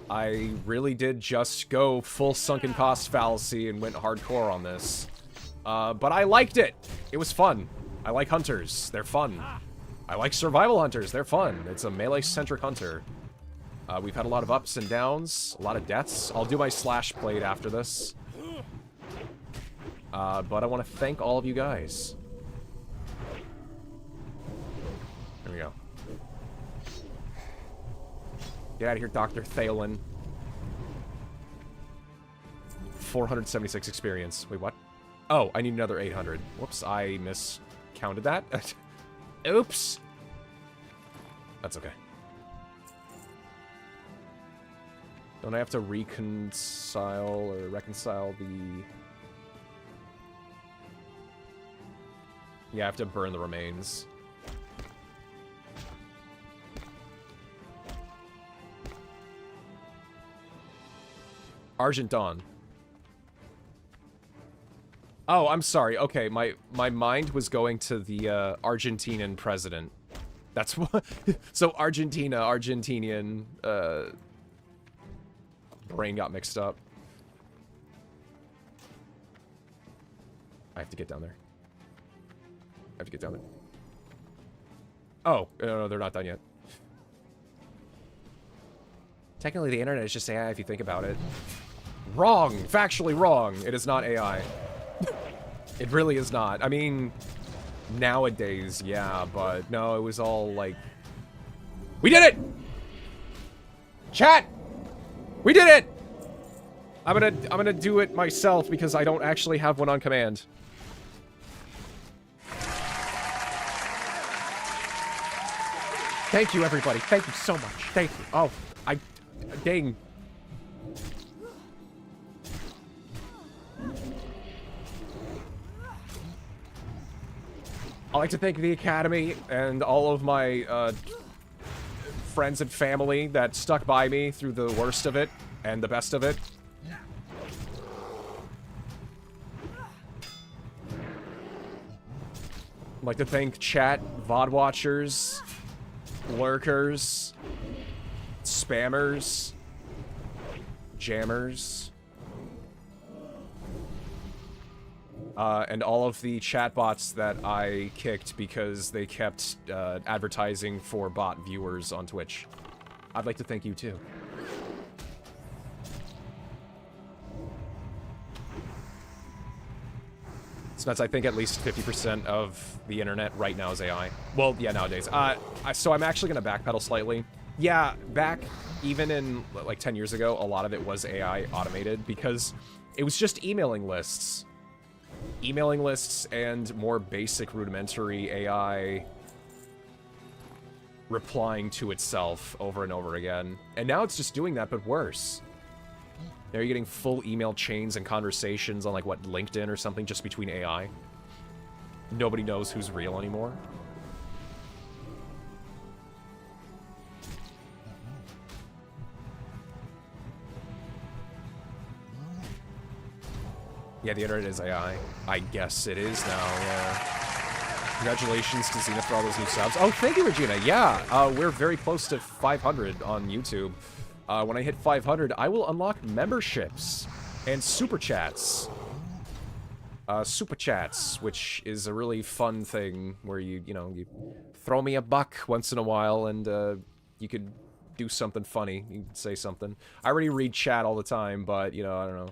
I really did just go full sunken cost fallacy and went hardcore on this. But I liked it. It was fun. I like hunters. They're fun. I like survival hunters. They're fun. It's a melee-centric hunter. We've had a lot of ups and downs, a lot of deaths. I'll do my slash blade after this. But I want to thank all of you guys. There we go. Get out of here, Dr. Thalen. 476 experience. Wait, what? Oh, I need another 800. Whoops, I miscounted that. Oops. That's okay. Don't I have to reconcile the... Yeah, I have to burn the remains. Argent Dawn. Oh, I'm sorry. Okay, my mind was going to the Argentinian president. That's what... So Argentinian, brain got mixed up. I have to get down there. I have to get down there. Oh, no, they're not done yet. Technically, the internet is just AI if you think about it. Wrong! Factually wrong! It is not AI. It really is not. I mean, nowadays, yeah, but no, it was all like... We did it! Chat! We did it! I'm gonna do it myself because I don't actually have one on command. Thank you, everybody. Thank you so much. Thank you. Oh, dang. I'd like to thank the Academy and all of my friends and family that stuck by me through the worst of it and the best of it. I'd like to thank chat, VOD watchers, lurkers, spammers, jammers, and all of the chatbots that I kicked because they kept advertising for bot viewers on Twitch. I'd like to thank you too. It's nuts. I think at least 50% of the internet right now is AI. Well, yeah, nowadays. So I'm actually going to backpedal slightly. Yeah, back even in like 10 years ago, a lot of it was AI automated because it was just emailing lists. Emailing lists and more basic rudimentary AI replying to itself over and over again. And now it's just doing that, but worse. Now you're getting full email chains and conversations on, like, what, LinkedIn or something, just between AI. Nobody knows who's real anymore. Yeah, the internet is AI. I guess it is now, yeah. Congratulations to Zenith for all those new subs. Oh, thank you, Regina. Yeah, we're very close to 500 on YouTube. When I hit 500, I will unlock memberships and super chats. Super chats, which is a really fun thing where you throw me a buck once in a while and you could do something funny. You could say something. I already read chat all the time, but, I don't know.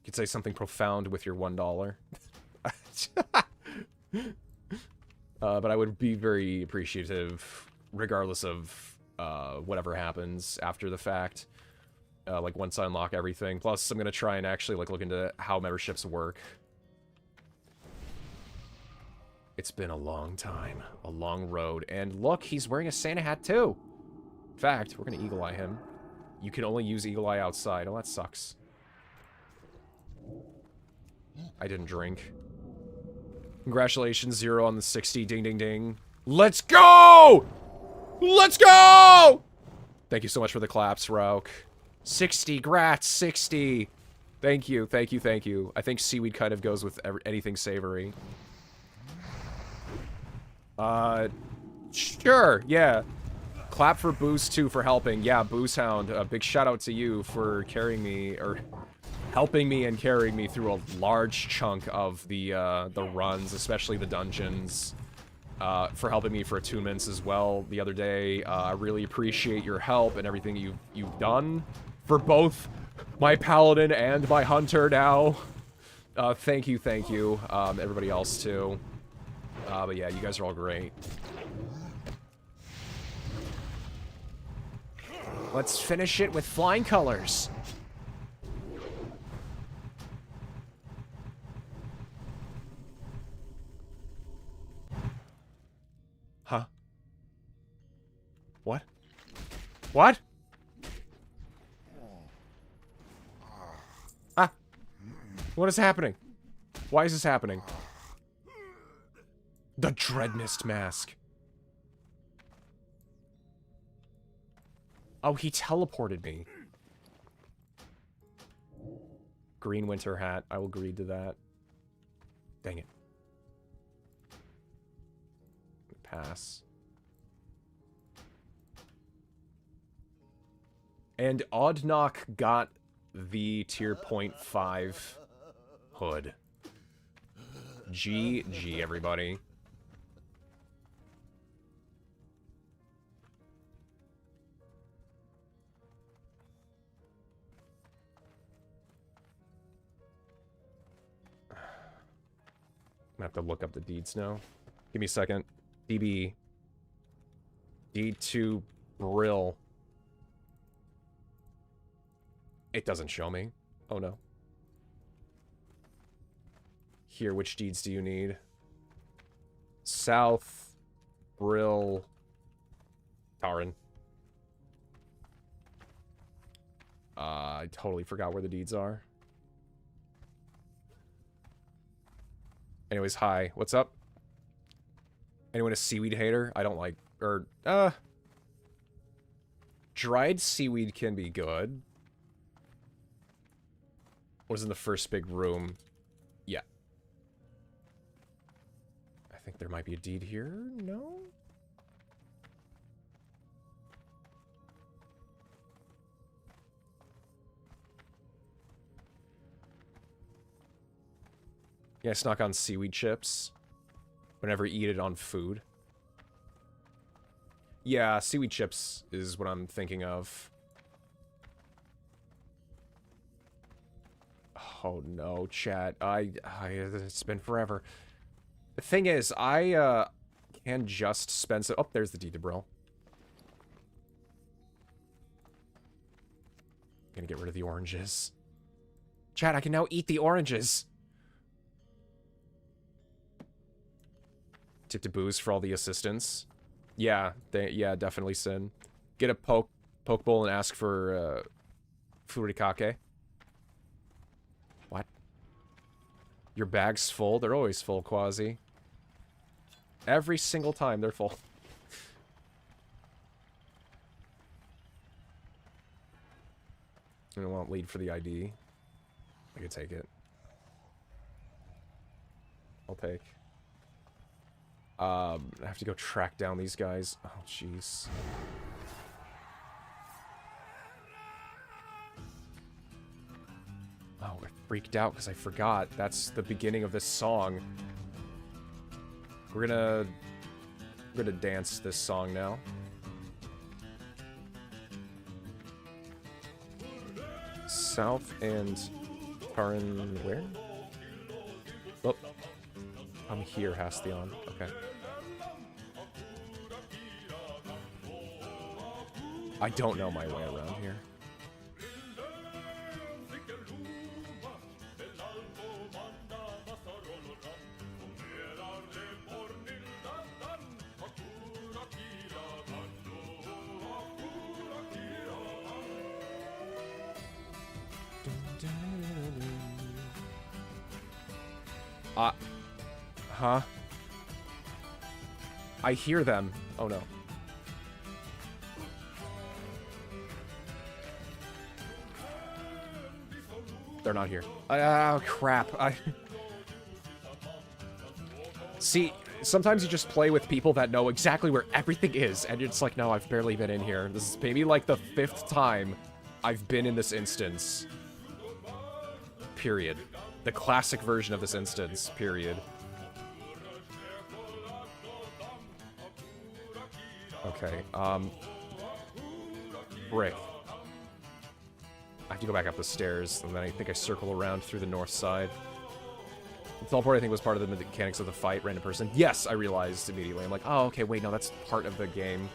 You could say something profound with your $1. But I would be very appreciative, regardless of whatever happens after the fact. Like, once I unlock everything. Plus, I'm gonna try and actually, like, look into how memberships work. It's been a long time. A long road. And look, he's wearing a Santa hat, too! In fact, we're gonna Eagle Eye him. You can only use Eagle Eye outside. Oh, that sucks. I didn't drink. Congratulations, Zero on the 60. Ding, ding, ding. Let's go! Let's go! Thank you so much for the claps, Rauk. 60, grats, 60. Thank you, thank you, thank you. I think seaweed kind of goes with anything savory. Sure, yeah. Clap for Boost, too, for helping. Yeah, Boost Hound, a big shout out to you for carrying me, or helping me and carrying me through a large chunk of the runs, especially the dungeons. For helping me for attunements as well the other day. I really appreciate your help and everything you've done for both my paladin and my hunter now. Thank you, thank you. Everybody else too. But yeah, you guys are all great. Let's finish it with flying colors. Huh? What? What? Ah! What is happening? Why is this happening? The Dreadmist mask. Oh, he teleported me. Green winter hat. I will agree to that. Dang it. Pass. And Oddknock got the tier 0.5 hood. GG, everybody. gonna have to look up the deeds now. Give me a second. DB. Deed to Brill. It doesn't show me. Oh no. Here, which deeds do you need? South, Brill, Taran. I totally forgot where the deeds are. Anyways, hi. What's up? Anyone a seaweed hater? I don't like... dried seaweed can be good. What is in the first big room? Yeah. I think there might be a deed here. No? Yeah, I snuck on seaweed chips. Whenever you eat it on food. Yeah, seaweed chips is what I'm thinking of. Oh no, chat. It's been forever. The thing is, I can just spend some... Oh, there's the deed to Brill. Gonna get rid of the oranges. Chat, I can now eat the oranges. Tip to booze for all the assistance. Yeah, yeah, definitely sin. Get a poke bowl and ask for furikake. What? Your bag's full? They're always full, Quasi. Every single time they're full. I won't lead for the ID. I could take it. I'll take. I have to go track down these guys. Oh, jeez. Oh, I freaked out because I forgot. That's the beginning of this song. We're gonna dance this song now. South and Taran, where? Oh. I'm here, Hastion. Okay. I don't know my way around here. Huh? I hear them. Oh no. They're not here. Oh crap. See, sometimes you just play with people that know exactly where everything is, and it's like, no, I've barely been in here. This is maybe like the 5th time I've been in this instance. Period. The classic version of this instance. Period. Okay, brick. I have to go back up the stairs, and then I think I circle around through the north side. The teleport, I think, was part of the mechanics of the fight, random person. Yes, I realized immediately. I'm like, oh, okay, wait, no, that's part of the game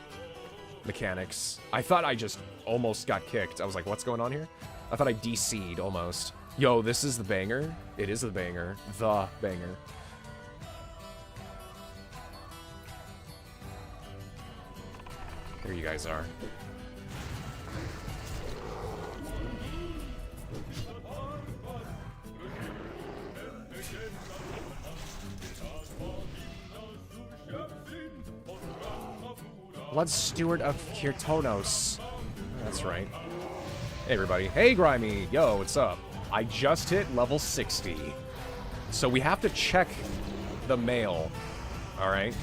mechanics. I thought I just almost got kicked. I was like, what's going on here? I thought I DC'd almost. Yo, this is the banger? It is the banger. The banger. There you guys are. Blood Steward of Kirtonos. That's right. Hey, everybody. Hey, Grimy. Yo, what's up? I just hit level 60. So we have to check the mail. All right?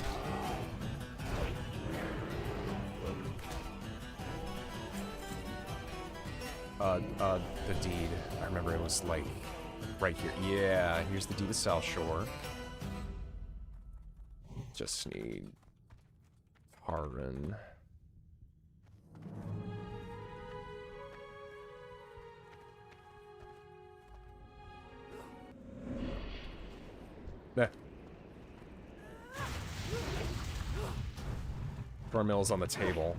The deed. I remember it was, like, right here. Yeah, here's the deed of South Shore. Just need... Taran. Core mill's on the table.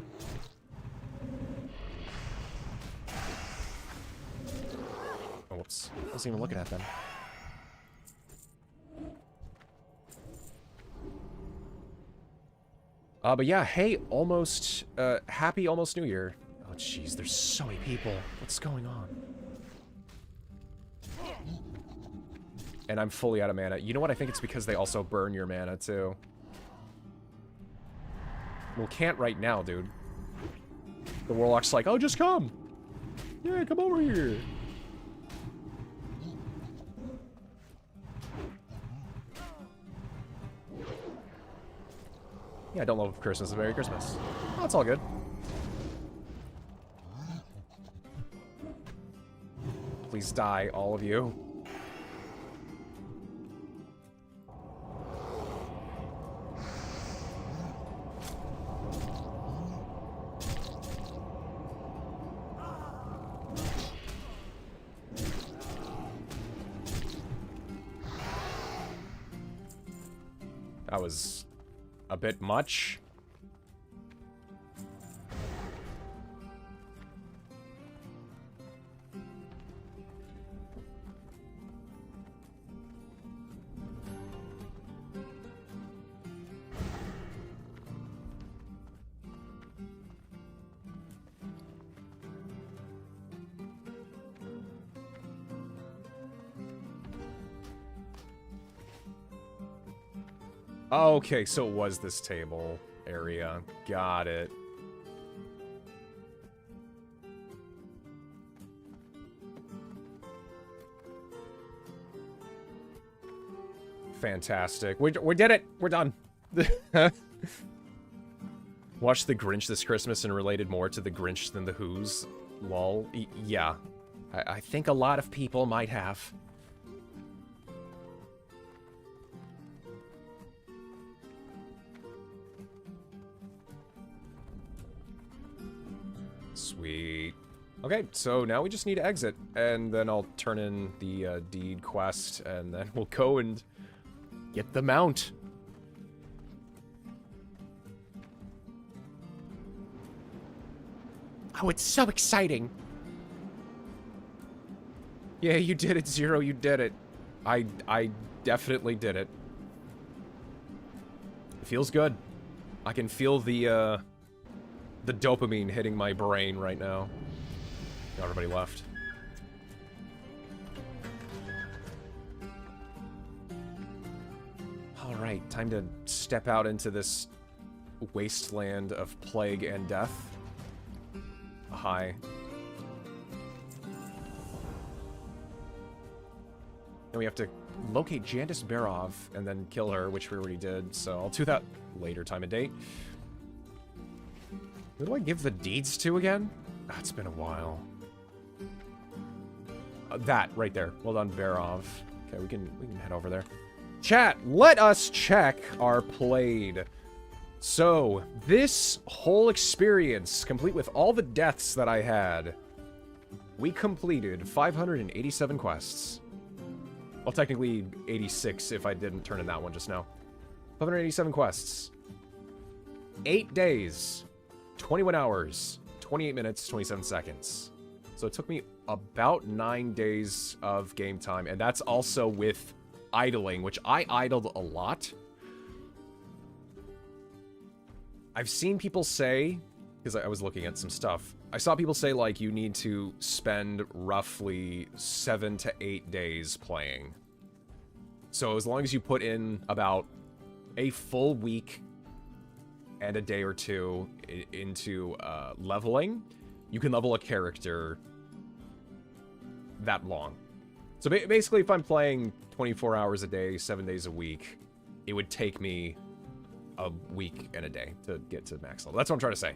Oh, whoops. I wasn't even looking at them. But yeah, hey, almost, happy almost New Year. Oh, jeez, there's so many people. What's going on? And I'm fully out of mana. You know what? I think it's because they also burn your mana, too. Well, can't right now, dude. The Warlock's like, oh, just come! Yeah, come over here! Yeah, I don't love Christmas. Merry Christmas. Oh, it's all good. Please die, all of you. That was a bit much. Okay, so it was this table area. Got it. Fantastic. We did it! We're done! Watched The Grinch this Christmas and related more to The Grinch than The Who's. Lol. Yeah. I think a lot of people might have. Sweet. Okay, so now we just need to exit, and then I'll turn in the deed quest, and then we'll go and get the mount. Oh, it's so exciting! Yeah, you did it, Zero, you did it. I definitely did it. It feels good. I can feel the dopamine hitting my brain right now. Everybody left. Alright, time to step out into this wasteland of plague and death. Hi. And we have to locate Jandis Barov and then kill her, which we already did, so I'll do that later time and date. Who do I give the deeds to again? Oh, it's been a while. That right there. Well done, Barov. Okay, we can head over there. Chat, let us check our played. So, this whole experience, complete with all the deaths that I had, we completed 587 quests. Well, technically 86 if I didn't turn in that one just now. 587 quests. 8 days. 21 hours. 28 minutes, 27 seconds. So it took me about 9 days of game time, and that's also with idling, which I idled a lot. I've seen people say, because I was looking at some stuff, I saw people say, like, you need to spend roughly 7 to 8 days playing. So as long as you put in about a full week and a day or two into leveling, you can level a character that long. So basically, if I'm playing 24 hours a day, 7 days a week, it would take me a week and a day to get to max level. That's what I'm trying to say.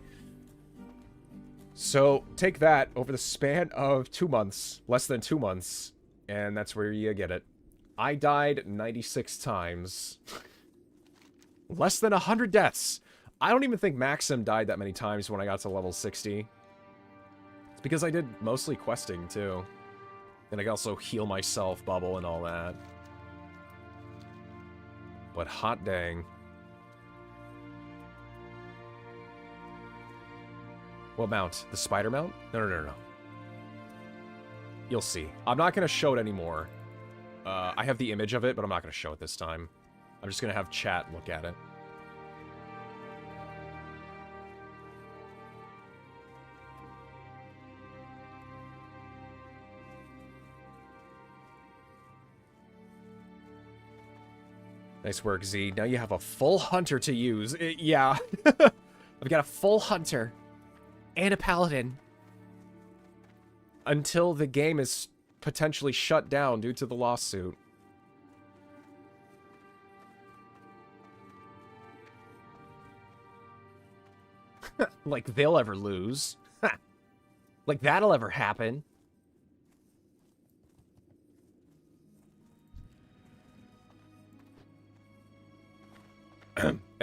So take that over the span of 2 months, less than 2 months, and that's where you get it. I died 96 times. Less than 100 deaths. I don't even think Maxim died that many times when I got to level 60. It's because I did mostly questing, too. And I can also heal myself, bubble, and all that. But hot dang. What mount? The spider mount? No. You'll see. I'm not going to show it anymore. I have the image of it, but I'm not going to show it this time. I'm just going to have chat look at it. Nice work, Z. Now you have a full hunter to use. Yeah. I've got a full hunter and a paladin. Until the game is potentially shut down due to the lawsuit. Like they'll ever lose. Like that'll ever happen.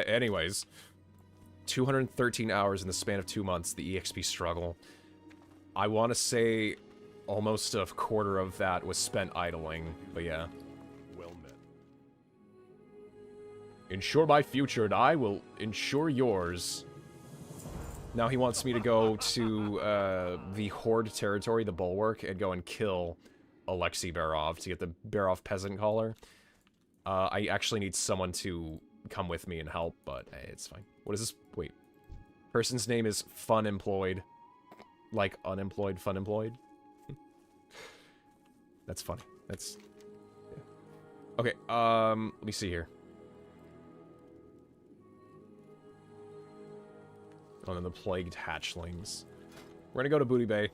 Anyways, 213 hours in the span of 2 months, the EXP struggle. I want to say almost a quarter of that was spent idling, but yeah. Well met. Ensure my future and I will ensure yours. Now he wants me to go to the Horde territory, the Bulwark, and go and kill Alexei Barov to get the Barov Peasant Collar. I actually need someone to come with me and help, but hey, it's fine. What is this? Wait. Person's name is Fun Employed. Like unemployed, fun employed. That's funny. That's... Yeah. Okay, let me see here. Oh, and the Plagued Hatchlings. We're gonna go to Booty Bay.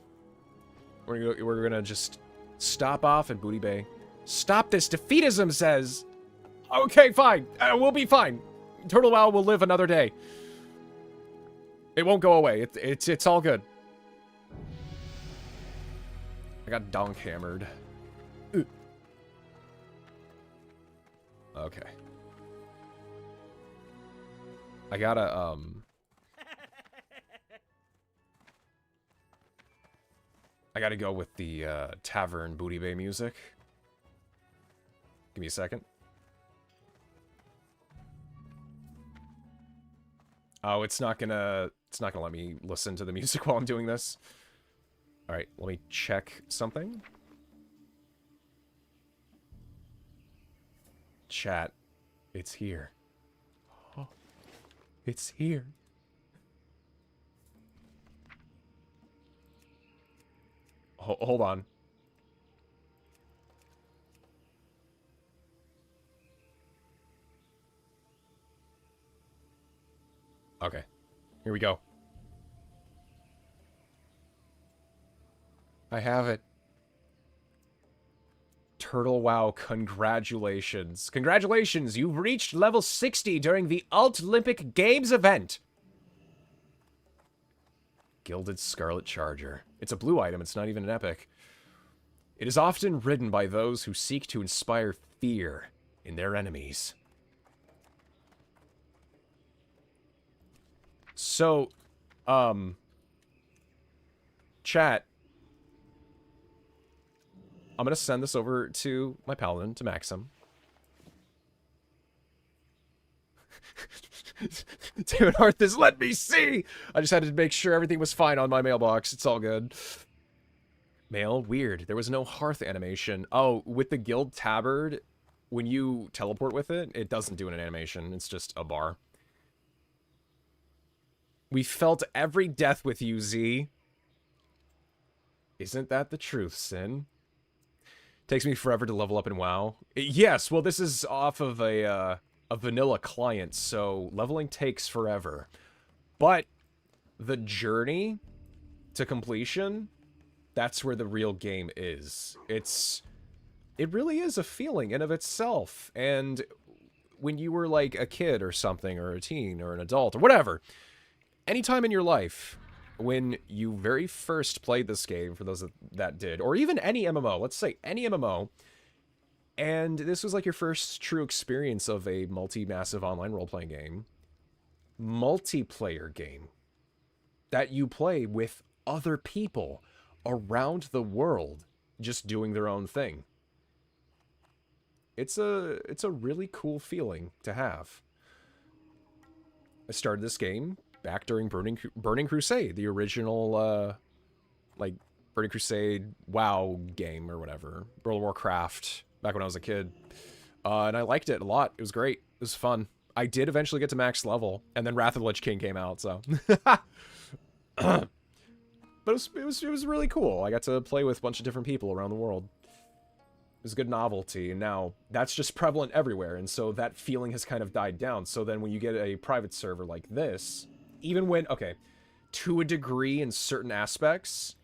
We're gonna just stop off at Booty Bay. Stop this defeatism, says! Okay, fine. We'll be fine. Turtle WoW will live another day. It won't go away. It's all good. I got donk hammered. Okay. I gotta, I gotta go with the, Tavern Booty Bay music. Give me a second. Oh, it's not gonna let me listen to the music while I'm doing this. Alright, let me check something. Chat. It's here. Oh, it's here. Hold on. Okay. Here we go. I have it. Turtle WoW, congratulations. Congratulations, you've reached level 60 during the Olympic Games event. Gilded Scarlet Charger. It's a blue item, it's not even an epic. It is often ridden by those who seek to inspire fear in their enemies. So, chat. I'm gonna send this over to my paladin, to Maxim. Dude, Arthas, let me see! I just had to make sure everything was fine on my mailbox. It's all good. Mail? Weird. There was no hearth animation. Oh, with the guild tabard, when you teleport with it, it doesn't do an animation. It's just a bar. We felt every death with you, Z. Isn't that the truth, Sin? Takes me forever to level up in WoW. Yes, well, this is off of a vanilla client, so leveling takes forever. But the journey to completion, that's where the real game is. It really is a feeling in of itself. And when you were like a kid or something, or a teen, or an adult, or whatever, anytime in your life, when you very first played this game, for those that did, or even any MMO, let's say any MMO, and this was like your first true experience of a multi-massive online role-playing game, multiplayer game, that you play with other people around the world, just doing their own thing. It's a really cool feeling to have. I started this game back during Burning Crusade, the original, like, Burning Crusade WoW game or whatever. World of Warcraft, back when I was a kid. And I liked it a lot. It was great. It was fun. I did eventually get to max level, and then Wrath of the Lich King came out, so. But it was really cool. I got to play with a bunch of different people around the world. It was a good novelty, and now that's just prevalent everywhere, and so that feeling has kind of died down. So then when you get a private server like this, even when, okay, to a degree in certain aspects,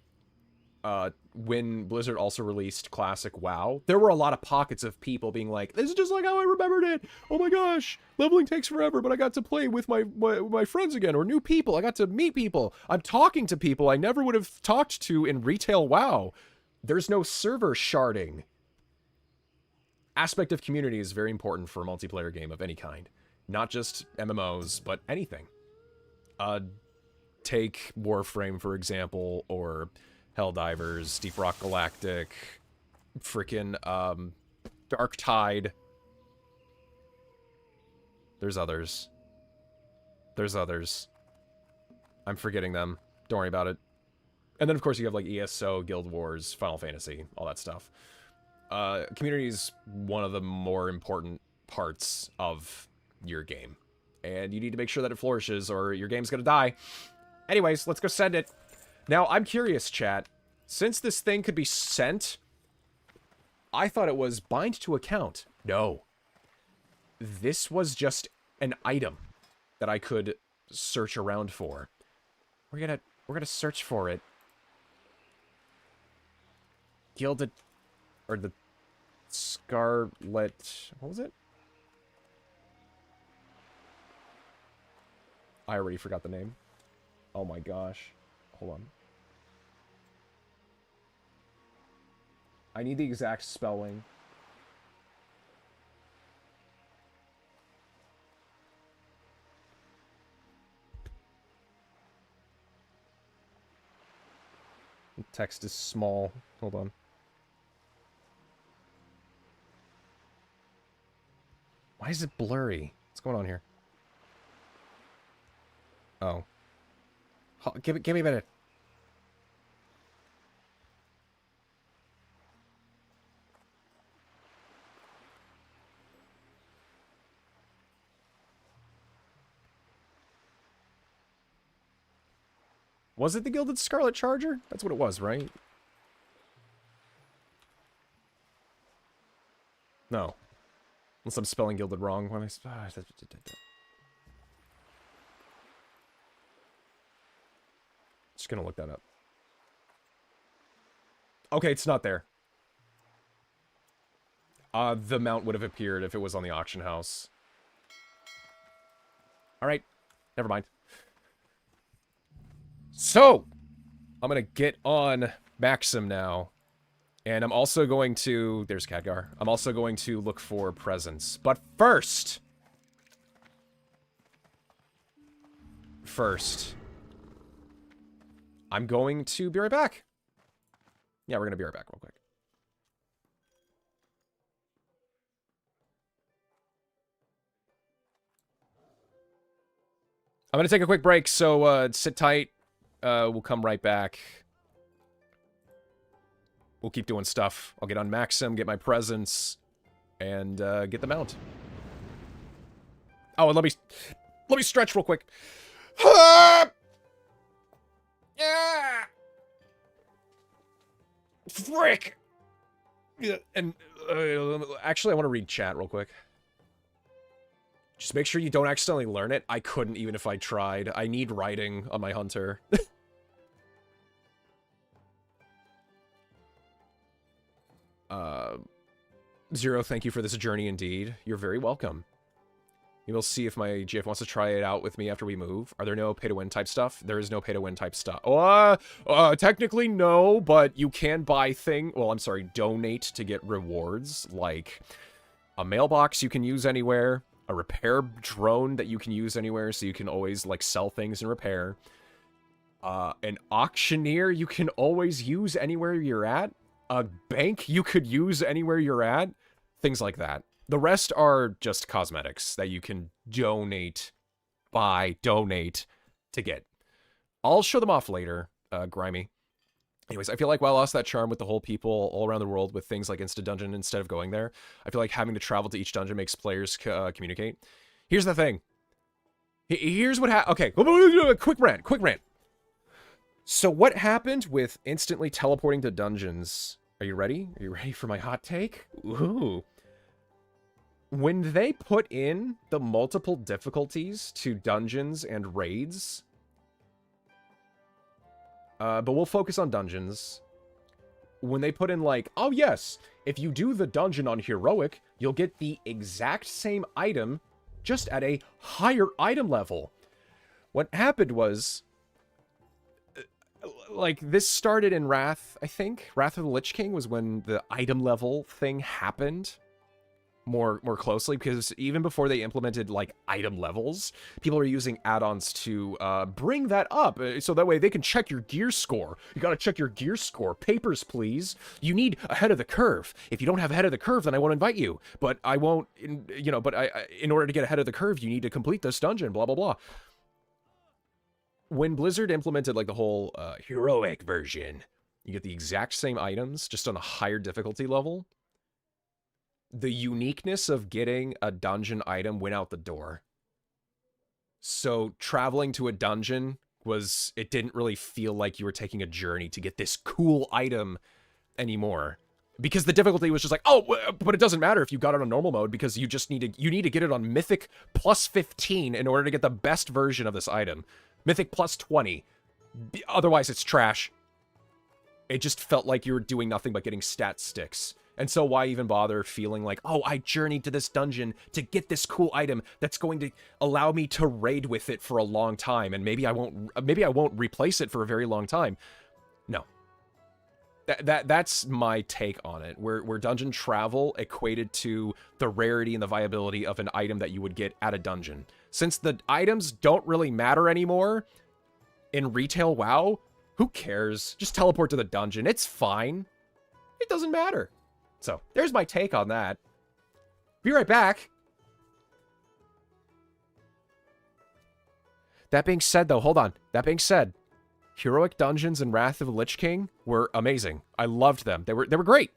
when Blizzard also released Classic WoW, there were a lot of pockets of people being like, this is just like how I remembered it. Oh my gosh, leveling takes forever, but I got to play with my friends again, or new people. I got to meet people. I'm talking to people I never would have talked to in retail WoW. There's no server sharding. Aspect of community is very important for a multiplayer game of any kind. Not just MMOs, but anything. Take Warframe, for example, or Helldivers, Deep Rock Galactic, freaking, Dark Tide. There's others. There's others. I'm forgetting them. Don't worry about it. And then, of course, you have, like, ESO, Guild Wars, Final Fantasy, all that stuff. Community is one of the more important parts of your game. And you need to make sure that it flourishes, or your game's gonna die. Anyways, let's go send it. Now, I'm curious, chat. Since this thing could be sent, I thought it was bind to account. No. This was just an item that I could search around for. We're gonna search for it. Gilded, or the Scarlet, what was it? I already forgot the name. Oh my gosh. Hold on. I need the exact spelling. The text is small. Hold on. Why is it blurry? What's going on here? Oh. Give me a minute. Was it the Gilded Scarlet Charger? That's what it was, right? No. Unless I'm spelling Gilded wrong. What am I... Just gonna look that up. Okay, it's not there. The mount would have appeared if it was on the auction house. Alright. Never mind. So, I'm gonna get on Maxim now. And I'm also going to... There's Khadgar. I'm also going to look for presents. But first... I'm going to be right back. Yeah, we're going to be right back real quick. I'm going to take a quick break, so sit tight. We'll come right back. We'll keep doing stuff. I'll get on Maxim, get my presents, and get the mount. Oh, and let me stretch real quick. Yeah. Frick. Yeah, and actually, I want to read chat real quick. Just make sure you don't accidentally learn it. I couldn't even if I tried. I need writing on my hunter. Zero, thank you for this journey indeed. You're very welcome. You will see if my GF wants to try it out with me after we move. Are there no pay-to-win type stuff? There is no pay-to-win type stuff. Technically no, but you can buy donate to get rewards, like a mailbox you can use anywhere, a repair drone that you can use anywhere, so you can always, like, sell things and repair. An auctioneer you can always use anywhere you're at. A bank you could use anywhere you're at. Things like that. The rest are just cosmetics that you can donate, buy, donate, to get. I'll show them off later, Grimy. Anyways, I feel like WoW lost that charm with the whole people all around the world with things like Insta Dungeon instead of going there. I feel like having to travel to each dungeon makes players communicate. Here's the thing. Here's what okay, quick rant. So what happened with instantly teleporting to dungeons? Are you ready? Are you ready for my hot take? Ooh. When they put in the multiple difficulties to dungeons and raids, but we'll focus on dungeons. When they put in like, oh yes, if you do the dungeon on heroic, you'll get the exact same item, just at a higher item level. What happened was, like, this started in Wrath, I think. Wrath of the Lich King was when the item level thing happened more closely, because even before they implemented, like, item levels, people are using add-ons to bring that up, so that way they can check your gear score. You gotta check your gear score. Papers, please. You need ahead of the curve. If you don't have ahead of the curve, then I won't invite you. But I won't, you know, but in order to get ahead of the curve, you need to complete this dungeon, blah, blah, blah. When Blizzard implemented, like, the whole heroic version, you get the exact same items, just on a higher difficulty level. The uniqueness of getting a dungeon item went out the door. So traveling to a dungeon it didn't really feel like you were taking a journey to get this cool item anymore. Because the difficulty was just like, oh, but it doesn't matter if you got it on normal mode, because you need to get it on Mythic plus 15 in order to get the best version of this item. Mythic plus 20. Otherwise, it's trash. It just felt like you were doing nothing but getting stat sticks. And so why even bother feeling like, oh, I journeyed to this dungeon to get this cool item that's going to allow me to raid with it for a long time, and maybe I won't replace it for a very long time. No. That's my take on it, where dungeon travel equated to the rarity and the viability of an item that you would get at a dungeon. Since the items don't really matter anymore in retail WoW, who cares? Just teleport to the dungeon. It's fine. It doesn't matter. So, there's my take on that. Be right back. That being said, though, hold on. That being said, Heroic Dungeons and Wrath of the Lich King were amazing. I loved them. They were great.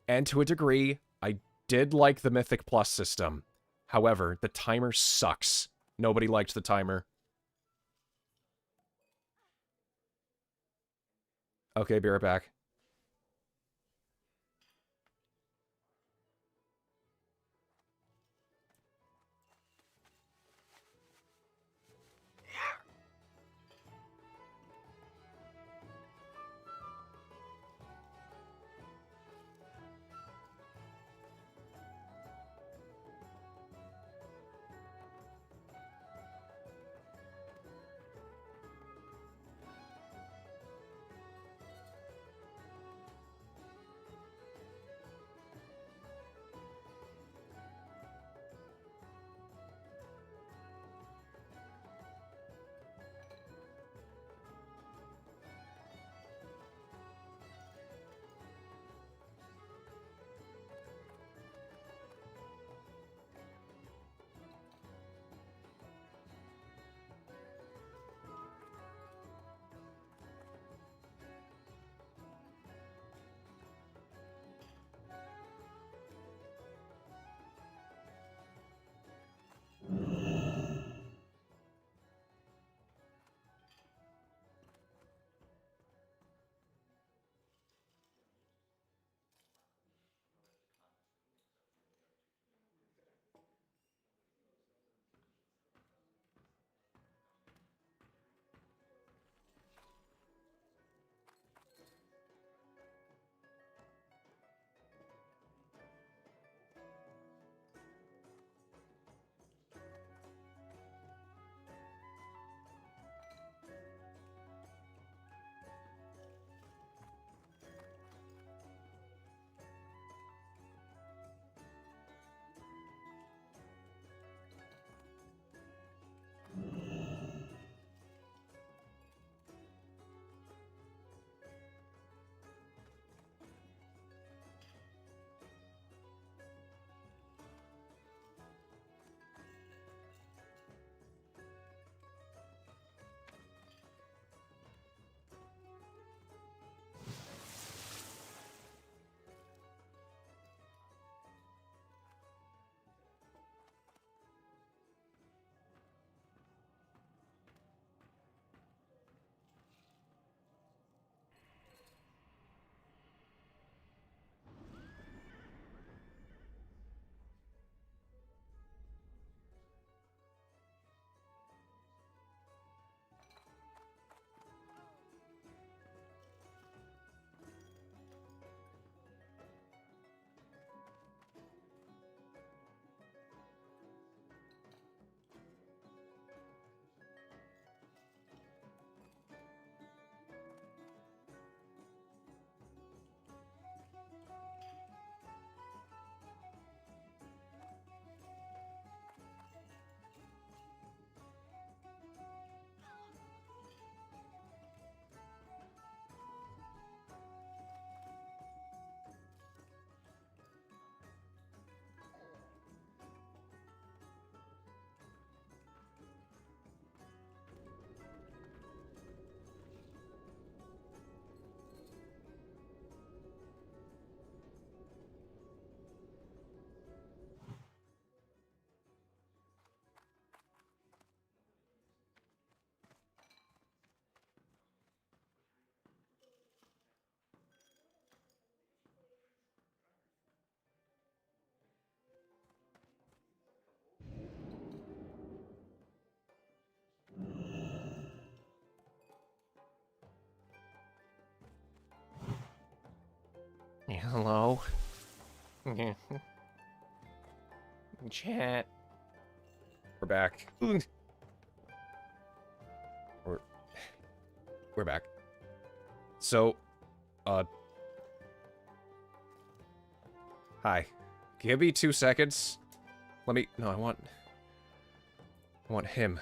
And to a degree, I did like the Mythic Plus system. However, the timer sucks. Nobody liked the timer. Okay, be right back. Hello? Chat. We're back. We're back. So, hi. Give me 2 seconds. Let me... No, I want him.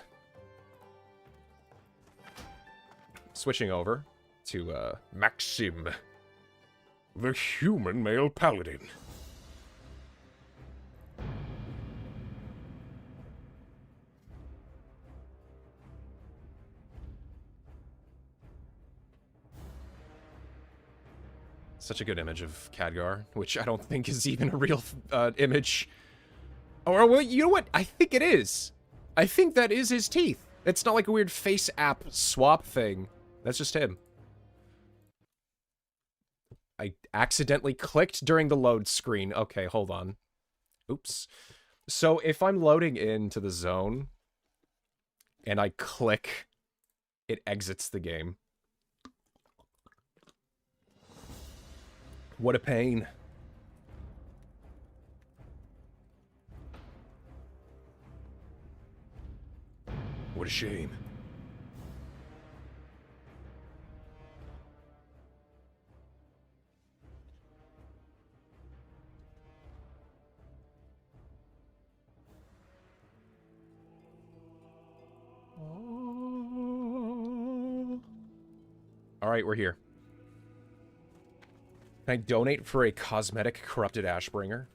Switching over to, Maxim. The human male paladin. Such a good image of Khadgar, which I don't think is even a real image. Or, well, you know what? I think it is. I think that is his teeth. It's not like a weird face app swap thing. That's just him. I accidentally clicked during the load screen. Okay, hold on. Oops. So if I'm loading into the zone and I click, it exits the game. What a pain. What a shame. Alright, we're here. Can I donate for a cosmetic corrupted Ashbringer?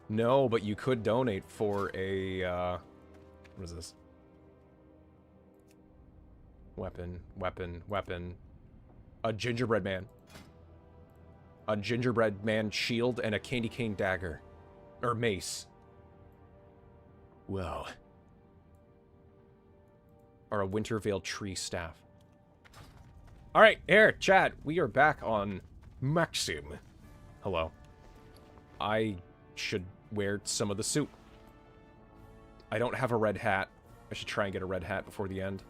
No, but you could donate for a, what is this? Weapon. A gingerbread man. A gingerbread man shield and a candy cane dagger. Or mace. Wow. Or a Wintervale tree staff. Alright, here, chat. We are back on Maxim. Hello. I should wear some of the suit. I don't have a red hat. I should try and get a red hat before the end.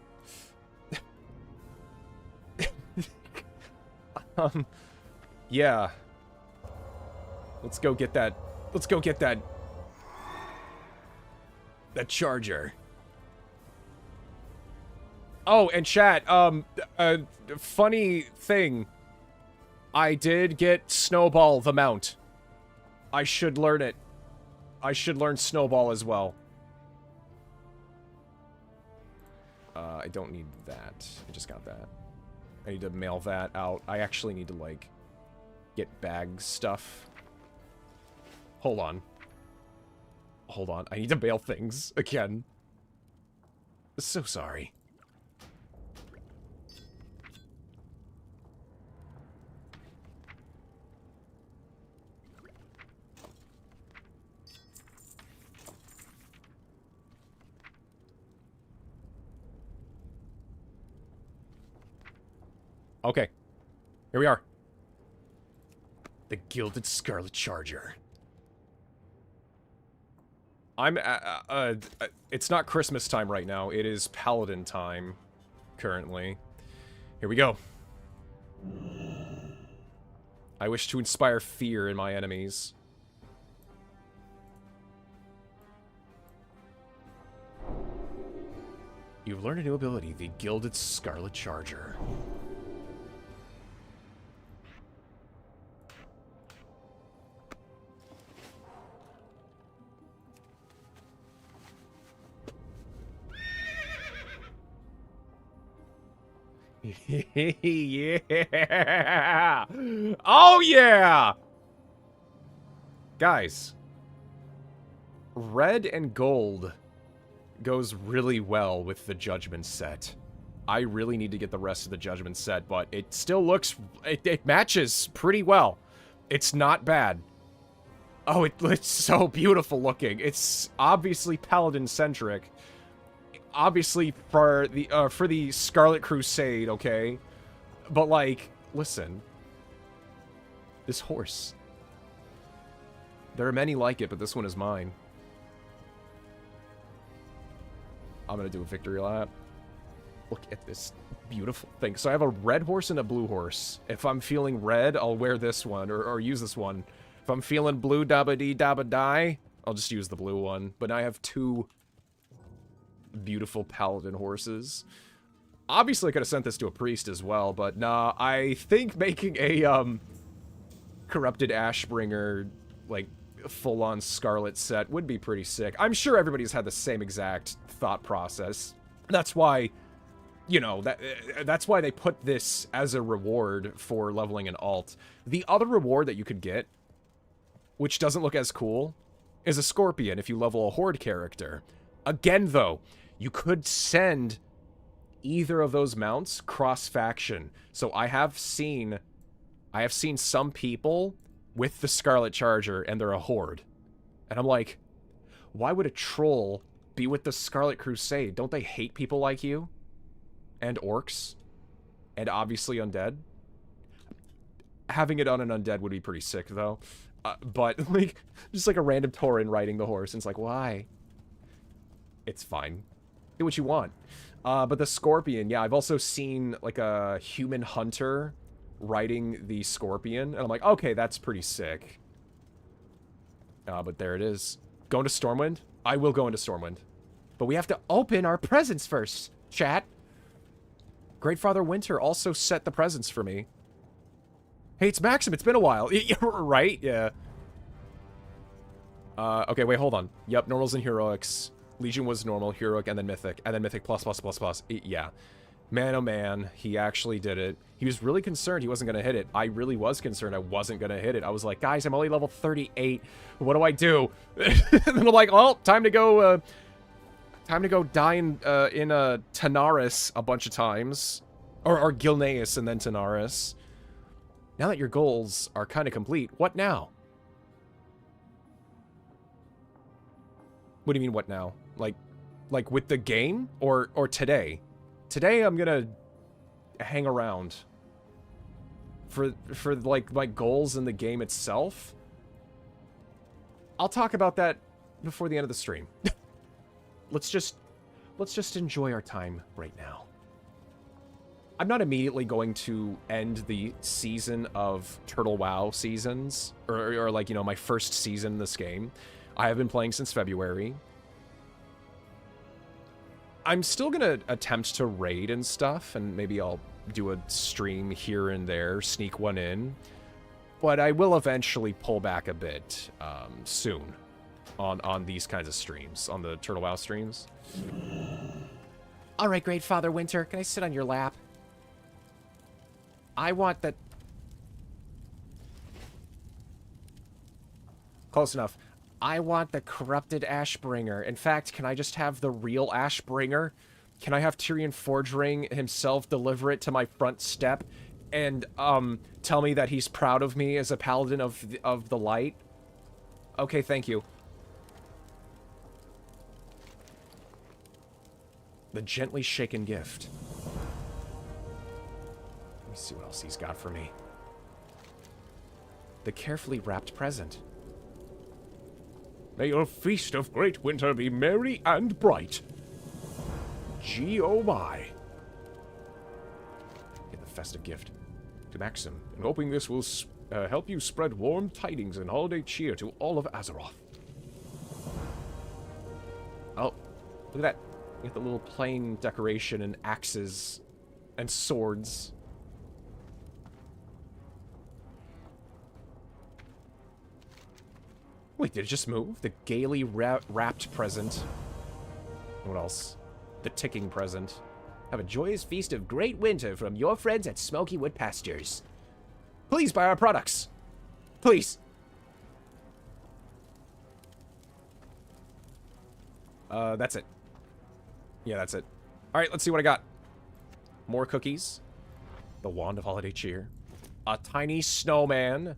Yeah. Let's go get that. Let's go get that. That charger. Oh, and chat, funny thing. I did get Snowball the mount. I should learn it. I should learn Snowball as well. I don't need that. I just got that. I need to mail that out. I actually need to, like, get bag stuff. Hold on. Hold on. I need to mail things again. So sorry. Okay. Here we are. The Gilded Scarlet Charger. It's not Christmas time right now. It is Paladin time, currently. Here we go. I wish to inspire fear in my enemies. You've learned a new ability, the Gilded Scarlet Charger. Yeah! Oh, yeah! Guys. Red and gold goes really well with the Judgment set. I really need to get the rest of the Judgment set, but it still looks... It matches pretty well. It's not bad. Oh, it's so beautiful looking. It's obviously Paladin-centric. Obviously for the Scarlet Crusade, okay? But, like, listen. This horse. There are many like it, but this one is mine. I'm gonna do a victory lap. Look at this beautiful thing. So I have a red horse and a blue horse. If I'm feeling red, I'll wear this one, or use this one. If I'm feeling blue dabba-dee-dabba-die, I'll just use the blue one. But now I have two beautiful paladin horses. Obviously, I could have sent this to a priest as well, but nah, I think making a, Corrupted Ashbringer, like, full-on Scarlet set would be pretty sick. I'm sure everybody's had the same exact thought process. That's why, you know, that's why they put this as a reward for leveling an alt. The other reward that you could get, which doesn't look as cool, is a Scorpion if you level a Horde character. Again, though, you could send either of those mounts cross-faction. So I have seen some people with the Scarlet Charger, and they're a Horde. And I'm like, why would a troll be with the Scarlet Crusade? Don't they hate people like you? And orcs? And obviously undead? Having it on an undead would be pretty sick, though. But, like, just like a random Tauren riding the horse, and it's like, why? It's fine. Do what you want. But the Scorpion, yeah, I've also seen, like, a human hunter riding the Scorpion, and I'm like, okay, that's pretty sick. But there it is. Going to Stormwind? I will go into Stormwind. But we have to open our presents first, chat. Great Father Winter also set the presents for me. Hey, it's Maxim, it's been a while. Right? Yeah. Okay, wait, hold on. Yep, normals and heroics. Legion was normal, heroic, and then mythic plus. Yeah. Man, oh man, he actually did it. He was really concerned he wasn't going to hit it. I really was concerned I wasn't going to hit it. I was like, guys, I'm only level 38. What do I do? And then I'm like, well, time to go die in Tanaris a bunch of times. Or Gilneas and then Tanaris. Now that your goals are kind of complete, what now? What do you mean, what now? Like with the game? Or today? Today, I'm gonna hang around. For like, my goals in the game itself? I'll talk about that before the end of the stream. Let's just enjoy our time right now. I'm not immediately going to end the season of Turtle WoW seasons, or like, you know, my first season in this game. I have been playing since February. I'm still gonna attempt to raid and stuff, and maybe I'll do a stream here and there, sneak one in. But I will eventually pull back a bit soon on these kinds of streams, on the Turtle WoW streams. All right, Great Father Winter, can I sit on your lap? I want that. Close enough. I want the Corrupted Ashbringer. In fact, can I just have the real Ashbringer? Can I have Tyrion Forgering himself deliver it to my front step and tell me that he's proud of me as a paladin of the light? Okay, thank you. The Gently Shaken Gift. Let me see what else he's got for me. The Carefully Wrapped Present. May your feast of great winter be merry and bright. Gee, oh my. Get the festive gift to Maxim, and hoping this will help you spread warm tidings and holiday cheer to all of Azeroth. Oh, look at that. We got the little plain decoration and axes and swords. Wait, did it just move? The gaily wrapped present. What else? The ticking present. Have a joyous feast of great winter from your friends at Smoky Wood Pastures. Please buy our products. Please. That's it. Yeah, that's it. All right, let's see what I got. More cookies. The Wand of Holiday Cheer. A tiny snowman.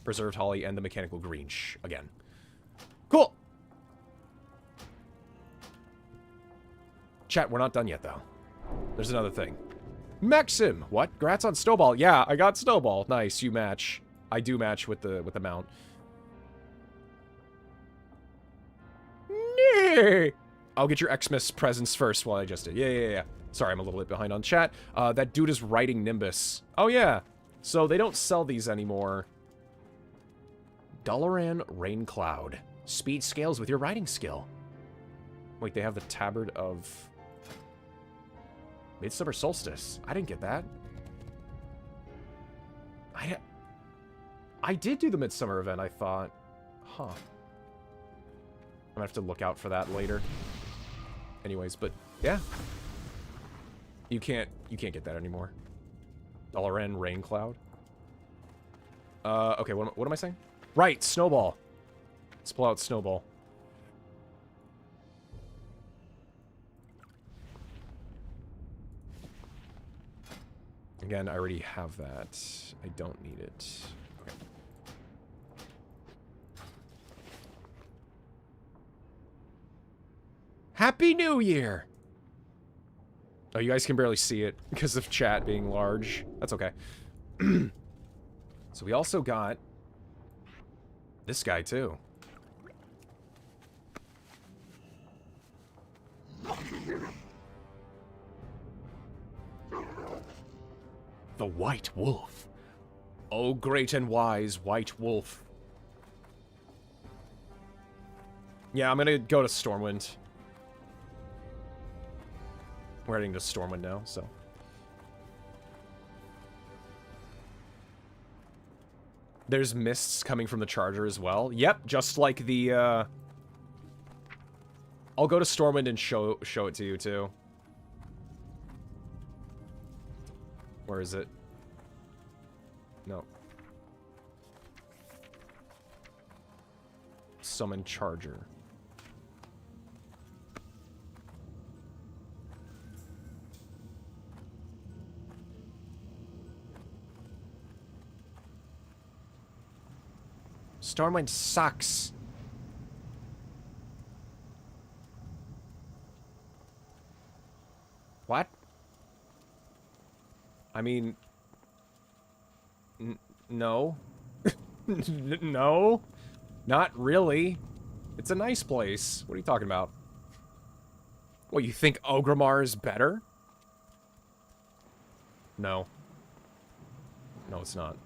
Preserved holly and the mechanical green again. Cool. Chat, we're not done yet, though. There's another thing. Maxim! What? Grats on Snowball. Yeah, I got Snowball. Nice, you match. I do match with the mount. Nee! I'll get your Xmas presents first while I just did. Yeah. Sorry, I'm a little bit behind on chat. That dude is writing Nimbus. Oh, yeah. So they don't sell these anymore. Dalaran Rain Cloud. Speed scales with your writing skill. Wait, they have the Tabard of Midsummer Solstice. I didn't get that. I did do the Midsummer event, I thought. Huh. I'm gonna have to look out for that later. Anyways, but yeah. You can't get that anymore. Dalaran Rain Cloud. Okay, what am I saying? Right, Snowball. Let's pull out Snowball. Again, I already have that. I don't need it. Okay. Happy New Year! Oh, you guys can barely see it because of chat being large. That's okay. So we also got this guy, too. The White Wolf. Oh, great and wise White Wolf. Yeah, I'm gonna go to Stormwind. We're heading to Stormwind now, so. There's mists coming from the charger as well. Yep, just like the, I'll go to Stormwind and show it to you, too. Where is it? No. Summon charger. Stormwind sucks. What? I mean... no. No. Not really. It's a nice place. What are you talking about? What, you think Ogrimmar is better? No. No, it's not.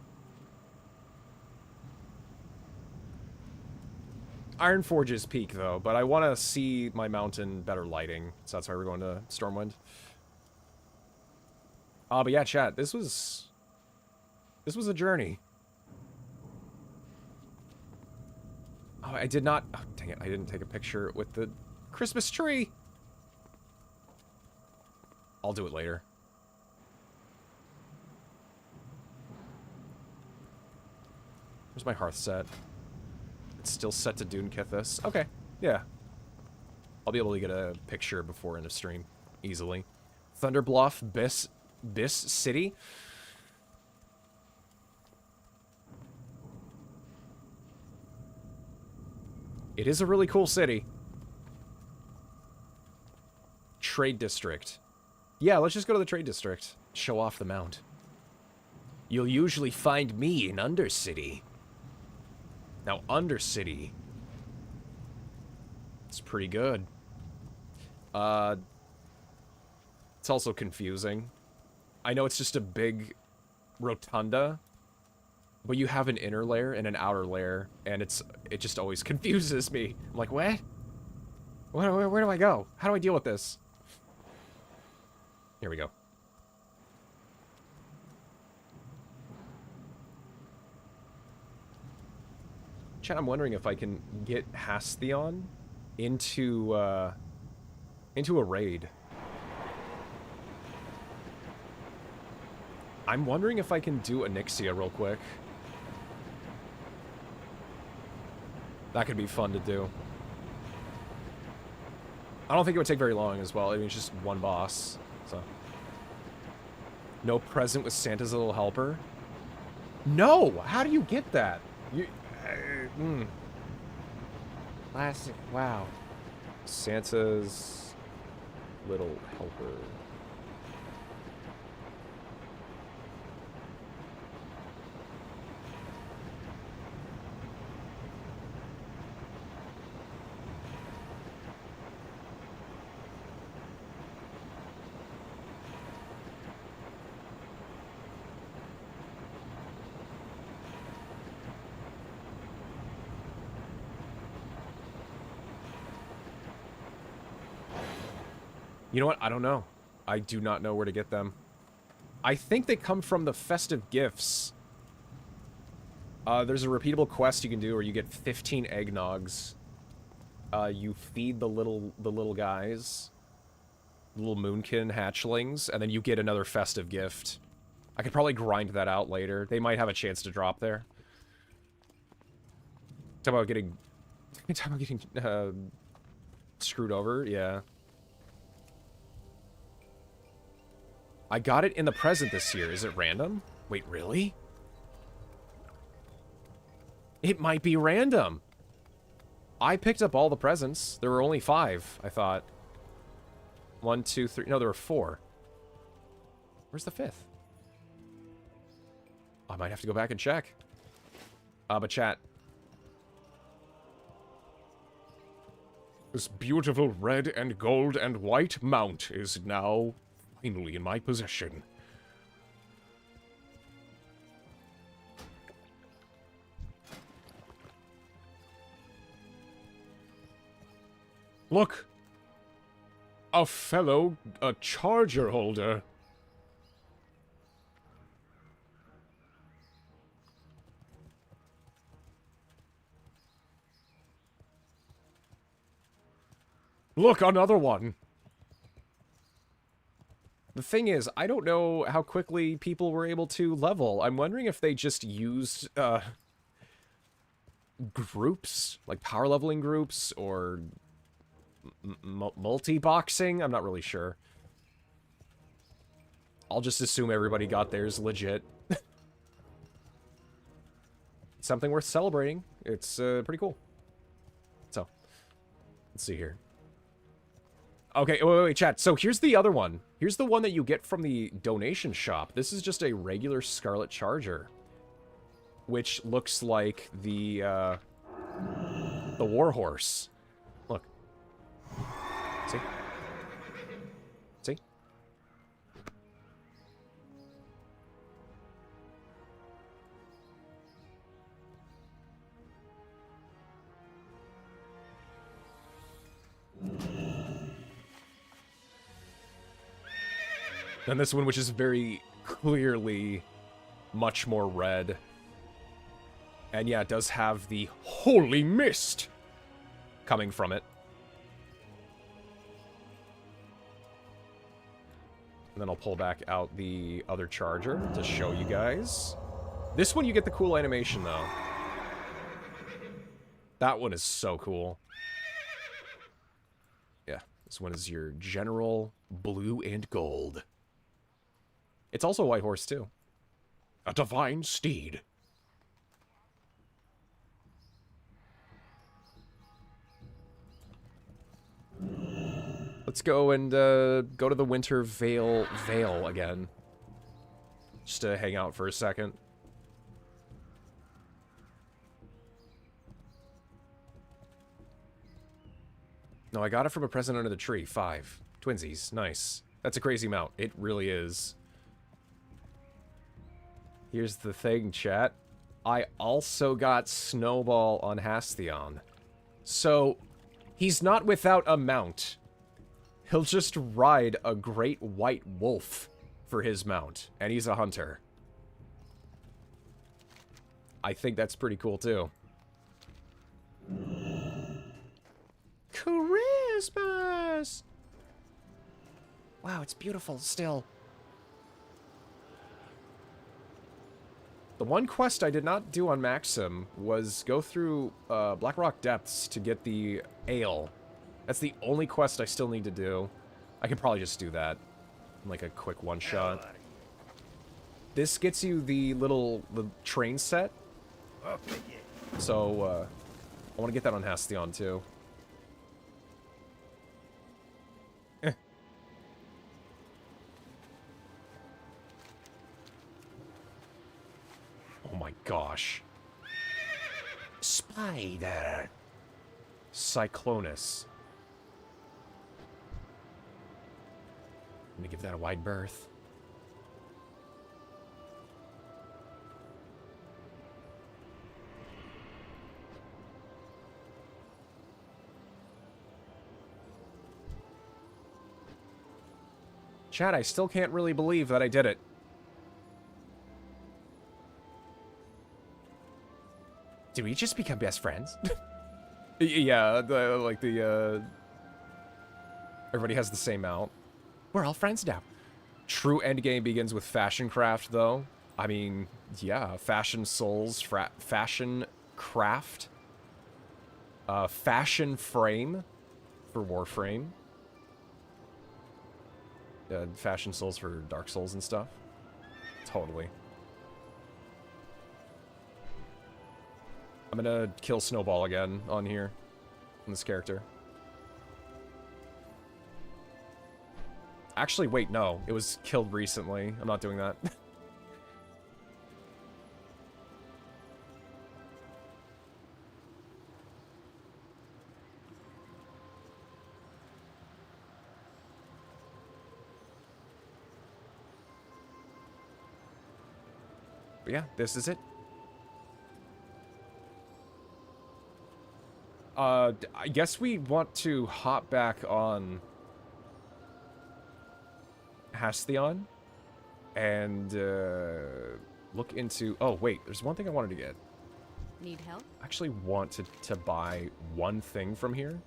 Ironforge is peak, though, but I want to see my mountain better lighting, so that's why we're going to Stormwind. But yeah, chat, this was a journey. Oh, I did not... Oh, dang it, I didn't take a picture with the Christmas tree. I'll do it later. Where's my hearth set? It's still set to Dune Kithis. Okay, yeah. I'll be able to get a picture before end of stream. Easily. Thunderbluff, Biss City. It is a really cool city. Trade District. Yeah, let's just go to the Trade District. Show off the mount. You'll usually find me in Undercity. Now, Undercity. It's pretty good. It's also confusing. I know it's just a big rotunda, but you have an inner layer and an outer layer, and it just always confuses me. I'm like, what? Where do I go? How do I deal with this? Here we go. Chat, I'm wondering if I can get Hastheon into a raid. I'm wondering if I can do Onyxia real quick. That could be fun to do. I don't think it would take very long as well. I mean, it's just one boss, so. No present with Santa's little helper? No! How do you get that? You... Classic. Wow. Santa's little helper. You know what? I don't know. I do not know where to get them. I think they come from the festive gifts. There's a repeatable quest you can do where you get 15 eggnogs. You feed the little guys, little moonkin hatchlings, and then you get another festive gift. I could probably grind that out later. They might have a chance to drop there. Talk about getting screwed over, yeah. I got it in the present this year. Is it random? Wait, really? It might be random. I picked up all the presents. There were only 5, I thought. 1, 2, 3. No, there were 4. Where's the 5th? I might have to go back and check. But chat. This beautiful red and gold and white mount is now finally in my possession. Look! A fellow, a charger holder. Look, another one! The thing is, I don't know how quickly people were able to level. I'm wondering if they just used, groups? Like power leveling groups, or multi-boxing? I'm not really sure. I'll just assume everybody got theirs legit. Something worth celebrating. It's, pretty cool. So, let's see here. Okay, wait, chat. So here's the other one. Here's the one that you get from the donation shop. This is just a regular Scarlet Charger, which looks like the Warhorse. Look. See? See? And this one, which is very clearly much more red. And yeah, it does have the Holy Mist coming from it. And then I'll pull back out the other charger to show you guys. This one, you get the cool animation, though. That one is so cool. Yeah, this one is your general blue and gold. It's also a white horse, too. A divine steed. Let's go and go to the Winter Vale again. Just to hang out for a second. No, I got it from a present under the tree. 5. Twinsies. Nice. That's a crazy mount. It really is. Here's the thing, chat. I also got Snowball on Hastheon. So, he's not without a mount. He'll just ride a great white wolf for his mount. And he's a hunter. I think that's pretty cool, too. Christmas! Wow, it's beautiful still. The one quest I did not do on Maxim was go through Blackrock Depths to get the ale. That's the only quest I still need to do. I can probably just do that in like a quick one-shot. This gets you the train set. So, I want to get that on Hastheon, too. Oh my gosh. Spider. Cyclonus. I'm gonna give that a wide berth. Chat, I still can't really believe that I did it. Did we just become best friends? Yeah, everybody has the same mount. We're all friends now. True endgame begins with fashion craft, though. I mean, yeah, fashion souls, fashion craft. Fashion frame for Warframe. Fashion souls for Dark Souls and stuff. Totally. I'm gonna kill Snowball again on here. On this character. Actually, wait, no. It was killed recently. I'm not doing that. But yeah, this is it. I guess we want to hop back on Hastheon and look into... Oh, wait, there's one thing I wanted to get. Need help? I actually want to buy one thing from here.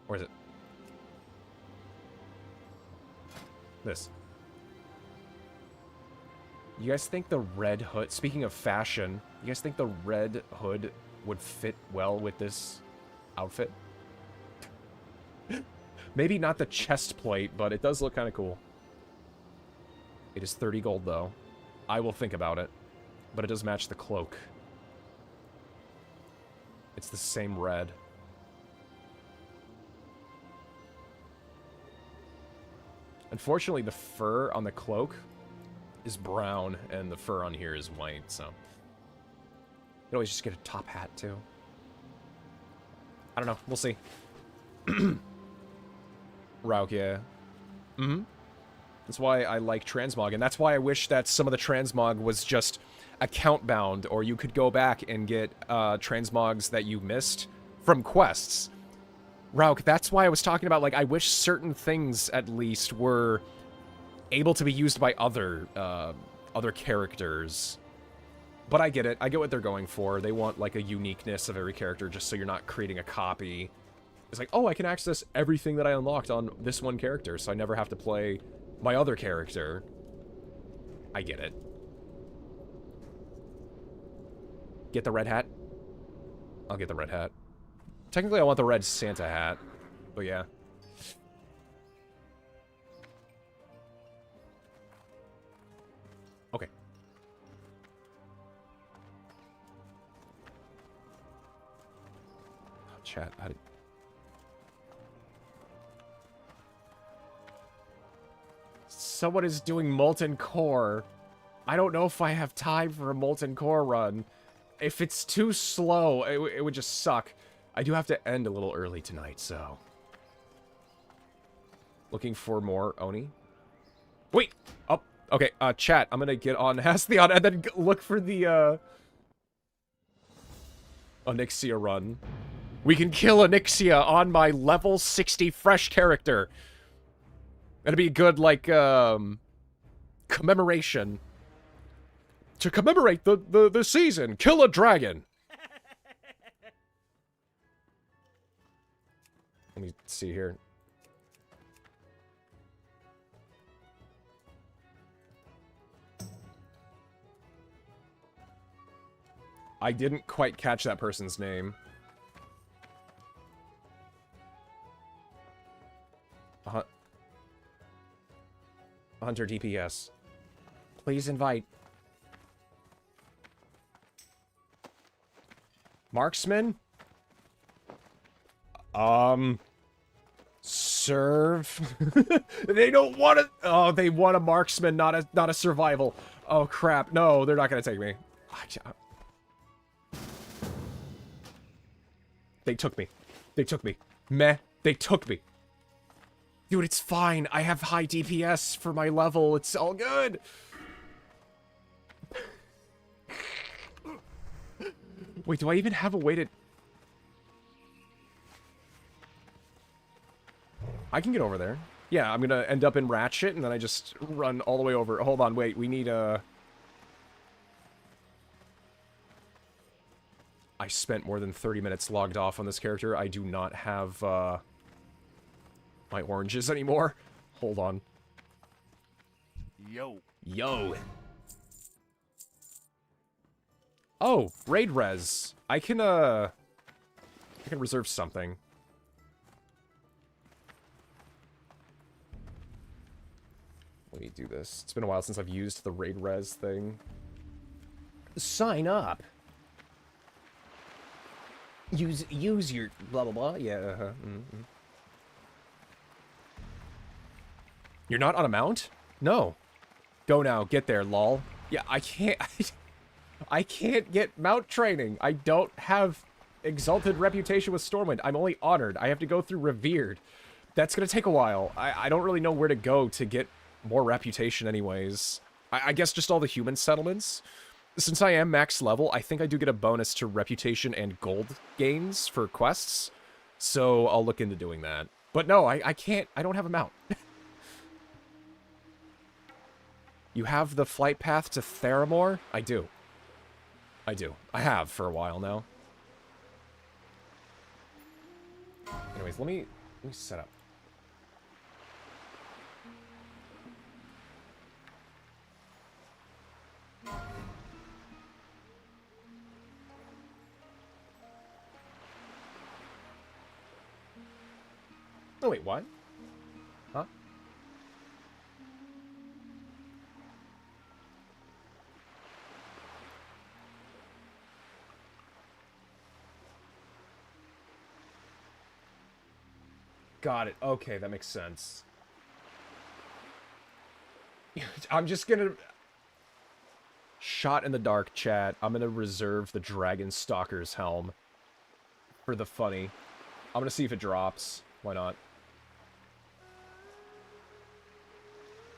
Or is it? This. You guys think the red hood... Speaking of fashion, you guys think the red hood would fit well with this outfit? Maybe not the chest plate, but it does look kind of cool. It is 30 gold, though. I will think about it. But it does match the cloak. It's the same red. Unfortunately, the fur on the cloak is brown, and the fur on here is white, so... You can always just get a top hat, too. I don't know. We'll see. Rauk, yeah. Mm-hmm. That's why I like transmog, and that's why I wish that some of the transmog was just account-bound, or you could go back and get transmogs that you missed from quests. Rauk, that's why I was talking about, like, I wish certain things, at least, were able to be used by other characters. But I get it. I get what they're going for. They want, like, a uniqueness of every character just so you're not creating a copy. It's like, oh, I can access everything that I unlocked on this one character, so I never have to play my other character. I get it. Get the red hat? I'll get the red hat. Technically, I want the red Santa hat. But yeah. Okay. Oh, chat, how did... Someone is doing Molten Core. I don't know if I have time for a Molten Core run. If it's too slow, it would just suck. I do have to end a little early tonight, so... Looking for more Oni? Wait! Oh, okay, chat, I'm gonna get on Hastheon and then look for the, Onyxia run. We can kill Onyxia on my level 60 fresh character. It'd be a good, like, commemoration. To commemorate the season, kill a dragon! Let me see here. I didn't quite catch that person's name. Hunter DPS. Please invite. Marksman? Serve? They don't want to... Oh, they want a marksman, not a survival. Oh, crap. No, they're not going to take me. They took me. They took me. Meh. They took me. Dude, it's fine. I have high DPS for my level. It's all good. Wait, do I even have a way to... I can get over there. Yeah, I'm gonna end up in Ratchet, and then I just run all the way over. Hold on, wait, we need a... I spent more than 30 minutes logged off on this character. I do not have, my oranges anymore. Hold on. Yo. Yo. Oh, raid res. I can reserve something. Let me do this. It's been a while since I've used the raid res thing. Sign up. Use your blah blah blah. Yeah. Mm-hmm. You're not on a mount? No. Go now. Get there, lol. Yeah, I can't. I can't get mount training. I don't have exalted reputation with Stormwind. I'm only honored. I have to go through revered. That's gonna take a while. I don't really know where to go to get more reputation anyways. I guess just all the human settlements. Since I am max level, I think I do get a bonus to reputation and gold gains for quests. So I'll look into doing that. But no, I can't. I don't have a mount. You have the flight path to Theramore? I do. I do. I have for a while now. Anyways, let me set up. Oh, wait, what? Huh? Got it. Okay, that makes sense. I'm just gonna... Shot in the dark, chat. I'm gonna reserve the Dragon Stalker's helm. For the funny. I'm gonna see if it drops. Why not?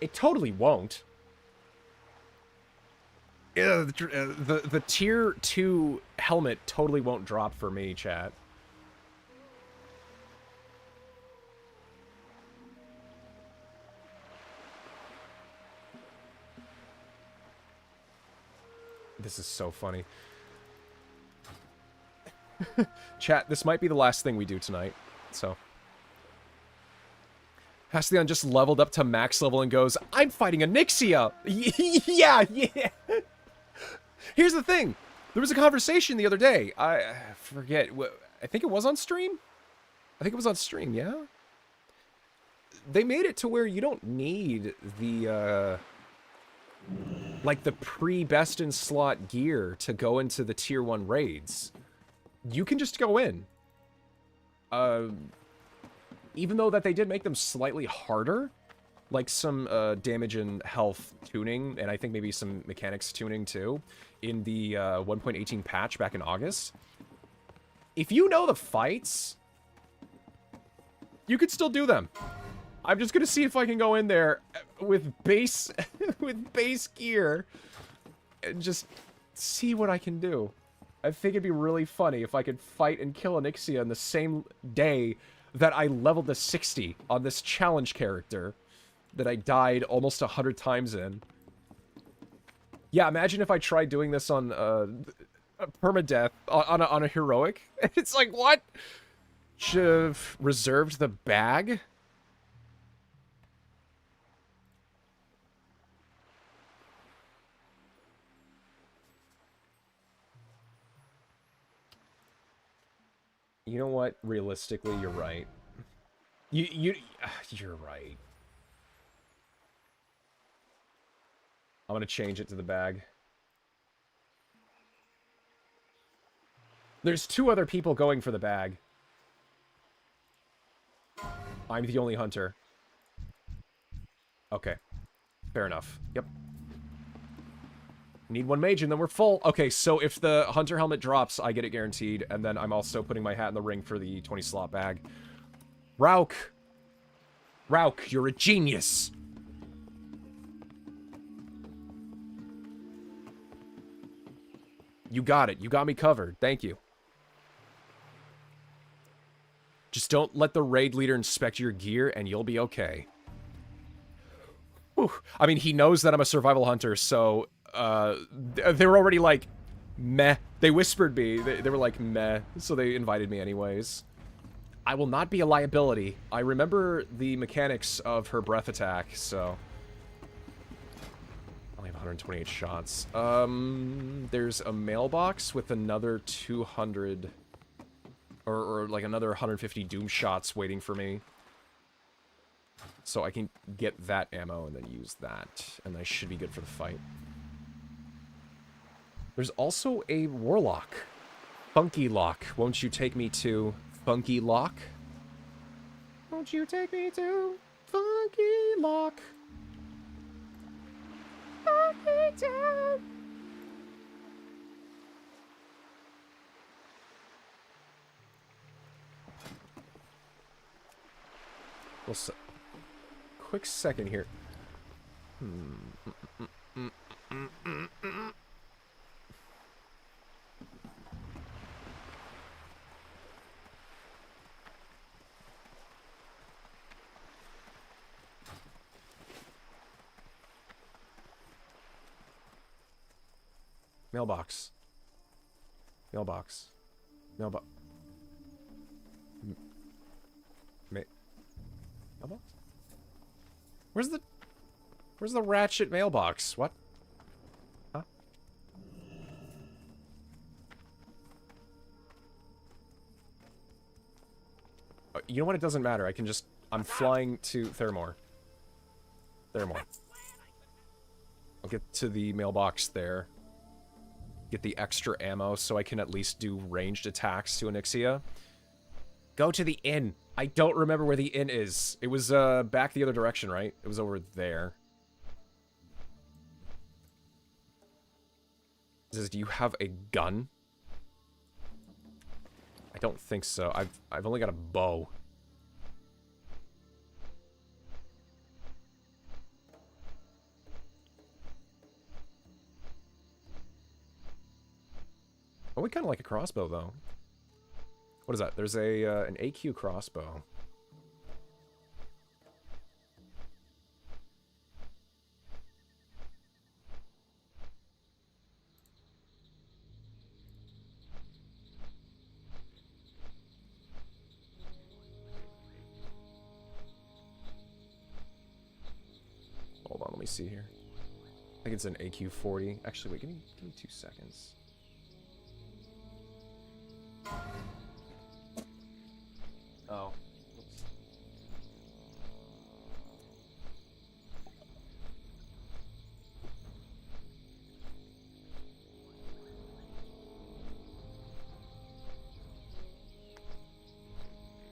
It totally won't. Yeah, the tier 2 helmet totally won't drop for me, chat. This is so funny. Chat, this might be the last thing we do tonight, so... Hastheon just leveled up to max level and goes, I'm fighting Onyxia! Yeah. Here's the thing. There was a conversation the other day. I forget. I think it was on stream? I think it was on stream, yeah? They made it to where you don't need the, like, the pre-best in slot gear to go into the tier 1 raids. You can just go in. Even though that they did make them slightly harder, like some damage and health tuning, and I think maybe some mechanics tuning too, in the 1.18 patch back in August. If you know the fights, you could still do them. I'm just gonna see if I can go in there with base with base gear and just see what I can do. I think it'd be really funny if I could fight and kill Onyxia in the same day that I leveled to 60 on this challenge character that I died almost 100 times in. Yeah, imagine if I tried doing this on permadeath on a heroic. It's like, what? Should have reserved the bag? You know what? Realistically, you're right. You're right. I'm gonna change it to the bag. There's 2 other people going for the bag. I'm the only hunter. Okay. Fair enough. Yep. Need 1 mage and then we're full. Okay, so if the hunter helmet drops, I get it guaranteed. And then I'm also putting my hat in the ring for the 20 slot bag. Rauk! Rauk, you're a genius! You got it. You got me covered. Thank you. Just don't let the raid leader inspect your gear, and you'll be okay. Whew. I mean, he knows that I'm a survival hunter, so, they were already like, meh. They whispered me. They were like, meh. So they invited me anyways. I will not be a liability. I remember the mechanics of her breath attack, so... I only have 128 shots. There's a mailbox with another 200... Or like another 150 doom shots waiting for me. So I can get that ammo and then use that. And I should be good for the fight. There's also a warlock. Funky Lock. Won't you take me to Funky Lock? Won't you take me to Funky Lock? Funky Town. Well, quick second here. Mailbox. Mailbox. Mailbox. Mailbox? Where's the ratchet mailbox? What? Huh? You know what? It doesn't matter. I can just... I'm flying to Theramore. Theramore. I'll get to the mailbox there. Get the extra ammo so I can at least do ranged attacks to Onyxia. Go to the inn. I don't remember where the inn is. It was back the other direction, right? It was over there. It says, do you have a gun? I don't think so. I've only got a bow. Oh, we kind of like a crossbow, though. What is that? There's a an AQ crossbow. Hold on, let me see here. I think it's an AQ-40. Actually, wait, give me 2 seconds. Oh. Oops.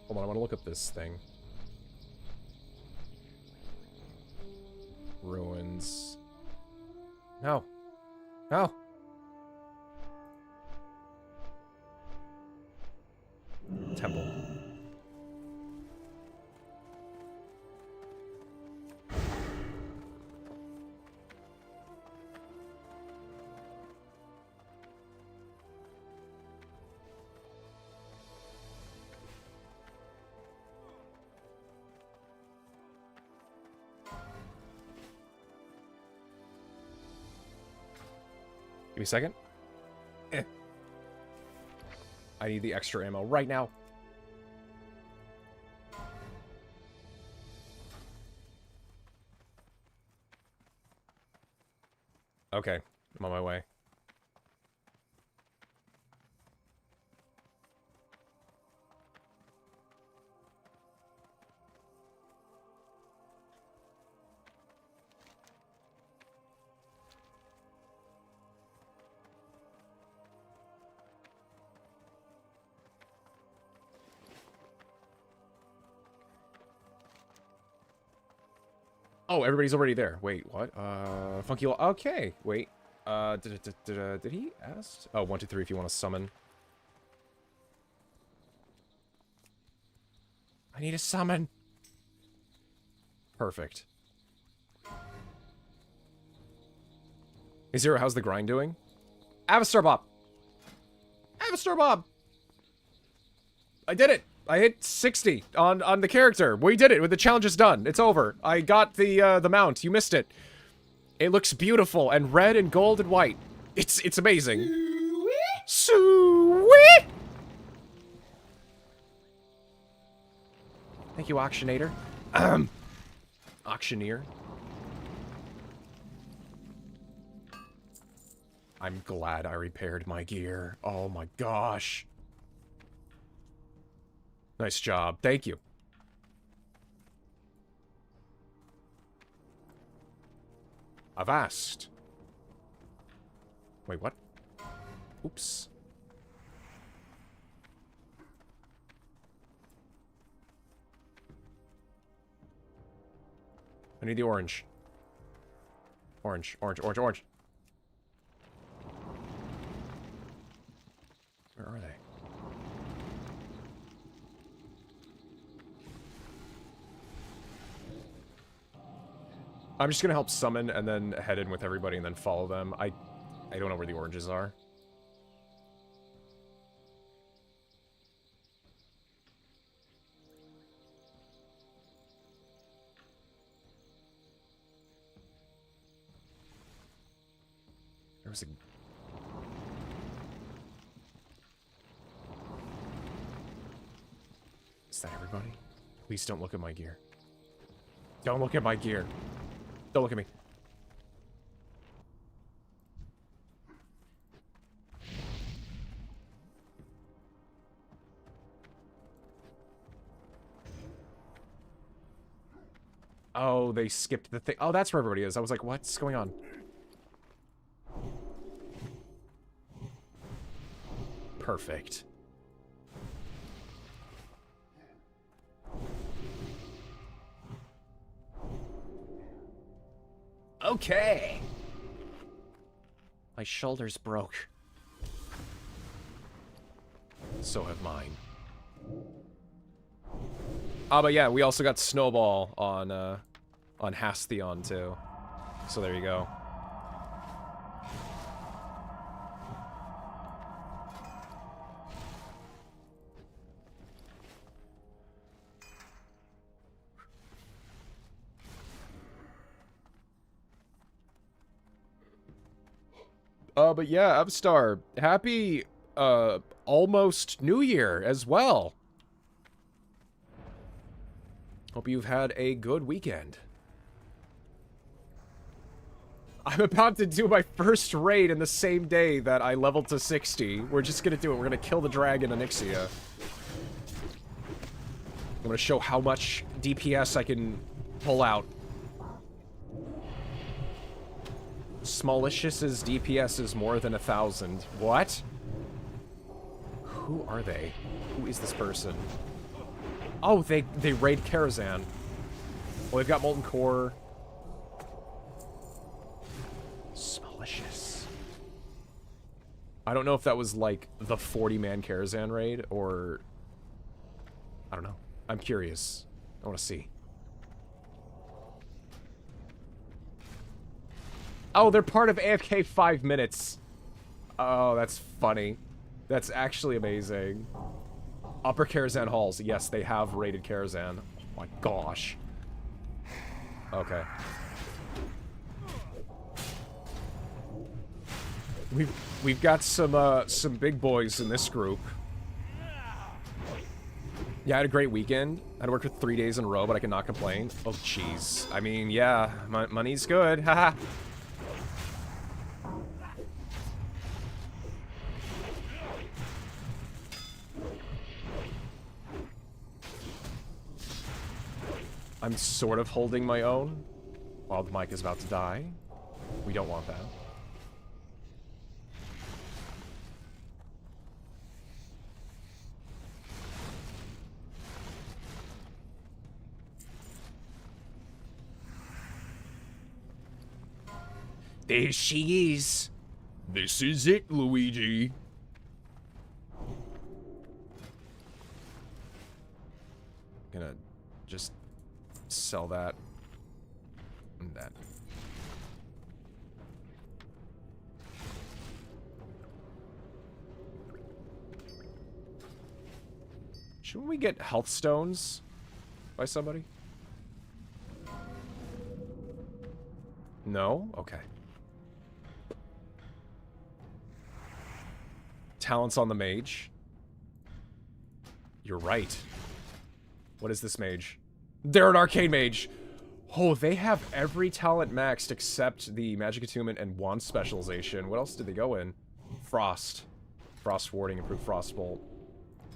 Hold on, I want to look up this thing. Ruins. No. No. Temple. Give me a second. I need the extra ammo right now. Okay, I'm on my way. Oh, everybody's already there. Wait, what? Funky... Okay, wait. Did he ask? Oh, 1, 2, 3 if you want to summon. I need a summon. Perfect. Hey, Zero, how's the grind doing? Avastar Bob! Avastar Bob! I did it! I hit 60 on the character. We did it. The challenge is done. It's over. I got the mount. You missed it. It looks beautiful and red and gold and white. It's amazing. Sweet. Thank you, auctionator. Auctioneer. I'm glad I repaired my gear. Oh my gosh. Nice job. Thank you. Avast. Wait, what? Oops. I need the orange. Orange, orange, orange, orange. Where are they? I'm just gonna help summon and then head in with everybody and then follow them. I don't know where the oranges are. There was a... Is that everybody? Please don't look at my gear. Don't look at my gear. Don't look at me. Oh, they skipped the thing. Oh, that's where everybody is. I was like, what's going on? Perfect. Okay. My shoulders broke. So have mine. But yeah, we also got Snowball on Hastheon too. So there you go. But yeah, Upstar, happy, almost New Year as well. Hope you've had a good weekend. I'm about to do my first raid in the same day that I leveled to 60. We're just gonna do it. We're gonna kill the dragon Onyxia. I'm gonna show how much DPS I can pull out. Smallicious's DPS is more than 1,000. What? Who are they? Who is this person? Oh, they raid Karazhan. Well, they've got Molten Core. Smalicious. I don't know if that was like the 40-man Karazhan raid or... I don't know. I'm curious. I want to see. Oh, they're part of AFK 5 minutes. Oh, that's funny. That's actually amazing. Upper Karazhan Halls. Yes, they have raided Karazhan. Oh my gosh. Okay. We've got some big boys in this group. Yeah, I had a great weekend. I had to work for 3 days in a row, but I cannot complain. Oh, jeez. I mean, yeah, money's good. Haha. I'm sort of holding my own while the mic is about to die. We don't want that. There she is. This is it, Luigi. Gonna just sell that and that. Shouldn't we get health stones by somebody? No? Okay. Talents on the mage. You're right. What is this mage? They're an arcane mage! Oh, they have every talent maxed except the magic attunement and wand specialization. What else did they go in? Frost. Frost warding, improved frost bolt.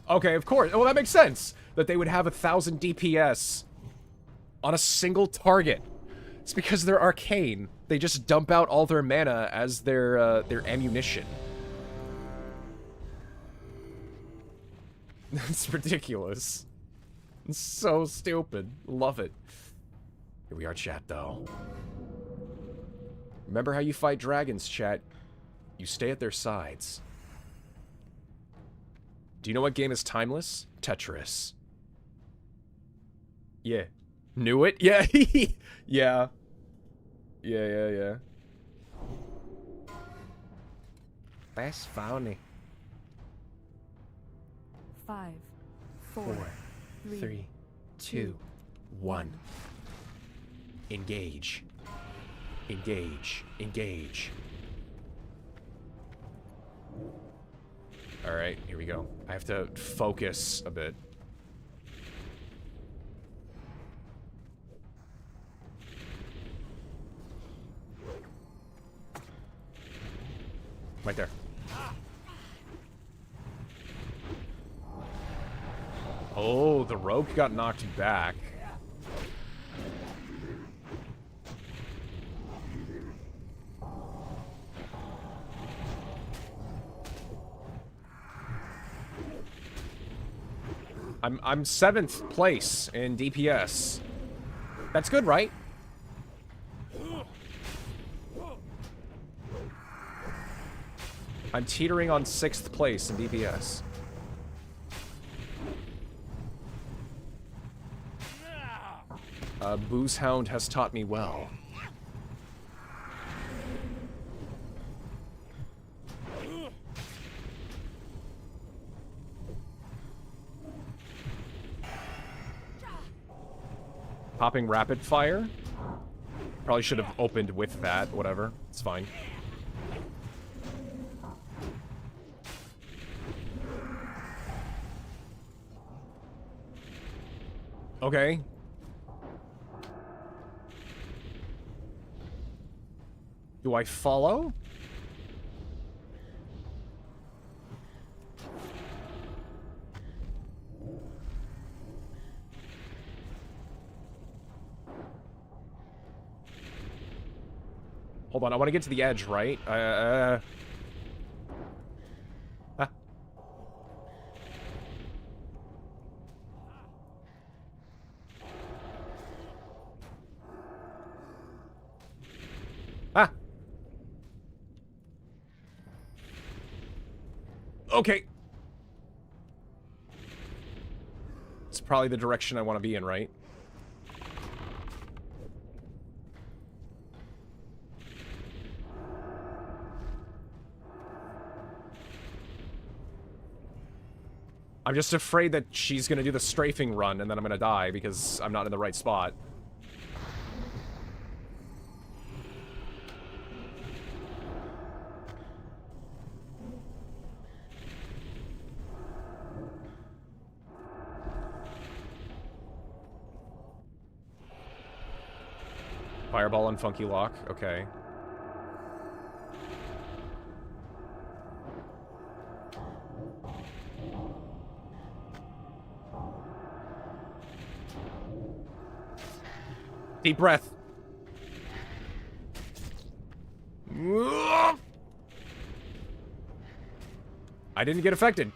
Okay, of course. Well, that makes sense. That they would have 1,000 DPS on a single target. It's because they're arcane. They just dump out all their mana as their ammunition. It's ridiculous. It's so stupid. Love it. Here we are, chat, though. Remember how you fight dragons, chat. You stay at their sides. Do you know what game is timeless? Tetris. Yeah. Knew it? Yeah. Yeah. Yeah. That's funny. 5, 4, 3, 2, 1. Engage. Engage. Engage. Alright, here we go. I have to focus a bit. Right there. Oh, the rogue got knocked back. I'm 7th place in DPS. That's good, right? I'm teetering on 6th place in DPS. Boozehound has taught me well. Popping rapid fire? Probably should have opened with that, whatever. It's fine. Okay. Do I follow? Hold on, I want to get to the edge, right? Ah. Ah! Okay. It's probably the direction I want to be in, right? I'm just afraid that she's gonna do the strafing run and then I'm gonna die because I'm not in the right spot. Fireball and Funky Lock, okay. Deep breath. I didn't get affected.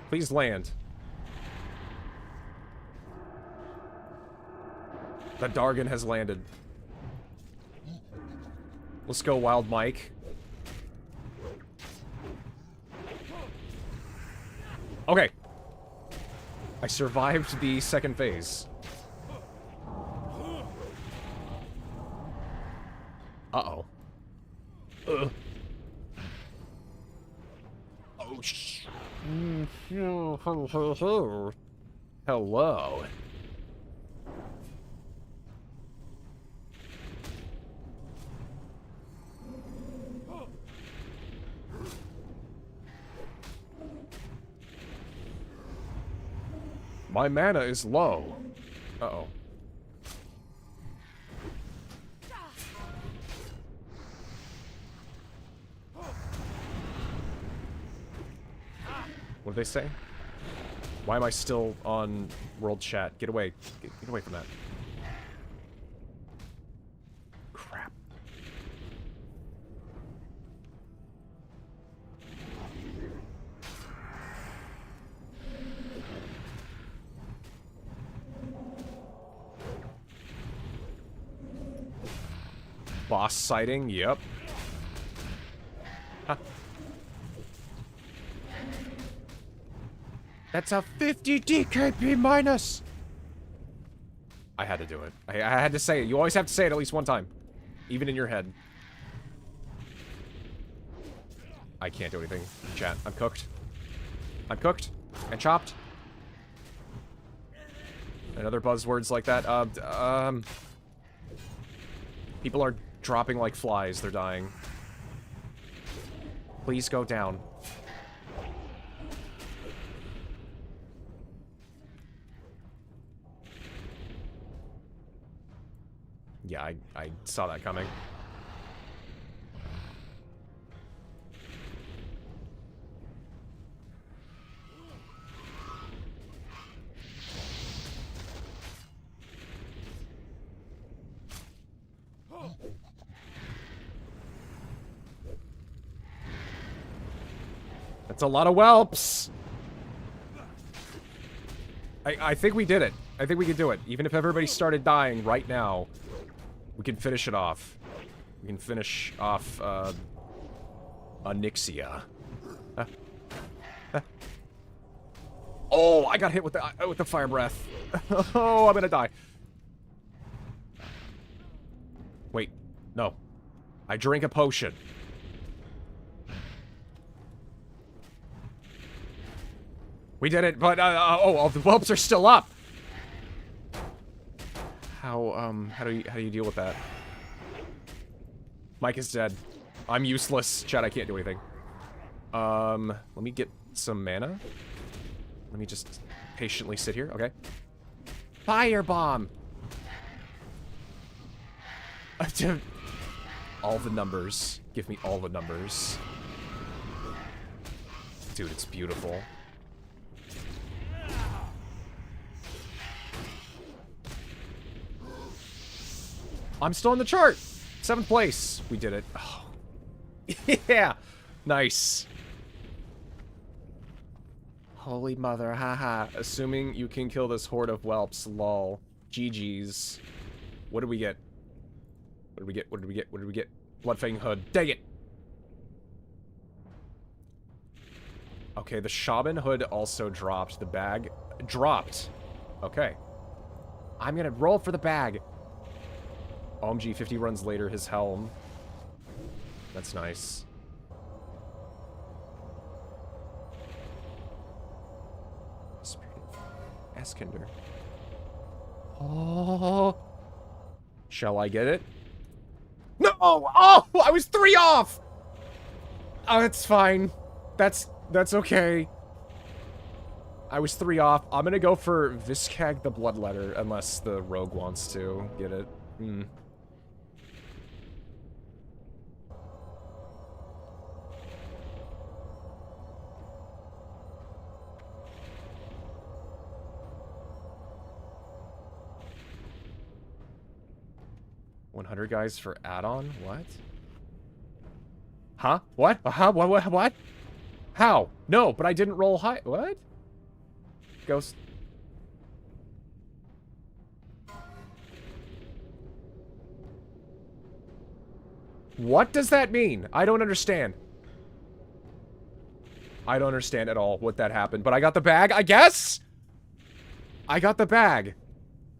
Please land. The Dargon has landed. Let's go, Wild Mike. Okay. I survived the second phase. Uh-oh. Oh, hello. My mana is low. Uh-oh. What did they say? Why am I still on world chat? Get away. Get away from that. Crap. Boss sighting, yep. Huh. That's a 50 DKP minus! I had to do it. I had to say it. You always have to say it at least one time. Even in your head. I can't do anything. Chat, I'm cooked. I'm cooked. And chopped. And other buzzwords like that. People are dropping like flies. They're dying. Please go down. Yeah, I saw that coming. That's a lot of whelps. I think we did it. I think we could do it. Even if everybody started dying right now, we can finish it off. We can finish off, Onyxia. Oh, I got hit with the fire breath. Oh, I'm gonna die. Wait, no. I drink a potion. We did it, but, oh, the whelps are still up! How do you deal with that? Mike is dead. I'm useless. Chat, I can't do anything. Let me get some mana. Let me just patiently sit here, okay? Firebomb! All the numbers. Give me all the numbers. Dude, it's beautiful. I'm still in the chart! 7th place. We did it. Oh. Yeah! Nice. Holy mother, haha. Assuming you can kill this horde of whelps, lol. GG's. What did we get? What did we get? What did we get? What did we get? Bloodfang Hood. Dang it! Okay, the Shaman Hood also dropped. The bag dropped. Okay. I'm gonna roll for the bag. OMG, 50 runs later, his helm. That's nice. Spirit of Eskinder. Oh. Shall I get it? No! Oh! I was 3 off! Oh, that's fine. That's okay. I was 3 off. I'm gonna go for Viscag the Bloodletter, unless the rogue wants to get it. 100 guys for add-on? What? Huh? What? What? How? No, but I didn't roll high. What? Ghost. What does that mean? I don't understand. I don't understand at all what that happened, but I got the bag, I guess? I got the bag.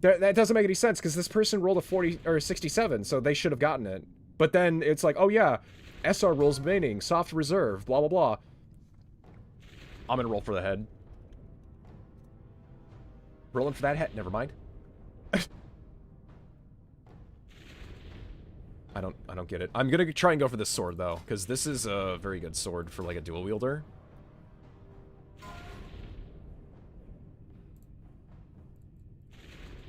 That doesn't make any sense, because this person rolled a 40 or a 67, so they should have gotten it. But then it's like, oh yeah, SR rolls remaining, soft reserve, blah blah blah. I'm gonna roll for the head. Rolling for that head, never mind. I don't get it. I'm gonna try and go for this sword though, because this is a very good sword for like a dual wielder.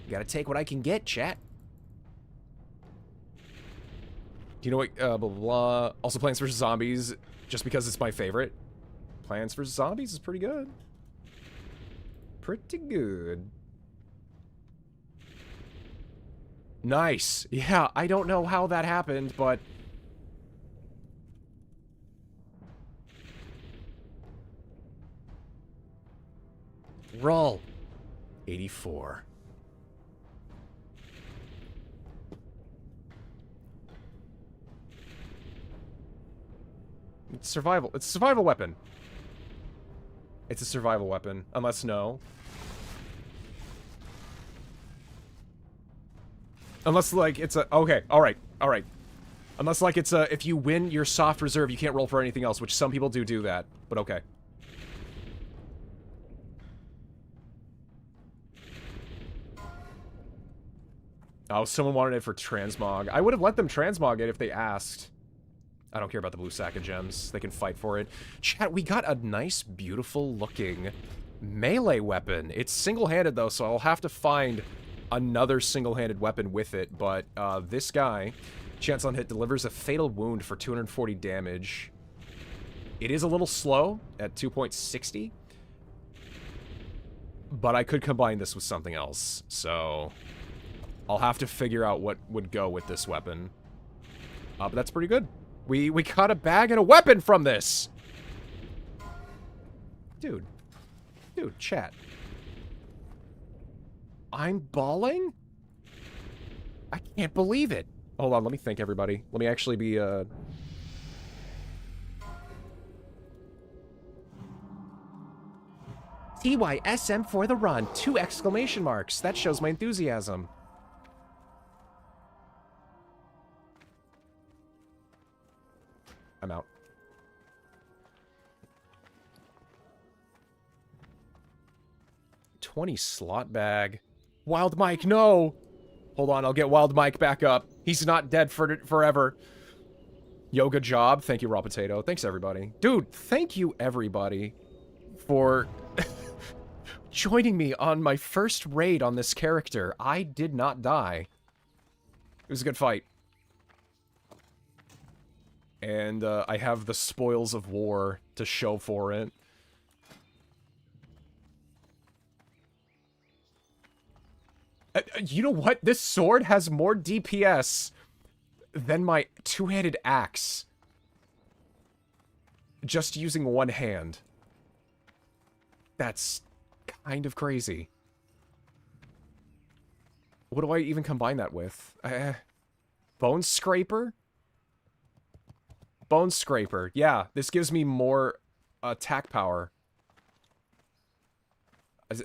Gotta take what I can get, chat. Do you know what, blah, blah, blah. Also Plants vs. Zombies, just because it's my favorite. Plants vs. Zombies is pretty good. Pretty good. Nice. Yeah, I don't know how that happened, but... Roll. 84. It's survival. It's a survival weapon. It's a survival weapon. Unless no. Unless, like, it's a... Okay, alright, alright. Unless, like, it's a... If you win your soft reserve, you can't roll for anything else, which some people do that. But okay. Oh, someone wanted it for transmog. I would have let them transmog it if they asked. I don't care about the blue sack of gems. They can fight for it. Chat, we got a nice, beautiful-looking melee weapon. It's single-handed, though, so I'll have to find another single-handed weapon with it. But this guy, chance on hit, delivers a fatal wound for 240 damage. It is a little slow at 2.60. But I could combine this with something else, so... I'll have to figure out what would go with this weapon. But that's pretty good. We got a bag and a weapon from this! Dude. Dude, chat. I'm bawling? I can't believe it. Hold on, let me think, everybody. Let me actually be, TYSM for the run. 2 exclamation marks. That shows my enthusiasm. I'm out. $20 slot bag. Wild Mike, no! Hold on, I'll get Wild Mike back up. He's not dead forever. Yoga job. Thank you, Raw Potato. Thanks, everybody. Dude, thank you, everybody, for joining me on my first raid on this character. I did not die. It was a good fight. And I have the spoils of war to show for it. You know what? This sword has more DPS than my two-handed axe. Just using one hand. That's kind of crazy. What do I even combine that with? Bone Scraper? Bone Scraper. Yeah, this gives me more attack power.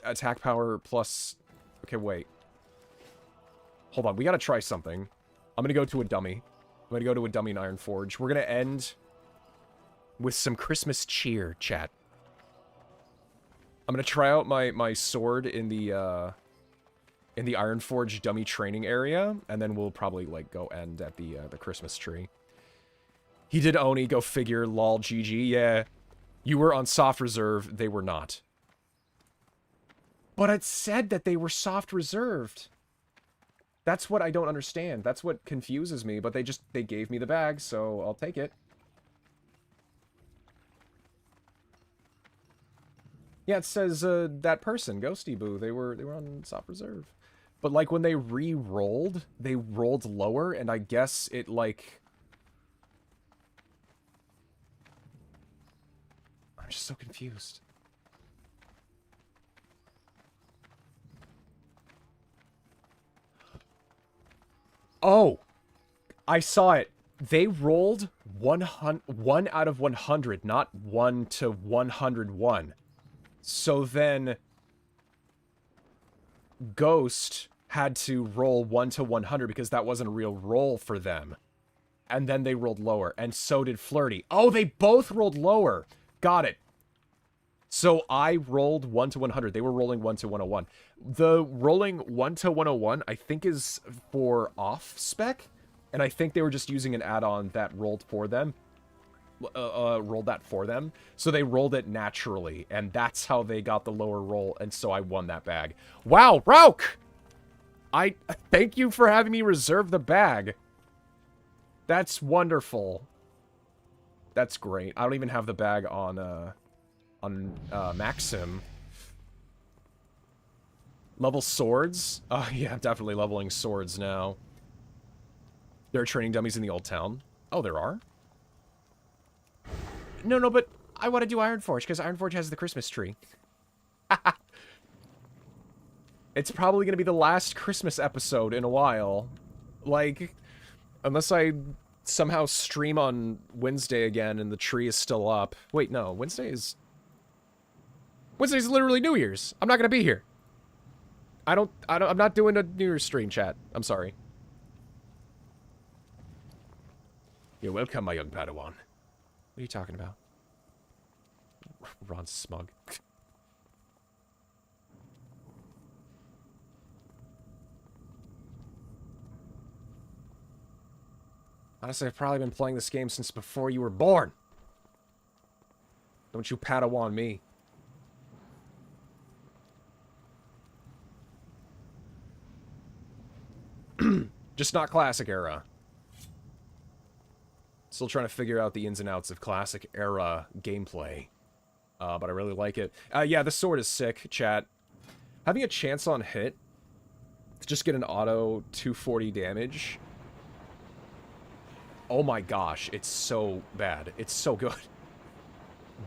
Attack power plus... Okay, wait. Hold on, we gotta try something. I'm gonna go to a dummy. I'm gonna go to a dummy in Iron Forge. We're gonna end with some Christmas cheer, chat. I'm gonna try out my sword in the Iron Forge dummy training area, and then we'll probably, like, go end at the Christmas tree. He did Oni, go figure, lol, GG, yeah. You were on soft reserve, they were not. But it said that they were soft reserved. That's what I don't understand. That's what confuses me, but they gave me the bag, so I'll take it. Yeah, it says, that person, Ghosty Boo, they were on soft reserve. But, like, when they re-rolled, they rolled lower, and I guess it, like... I'm just so confused. Oh! I saw it. They rolled 1 out of 100, not 1 to 101. So then... Ghost had to roll 1 to 100 because that wasn't a real roll for them. And then they rolled lower. And so did Flirty. Oh, they both rolled lower. Got it. So I rolled 1 to 100. They were rolling 1 to 101. The rolling 1 to 101, I think, is for off spec. And I think they were just using an add-on that rolled for them. Rolled that for them. So they rolled it naturally. And that's how they got the lower roll. And so I won that bag. Wow, Rauk! I thank you for having me reserve the bag. That's wonderful. That's great. I don't even have the bag on Maxim. Level swords? Yeah, definitely leveling swords now. There are training dummies in the old town. Oh, there are? No, but I want to do Ironforge, because Ironforge has the Christmas tree. It's probably going to be the last Christmas episode in a while. Like, unless I somehow stream on Wednesday again and the tree is still up. Wait, no, Wednesday's literally New Year's. I'm not going to be here. I'm not doing a New Year's stream, chat. I'm sorry. You're welcome, my young Padawan. What are you talking about? Ron's smug. Honestly, I've probably been playing this game since before you were born. Don't you Padawan me. Just not classic era. Still trying to figure out the ins and outs of classic era gameplay. But I really like it. Yeah, the sword is sick, chat. Having a chance on hit to just get an auto 240 damage. Oh my gosh, it's so bad. It's so good.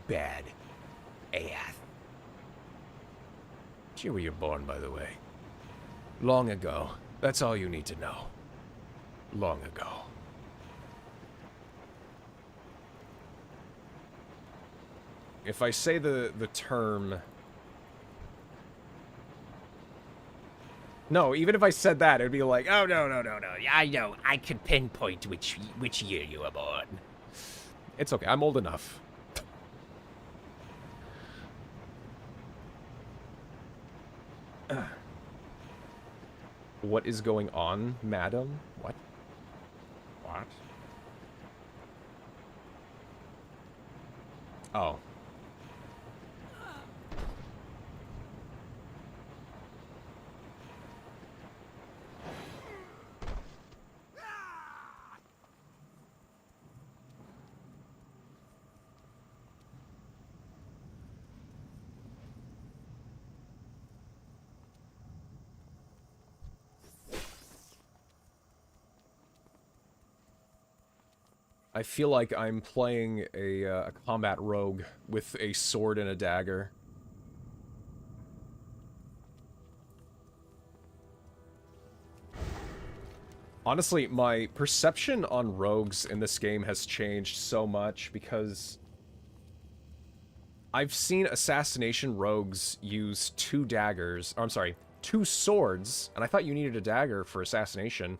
Bad. Ath. Gee, were you born, by the way? Long ago. That's all you need to know. Long ago. If I say the term... No, even if I said that, it'd be like, oh, no. I know. I can pinpoint which year you were born. It's okay. I'm old enough. What is going on, madam? What? What? Oh. I feel like I'm playing a combat rogue with a sword and a dagger. Honestly, my perception on rogues in this game has changed so much because I've seen assassination rogues use 2 daggers, or I'm sorry, 2 swords, and I thought you needed a dagger for assassination.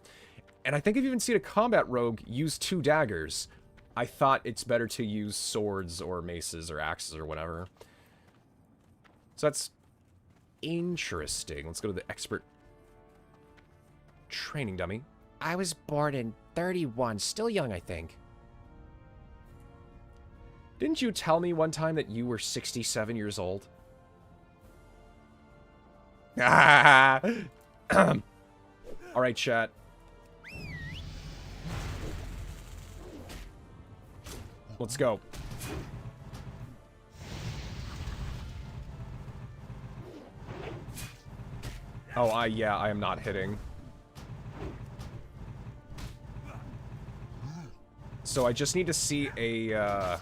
And I think I've even seen a combat rogue use 2 daggers. I thought it's better to use swords or maces or axes or whatever. So that's interesting. Let's go to the expert training dummy. I was born in 31, still young, I think. Didn't you tell me one time that you were 67 years old? All right, chat. Let's go. Oh, yeah, I am not hitting. So I just need to see a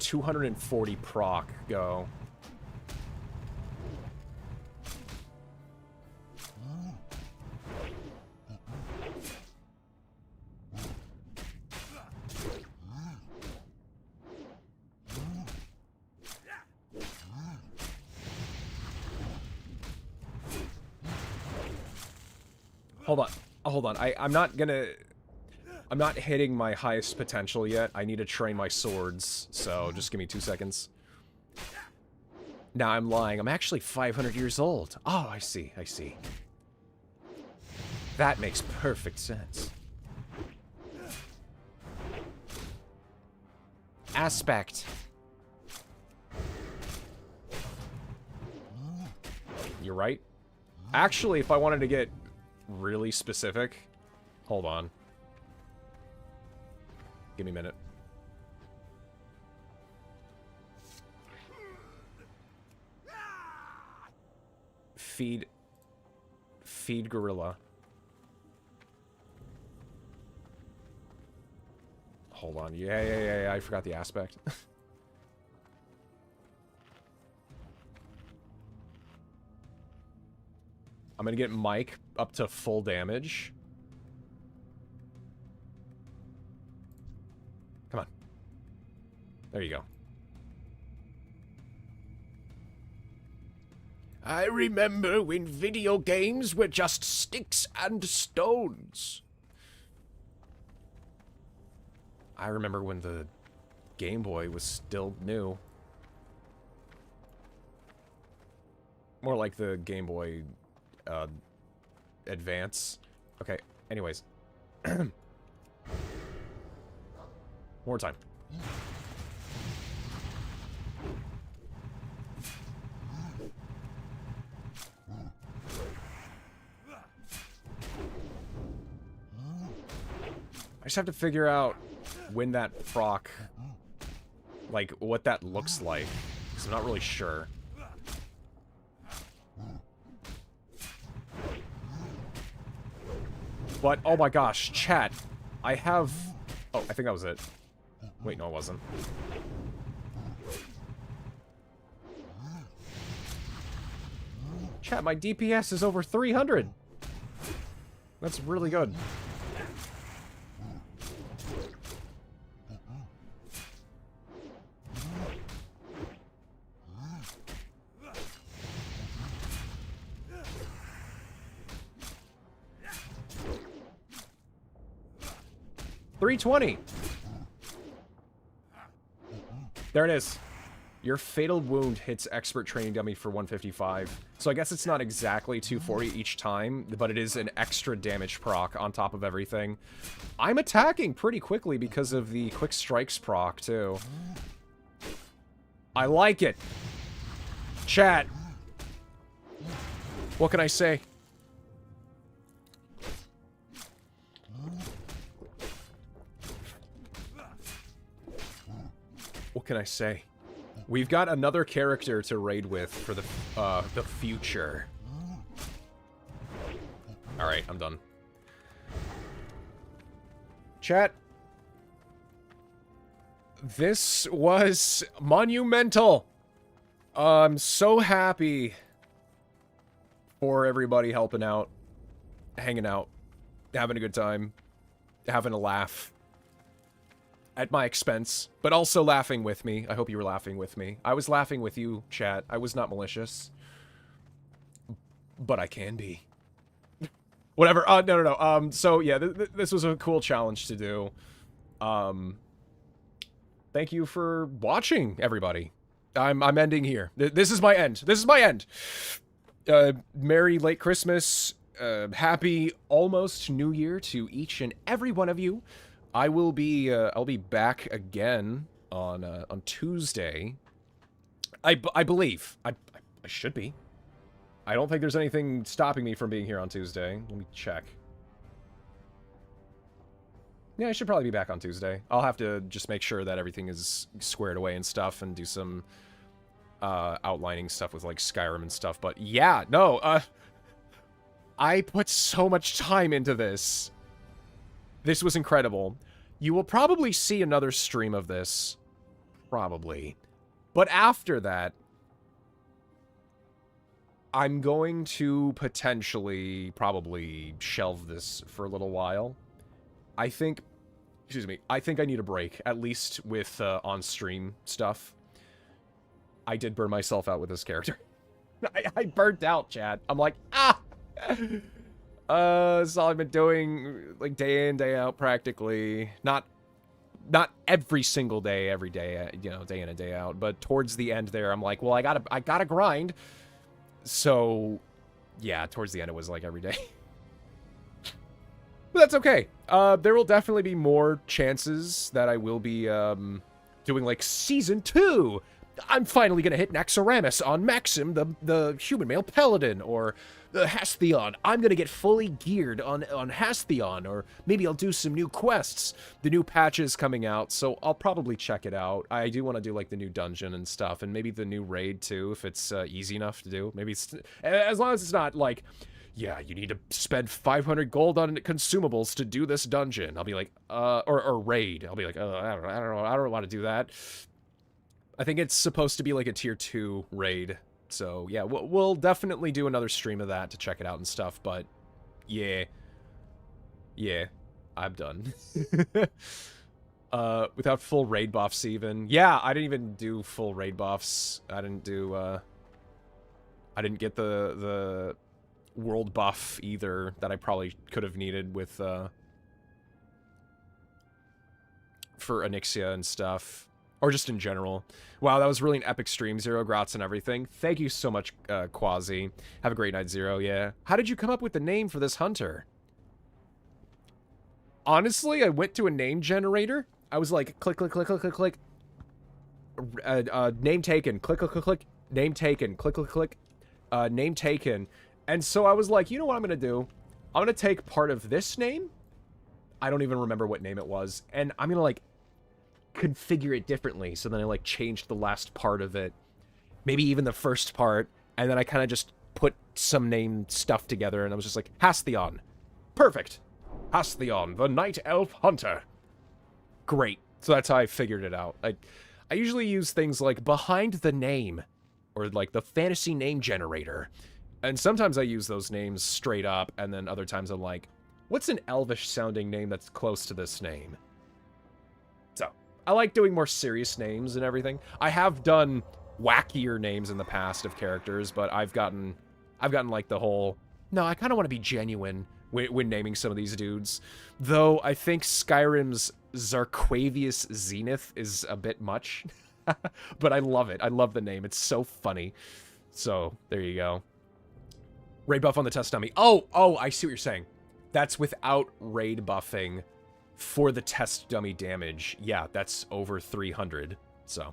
240 proc go. Hold on. Hold on. I'm not gonna... I'm not hitting my highest potential yet. I need to train my swords, so just give me 2 seconds. Nah, I'm lying. I'm actually 500 years old. Oh, I see. I see. That makes perfect sense. Aspect. You're right. Actually, if I wanted to get really specific... Hold on. Give me a minute. Feed gorilla. Hold on. Yeah, I forgot the aspect. I'm gonna get Mike up to full damage. Come on. There you go. I remember when video games were just sticks and stones. I remember when the Game Boy was still new. More like the Game Boy Advance. Okay, anyways. More time. I just have to figure out when that proc, like, what that looks like, because I'm not really sure. But, oh my gosh, chat, I have... Oh, I think that was it. Wait, no, it wasn't. Chat, my DPS is over 300. That's really good. $320. There it is. Your fatal wound hits expert training dummy for 155. So I guess it's not exactly 240 each time, but it is an extra damage proc on top of everything. I'm attacking pretty quickly because of the quick strikes proc too. I like it. Chat. What can I say? What can I say? We've got another character to raid with for the future. Alright, I'm done. Chat. This was monumental. I'm so happy for everybody helping out, hanging out, having a good time, having a laugh. At my expense, but also laughing with me. I hope you were laughing with me. I was laughing with you, chat. I was not malicious. But I can be. Whatever. No. So, yeah, this was a cool challenge to do. Thank you for watching, everybody. I'm ending here. This is my end. This is my end. Merry late Christmas. Happy almost New Year to each and every one of you. I will be, I'll be back again on Tuesday. I believe. I should be. I don't think there's anything stopping me from being here on Tuesday. Let me check. Yeah, I should probably be back on Tuesday. I'll have to just make sure that everything is squared away and stuff and do some, outlining stuff with, like, Skyrim and stuff. But, yeah, no, I put so much time into this. This was incredible. You will probably see another stream of this. Probably. But after that, I'm going to potentially probably shelve this for a little while. I think... Excuse me. I think I need a break. At least with on-stream stuff. I did burn myself out with this character. I burnt out, chat. I'm like, ah! That's all I've been doing, like, day in, day out, practically. Not every single day, every day, you know, day in and day out, but towards the end there, I'm like, well, I gotta grind. So, yeah, towards the end, it was, like, every day. But that's okay. There will definitely be more chances that I will be, doing, like, Season 2. I'm finally gonna hit Naxxramas on Maxim, the human male paladin, or the Hastheon. I'm gonna get fully geared on Hastheon, or maybe I'll do some new quests. The new patch is coming out, so I'll probably check it out. I do want to do, like, the new dungeon and stuff, and maybe the new raid, too, if it's easy enough to do. Maybe it's, as long as it's not, like, yeah, you need to spend 500 gold on consumables to do this dungeon. I'll be like, or raid. I'll be like, I don't want to do that. I think it's supposed to be like a tier 2 raid. So, yeah, we'll definitely do another stream of that to check it out and stuff, but yeah. Yeah, I'm done. Without full raid buffs even. Yeah, I didn't even do full raid buffs. I didn't do, I didn't get the world buff either that I probably could have needed with, for Onyxia and stuff. Or just in general. Wow, that was really an epic stream. Zero Grots and everything. Thank you so much, Quasi. Have a great night, Zero, yeah. How did you come up with the name for this hunter? Honestly, I went to a name generator. I was like, click, click, click, click, click, click. Name taken. Click, click, click, click. Name taken. Click, click, click. Name taken. And so I was like, you know what I'm going to do? I'm going to take part of this name. I don't even remember what name it was. And I'm going to, like, configure it differently. So then I, like, changed the last part of it. Maybe even the first part. And then I kind of just put some name stuff together. And I was just like, Hastheon. Perfect. Hastheon, the Night Elf Hunter. Great. So that's how I figured it out. I usually use things like behind the name. Or, like, the fantasy name generator. And sometimes I use those names straight up. And then other times I'm like, what's an elvish-sounding name that's close to this name? So, I like doing more serious names and everything. I have done wackier names in the past of characters, but I've gotten like the whole, no, I kind of want to be genuine when naming some of these dudes. Though I think Skyrim's ZeroEchoZenith is a bit much. But I love it. I love the name. It's so funny. So, there you go. Raid buff on the test dummy. Oh, I see what you're saying. That's without raid buffing for the test dummy damage. Yeah, that's over 300. So,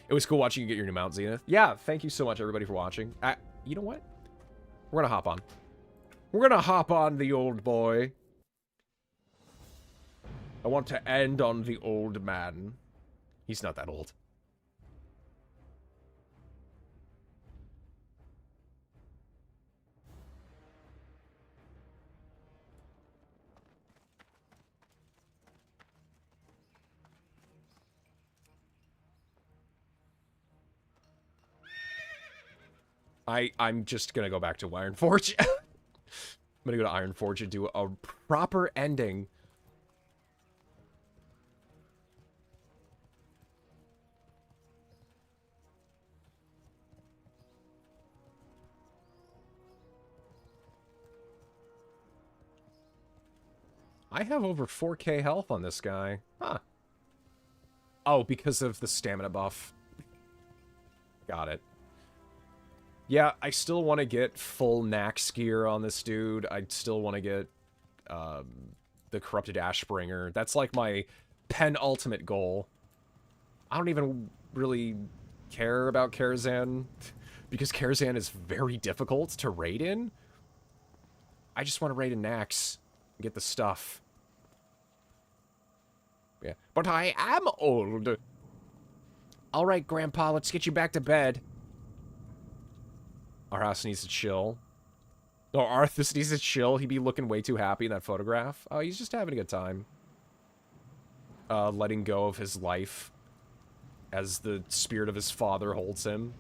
it was cool watching you get your new mount, Zenith. Yeah, thank you so much, everybody, for watching. You know what? We're gonna hop on. We're gonna hop on the old boy. I want to end on the old man. He's not that old. I'm just gonna go back to Ironforge. I'm gonna go to Ironforge and do a proper ending. I have over 4k health on this guy. Huh. Oh, because of the stamina buff. Got it. Yeah, I still want to get full Nax gear on this dude. I still want to get the Corrupted Ashbringer. That's like my penultimate goal. I don't even really care about Karazhan, because Karazhan is very difficult to raid in. I just want to raid in Nax and get the stuff. Yeah, but I am old. All right, Grandpa, let's get you back to bed. Our house needs to chill. No, Arthas needs to chill. He'd be looking way too happy in that photograph. Oh, he's just having a good time. Letting go of his life as the spirit of his father holds him.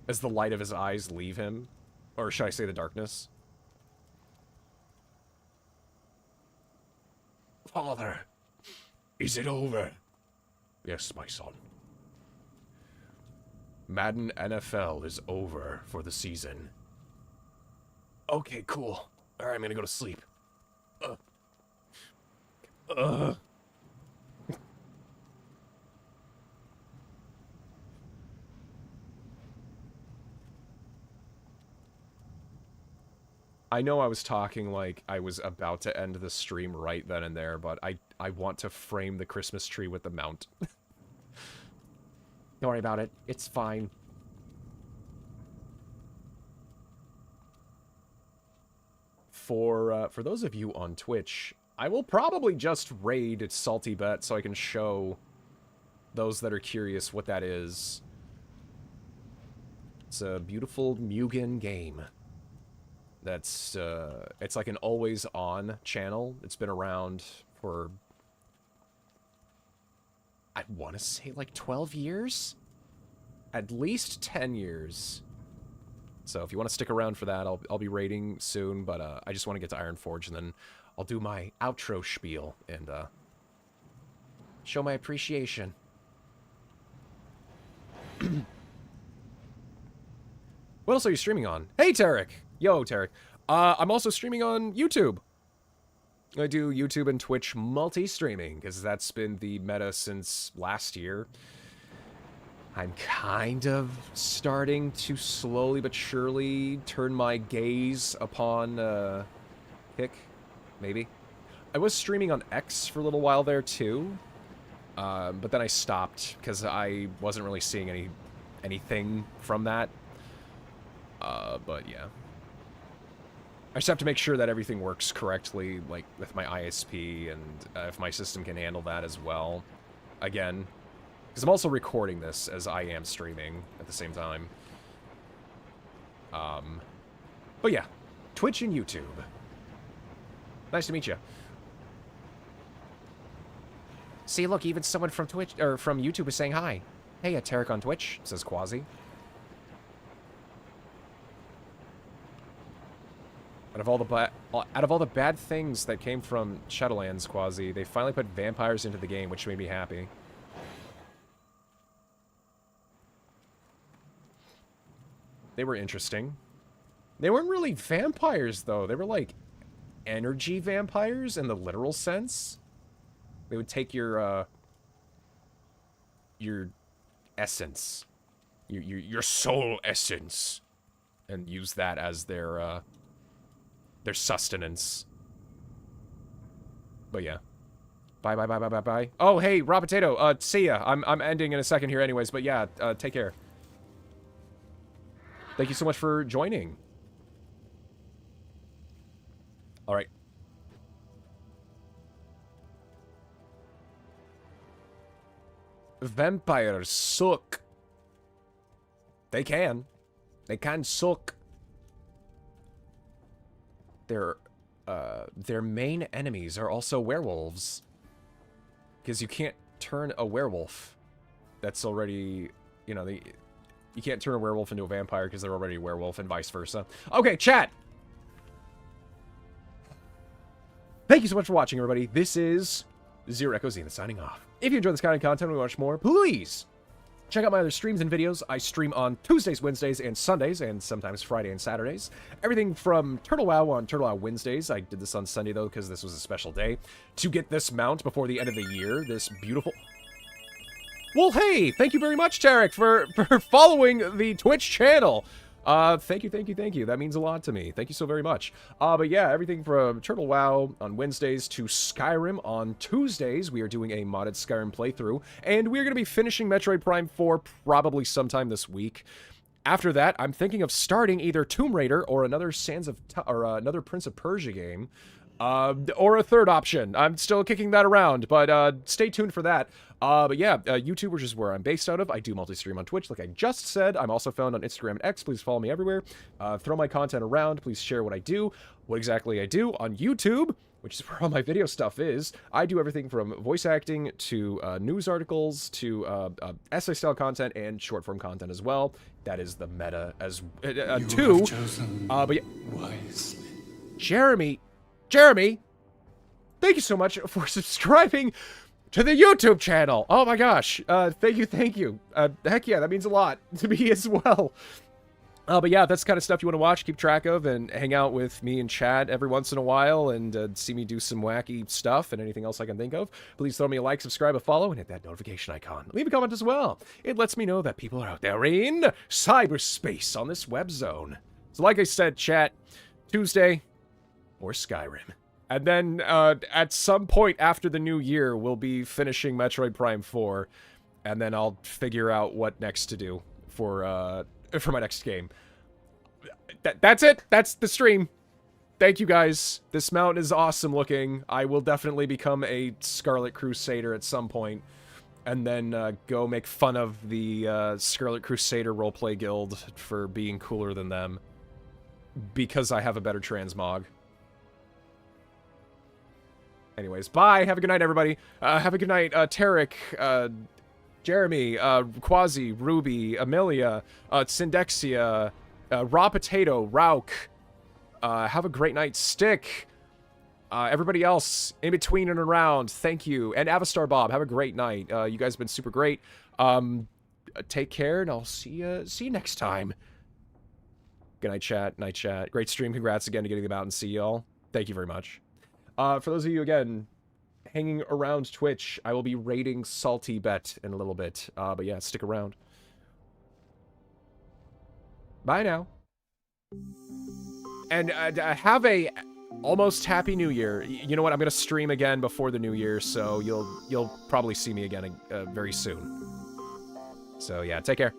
As the light of his eyes leave him. Or should I say the darkness? Father, is it over? Yes, my son. Madden NFL is over for the season. Okay, cool. Alright, I'm gonna go to sleep. Ugh. I know I was talking like I was about to end the stream right then and there, but I want to frame the Christmas tree with the mount. Don't worry about it. It's fine. For those of you on Twitch, I will probably just raid Salty Bet so I can show those that are curious what that is. It's a beautiful Mugen game. That's, it's like an always-on channel. It's been around for, I want to say like 12 years? At least 10 years. So if you want to stick around for that, I'll be raiding soon, but I just want to get to Ironforge, and then I'll do my outro spiel and show my appreciation. What else are you streaming on? Hey, Tarek! Yo, Tarek. I'm also streaming on YouTube. I do YouTube and Twitch multi-streaming, because that's been the meta since last year. I'm kind of starting to slowly but surely turn my gaze upon, Kick, maybe. I was streaming on X for a little while there, too. But then I stopped, because I wasn't really seeing anything from that. But yeah. I just have to make sure that everything works correctly, like, with my ISP, and if my system can handle that as well. Again. Because I'm also recording this as I am streaming at the same time. But yeah. Twitch and YouTube. Nice to meet you. See, look, even someone from Twitch, or from YouTube is saying hi. Hey, Tarek on Twitch, says Quasi. Out of all the bad things that came from Shadowlands, Quasi, they finally put vampires into the game, which made me happy. They were interesting. They weren't really vampires, though. They were like energy vampires in the literal sense. They would take your essence, your soul essence, and use that as their sustenance. But yeah. Bye. Oh, hey, Raw Potato. See ya. I'm ending in a second here anyways, but yeah, take care. Thank you so much for joining. All right. Vampires suck. They can. They can suck. Their main enemies are also werewolves. Because you can't turn a werewolf that's already, you know, you can't turn a werewolf into a vampire because they're already a werewolf, and vice versa. Okay, chat! Thank you so much for watching, everybody. This is ZeroEchoZenith signing off. If you enjoy this kind of content and want to watch more, please check out my other streams and videos. I stream on Tuesdays, Wednesdays, and Sundays, and sometimes Friday and Saturdays. Everything from Turtle WoW on Turtle WoW Wednesdays. I did this on Sunday, though, because this was a special day. To get this mount before the end of the year, this beautiful... Well, hey! Thank you very much, Tarek, for following the Twitch channel. Thank you. That means a lot to me. Thank you so very much. But yeah, everything from Turtle WoW on Wednesdays to Skyrim on Tuesdays. We are doing a modded Skyrim playthrough, and we're going to be finishing Metroid Prime 4 probably sometime this week. After that, I'm thinking of starting either Tomb Raider or another another Prince of Persia game. Or a third option. I'm still kicking that around, but stay tuned for that. But yeah, YouTube, which is where I'm based out of. I do multi-stream on Twitch, like I just said. I'm also found on Instagram and X. Please follow me everywhere. Throw my content around. Please share what I do, what exactly I do on YouTube, which is where all my video stuff is. I do everything from voice acting to news articles to essay-style content and short-form content as well. That is the meta as too. But yeah, wisely. Jeremy, thank you so much for subscribing to the YouTube channel. Oh my gosh. Thank you. Heck yeah, that means a lot to me as well. But yeah, if that's the kind of stuff you want to watch, keep track of, and hang out with me and chat every once in a while, and see me do some wacky stuff and anything else I can think of, please throw me a like, subscribe, a follow, and hit that notification icon. Leave a comment as well. It lets me know that people are out there in cyberspace on this web zone. So like I said, chat, Tuesday or Skyrim. And then at some point after the new year, we'll be finishing Metroid Prime 4, and then I'll figure out what next to do for my next game. That's it. That's the stream. Thank you guys. This mountain is awesome looking. I will definitely become a Scarlet Crusader at some point, and then go make fun of the Scarlet Crusader roleplay guild for being cooler than them because I have a better transmog. Anyways, bye. Have a good night, everybody. Have a good night, Tarek, Jeremy, Quasi, Ruby, Amelia, Syndexia, Raw Potato, Rauk. Have a great night, Stick. Everybody else in between and around, thank you. And Avastar Bob, have a great night. You guys have been super great. Take care, and I'll see you next time. Good night, chat. Night, chat. Great stream. Congrats again to getting them out and see y'all. Thank you very much. For those of you, again, hanging around Twitch, I will be raiding Salty Bet in a little bit. But yeah, stick around. Bye now. And have a almost happy new year. You know what? I'm gonna stream again before the new year, so you'll probably see me again very soon. So yeah, take care.